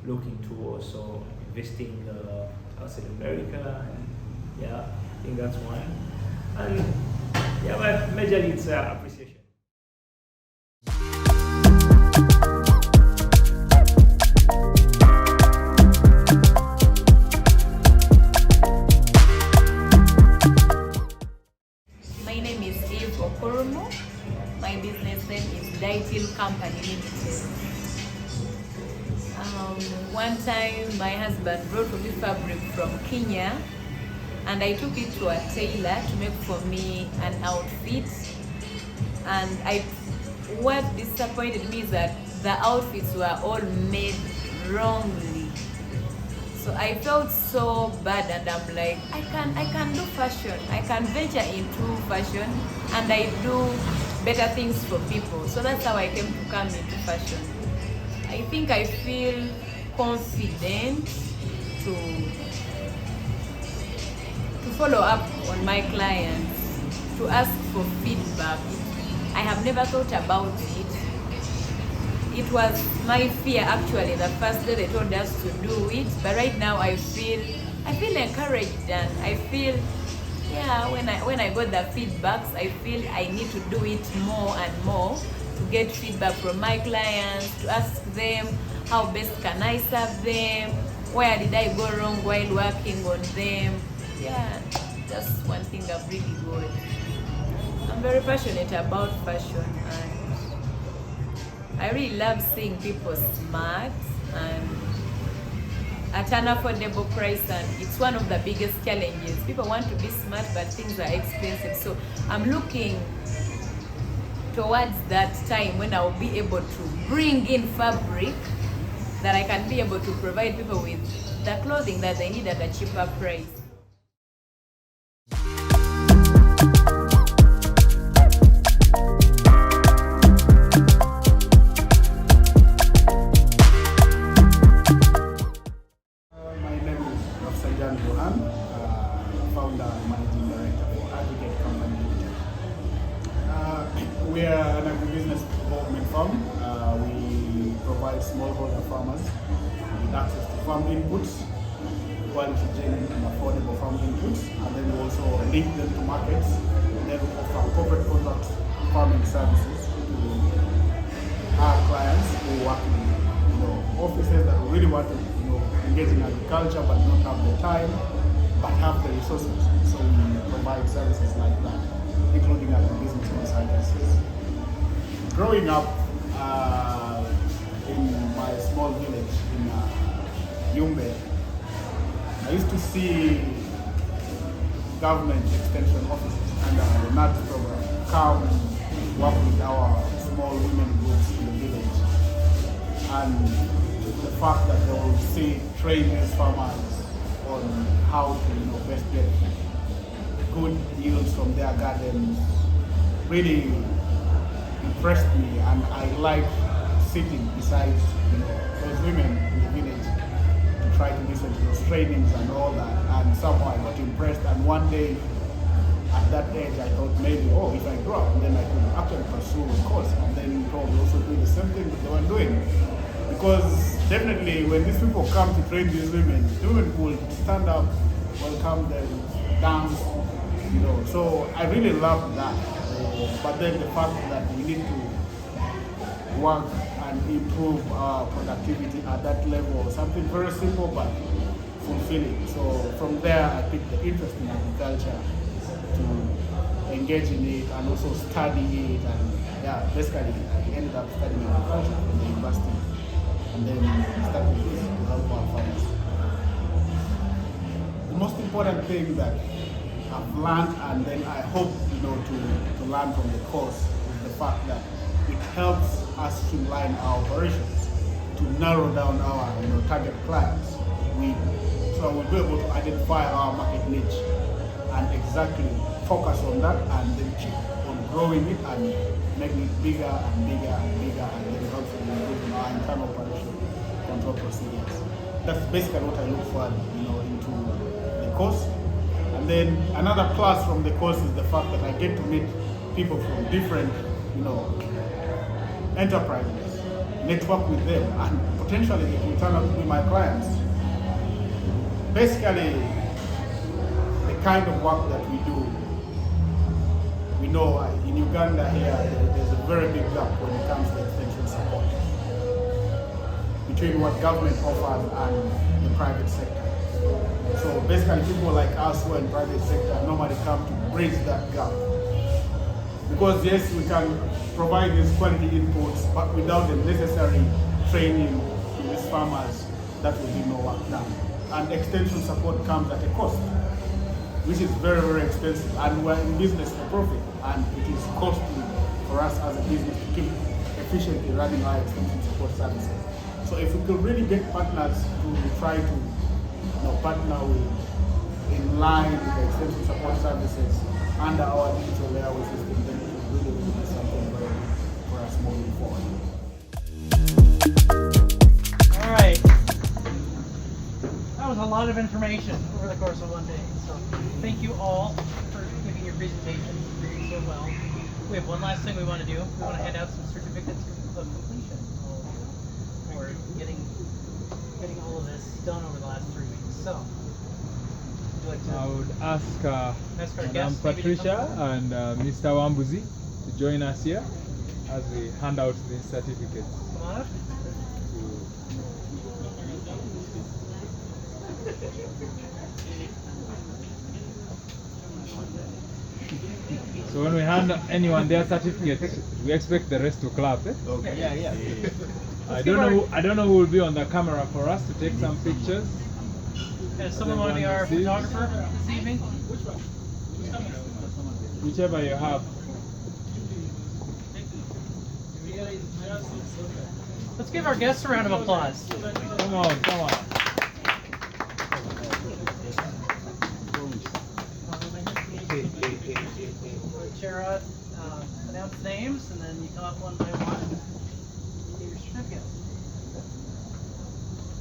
look into also investing outside America. And yeah, I think that's one. And yeah, but majorly it's appreciation. My name is Eve Okoromo. My business name is Dytil Company Limited. One time my husband brought me fabric from Kenya, and I took it to a tailor to make for me an outfit. And what disappointed me is that the outfits were all made wrongly. So I felt so bad, and I'm like, I can do fashion. I can venture into fashion, and I do better things for people. So that's how I came to come into fashion. I think I feel confident to follow up on my clients, to ask for feedback. I have never thought about it. It was my fear actually the first day they told us to do it, but right now I feel encouraged, and I feel, yeah, when I got the feedbacks, I feel I need to do it more and more, to get feedback from my clients, to ask them how best can I serve them, where did I go wrong while working on them. Yeah, that's one thing I've really got. I'm very passionate about fashion, and I really love seeing people smart and at an affordable price, and it's one of the biggest challenges. People want to be smart, but things are expensive. So I'm looking towards that time when I'll be able to bring in fabric that I can be able to provide people with the clothing that they need at a cheaper price. Jan Johan, founder and managing director for Agrigate company. We are an agribusiness development firm. We provide smallholder farmers with access to farm inputs, quality, genuine and affordable farm inputs, and then we also link them to markets. Then we offer corporate contract farming services to our clients who work in offices that really want to engage in agriculture but don't have the time but have the resources. So we provide services like that, including agribusiness consultancies. Growing up in my small village in Yumbe, I used to see government extension officers under the NAT program come work with our small women groups in the village. And the fact that they will train these farmers on how to best get good yields from their gardens really impressed me, and I liked sitting beside those women in the village to try to listen to those trainings and all that, and somehow I got impressed. And one day at that age I thought maybe, if I grow up then I could actually pursue a course and then probably also do the same thing that they were doing. Because definitely when these people come to train these women, the women will stand up, welcome them, dance, So I really love that. But then the fact that we need to work and improve our productivity at that level, something very simple but fulfilling. So from there I picked the interest in agriculture to engage in it and also study it, and basically I ended up studying agriculture in the university. And then started this to help our farmers. The most important thing that I've learned, and then I hope to learn from the course, is the fact that it helps us streamline our operations to narrow down our target clients. So we'll be able to identify our market niche and exactly focus on that, and then keep on growing it and making it bigger and bigger and bigger, and then hopefully improving our internal operation control procedures. That's basically what I look for, into the course. And then another plus from the course is the fact that I get to meet people from different, enterprises, network with them, and potentially they will turn out to be my clients. Basically, the kind of work that we do, we know in Uganda here, there's a very big gap when it comes to extension support between what government offers and the private sector. So basically people like us who are in private sector normally come to bridge that gap. Because yes, we can provide these quality inputs, but without the necessary training to these farmers, that will be no work done. And extension support comes at a cost, which is very, very expensive. And we're in business for profit, and it is costly for us as a business to keep efficiently running our extension support services. So if we could really get partners to try to partner with, in line with the extension support services under our digital layout system, then it would really be something very good for us moving forward. All right. That was a lot of information over the course of one day. So thank you all for giving your presentations, for doing so well. We have one last thing we want to do. We want to hand out some certificates of completion for getting all of this done over the last 3 weeks. So I would ask Madam guests Patricia and Mr. Wambuzi to join us here as we hand out these certificates. Come on up. So when we hand anyone their certificate, we expect the rest to clap. Eh? Okay. Yeah. I don't know who will be on the camera for us to take some pictures. Does someone want to be our photographer this evening? Whichever you have. Let's give our guests a round of applause. Come on. Chair, announce names, and then you come up one by one. Get your certificate.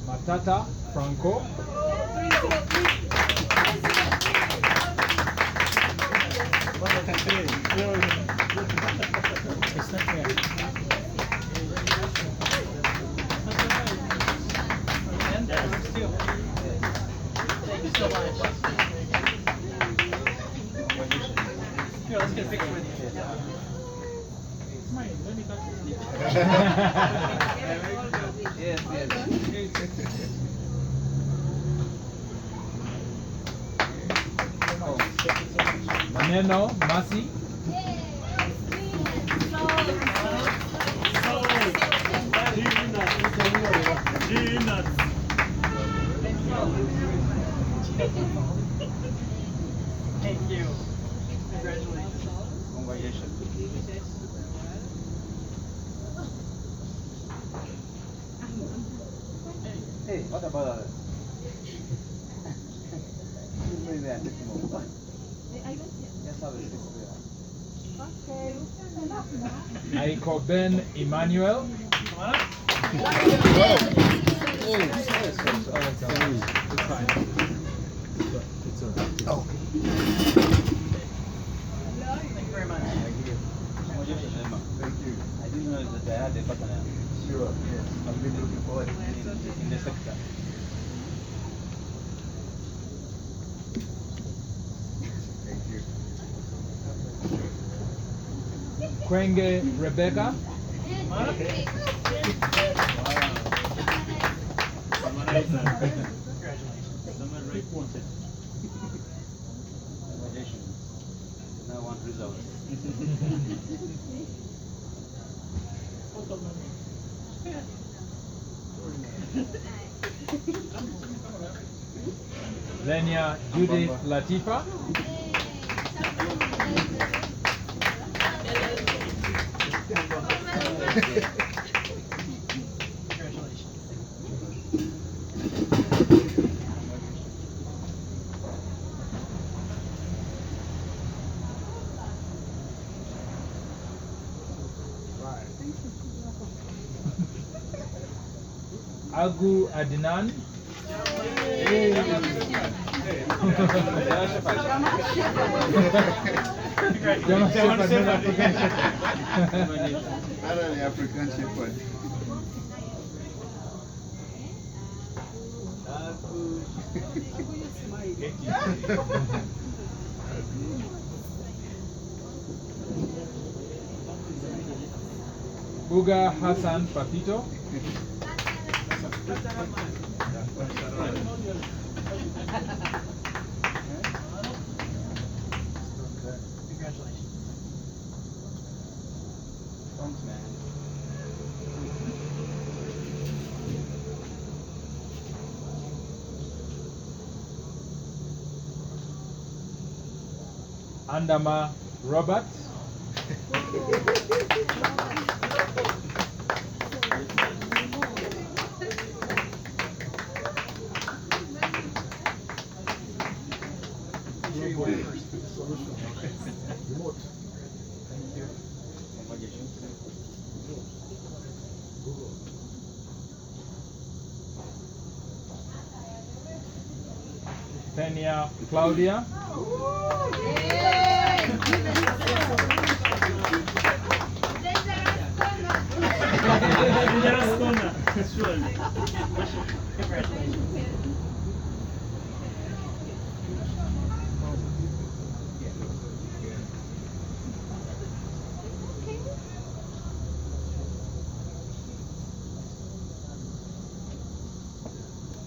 Matata Franco. It's not here. Thank you so much. Here, let's get a picture with you. Mine, let me touch it. Yes, yes. Maneno, Masi. Thank you. Congratulations. Congratulations. Hey, what about that? Aiko Ben Emmanuel. Oh. Thank you very much. Thank you. I didn't know that I had a partner. Sure, yes. I've been looking forward in the sector. Thank you. Kwenge Rebecca. Congratulations. Now one result. Zenia Judith Latifa. Agu Adnan. Another African shepherd. Buga Hassan Papito. Congratulations. Thanks, man. Andama Robert. Tania Claudia.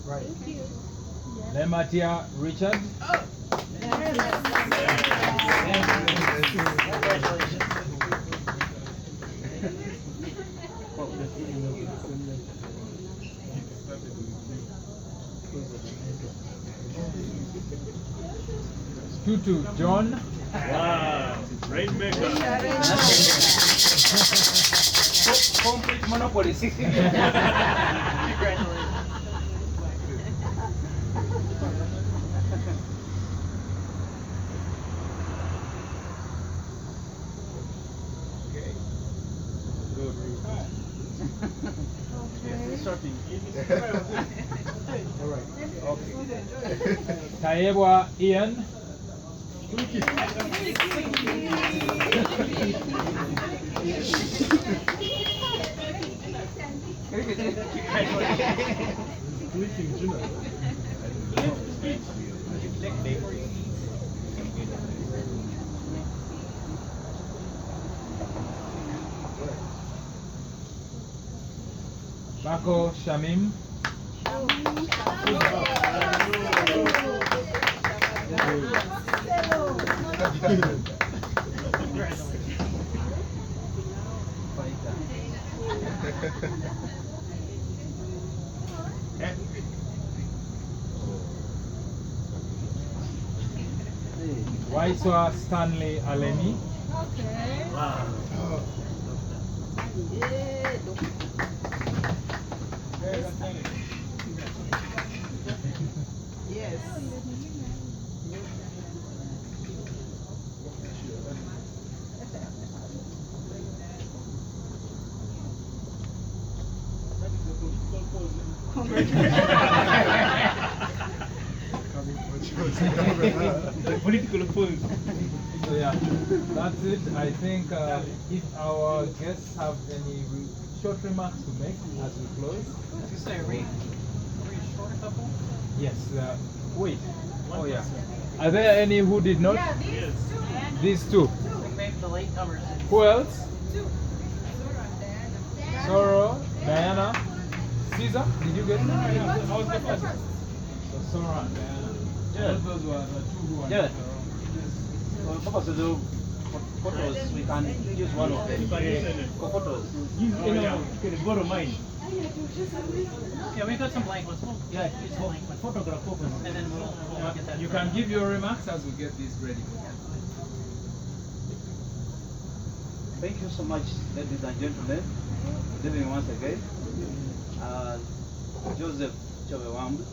Right. Lematia Richard. Tutu John. Wow, rainmaker. Complete monopoly. Congratulations. Yes, it's starting. All right. Taebwa Ian. Bako Shamim. Waiswa Stanley Alemi. Okay. Wow. Yes. Political pose. So yeah, that's it. I think if our guests have any short remarks to make as we close. Did you say read short a couple? Yes. Wait. Oh yeah. Are there any who did not? Yeah, These two. Maybe the latecomers. Who else? Soro, Diana, Caesar. Did you get it? I was the first. So Sora and Diana. Yeah. Those were the two who were Yeah. not around. For the purpose of the photos, we can use one of them. For photos. Borrow mine. Yeah, we got some blank ones. Yeah, use blank ones. Photograph photos. And then we'll get that. You can give your remarks as we get this ready. Thank you so much, ladies and gentlemen. Good evening once again. Joseph Chowewambu.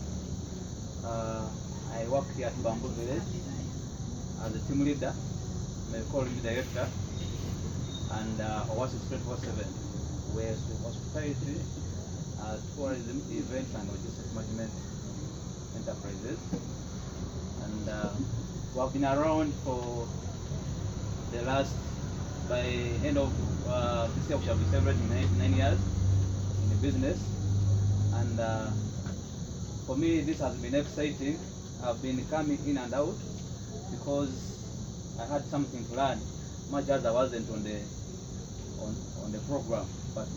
I work here at Bamboo Village as a team leader. May call me director. And Oasis 24/7, where the hospitality, tourism, events, and logistics management enterprises. And we have been around for the last, by end of this year, we shall be celebrating 9 years in the business. And for me, this has been exciting. I've been coming in and out because I had something to learn, much as I wasn't on the program. But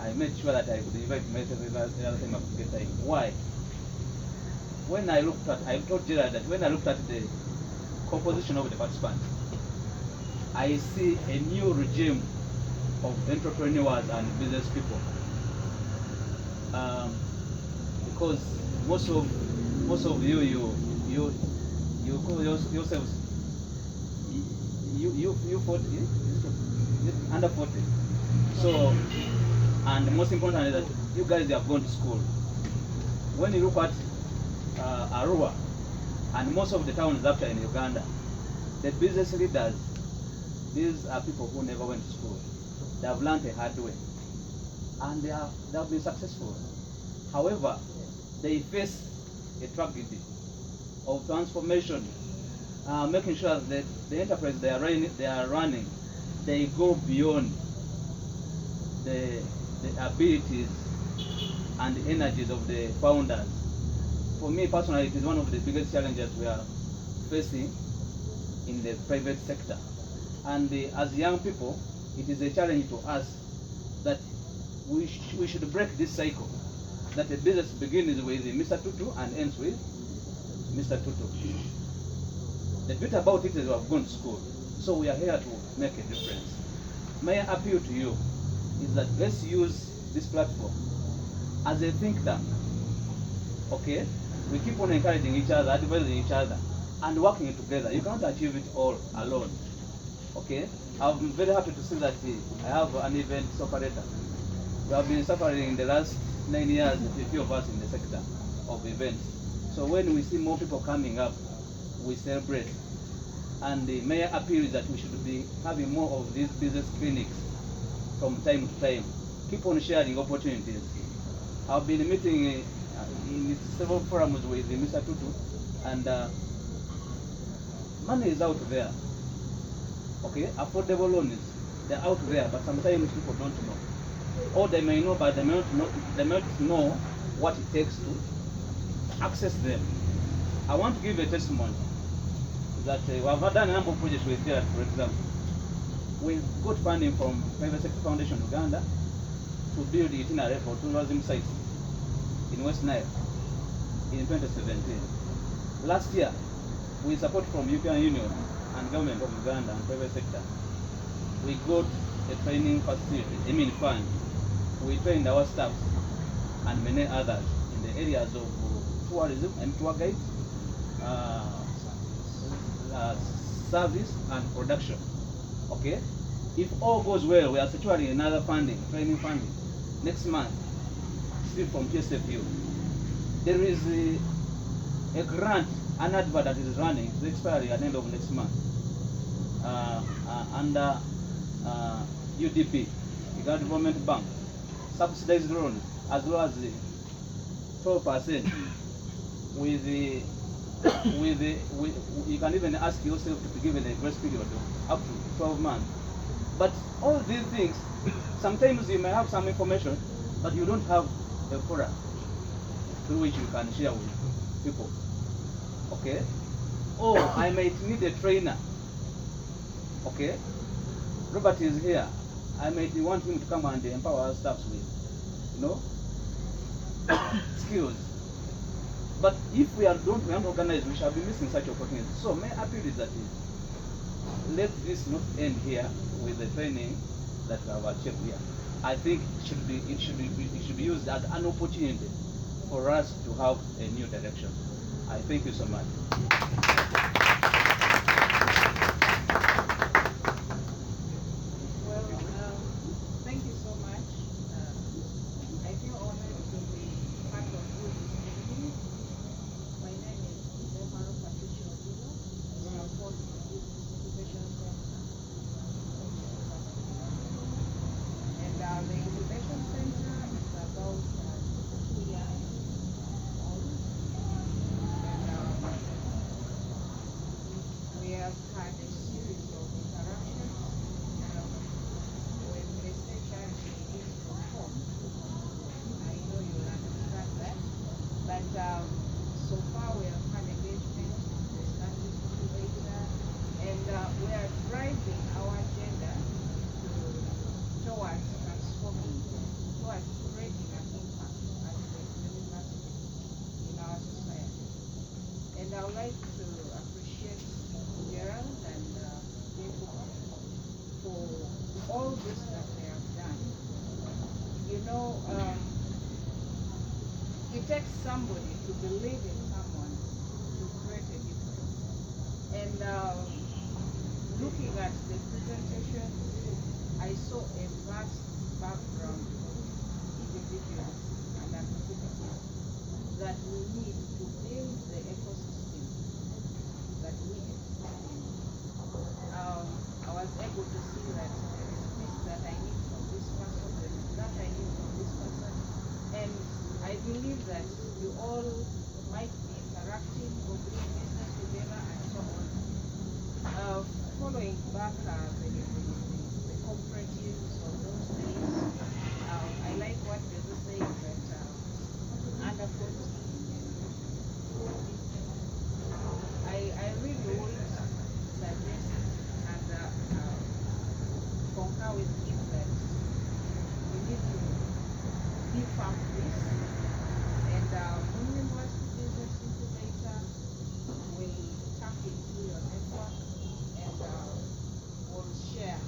I made sure that I would invite myself every time I could get time. Why? When I looked at, I told Gerard that when I looked at the composition of the participants, I see a new regime of entrepreneurs and business people. Because most of you call yourselves you 40, under 40. So, and most importantly that you guys have gone to school. When you look at Arua and most of the towns after in Uganda, the business leaders, these are people who never went to school. They have learned a hard way, and they have been successful. However, they face a tragedy of transformation, making sure that the enterprise they are running, they go beyond the abilities and the energies of the founders. For me personally, it is one of the biggest challenges we are facing in the private sector. And as young people, it is a challenge to us that we should break this cycle, that the business begins with Mr. Tutu and ends with Mr. Tutu. The beauty about it is we have gone to school, so we are here to make a difference. My appeal to you is that let's use this platform as a think tank. Okay? We keep on encouraging each other, advising each other, and working together. You can't achieve it all alone. Okay? I'm very happy to see that I have an event operator. We have been suffering in the last 9 years, a few of us in the sector of events. So when we see more people coming up, we celebrate. And the mayor appeal is that we should be having more of these business clinics from time to time. Keep on sharing opportunities. I've been meeting in several forums with Mr. Tutu, and money is out there. Okay, affordable loans, they're out there, but sometimes people don't know. Or they may know, but they may not know what it takes to access them. I want to give a testimony that we have done a number of projects with here, for example. We got funding from Private Sector Foundation Uganda to build itinerary for tourism sites in West Nile in 2017. Last year, with support from European Union and government of Uganda and private sector, we got a training facility, fund. We trained our staff and many others in the areas of tourism and tour guides, service and production. Okay? If all goes well, we are securing another funding, training funding, next month, still from PSFU. There is a grant, an advert that is running, it's expiring at the end of next month, under UDP, Uganda Development Bank, subsidized loan, as well as 12% with you can even ask yourself to be given a grace period of up to 12 months. But all these things, sometimes you may have some information, but you don't have a forum through which you can share with people. Okay? Or I might need a trainer. Okay? Robert is here. I might want him to come and empower our staff with, skills. But if we aren't organized, we shall be missing such opportunities. So my appeal is that let this not end here with the training that we have achieved here. I think it should be used as an opportunity for us to have a new direction. I thank you so much. Well, thank you so much. I feel honored to be part of this meeting. My name is Patricia Bodo. I support the Business Incubation Center. And the Incubation Center is about 2 years old. And we have had a series of interactions with Mr. Charity in Hong. I know you'll understand that. But so far we have had engagement with the Sicane incubator, and we are driving our agenda towards transforming, towards creating an impact at the university in our society. And I would like to appreciate Gerald and Jacob for all this that they have done. It takes somebody to believe in someone to create a difference. And looking at the presentation, I saw a vast background of individuals and activities that we need to build the ecosystem that we exist in. I was able to see that there is this that I need from this person, there is that I need from this person, and I believe that you all might be interacting or doing business together and so on. Following back the cooperatives of those days, I like what they were saying that under 14, I really would suggest and concur with him that we need to beef up this, and University Business Incubator will tap into your network and will share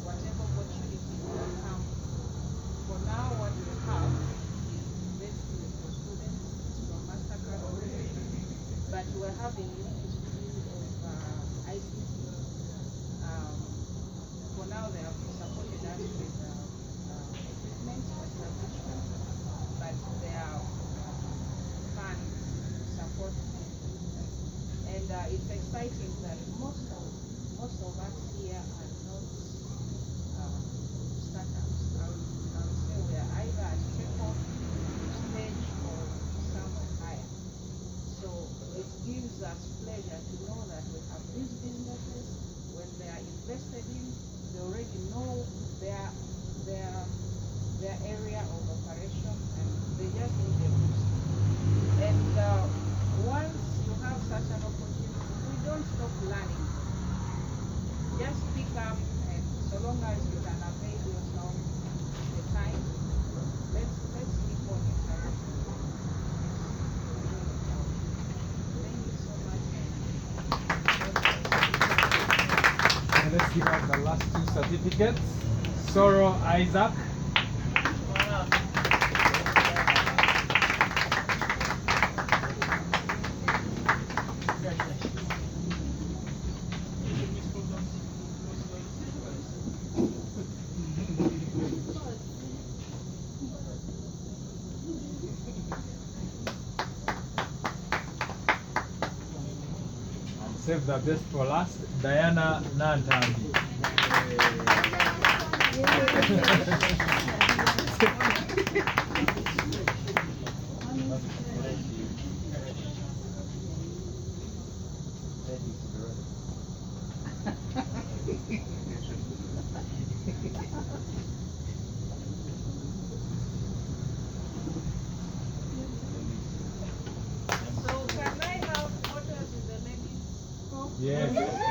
whatever opportunities will come. For now, what we have is basically for students, it's from MasterCard already, but we're having little streams of ICT. For now, they have supported us with equipment establishment, but they are fund support. And it's exciting that most of us here are not startups. I would say we are either at takeoff stage or pleasure to know that we have these businesses. When they are invested in, they already know their area of operation, and they just need a boost. And once you have such an opportunity, we don't stop learning. Just pick up, and so long as you can avail yourself the time, let's keep on interacting. Thank you so much. And let's give out the last two certificates. Soro Isaac. Save the best for last, Diana Nantambi. So can I have photos with the ladies? Yes.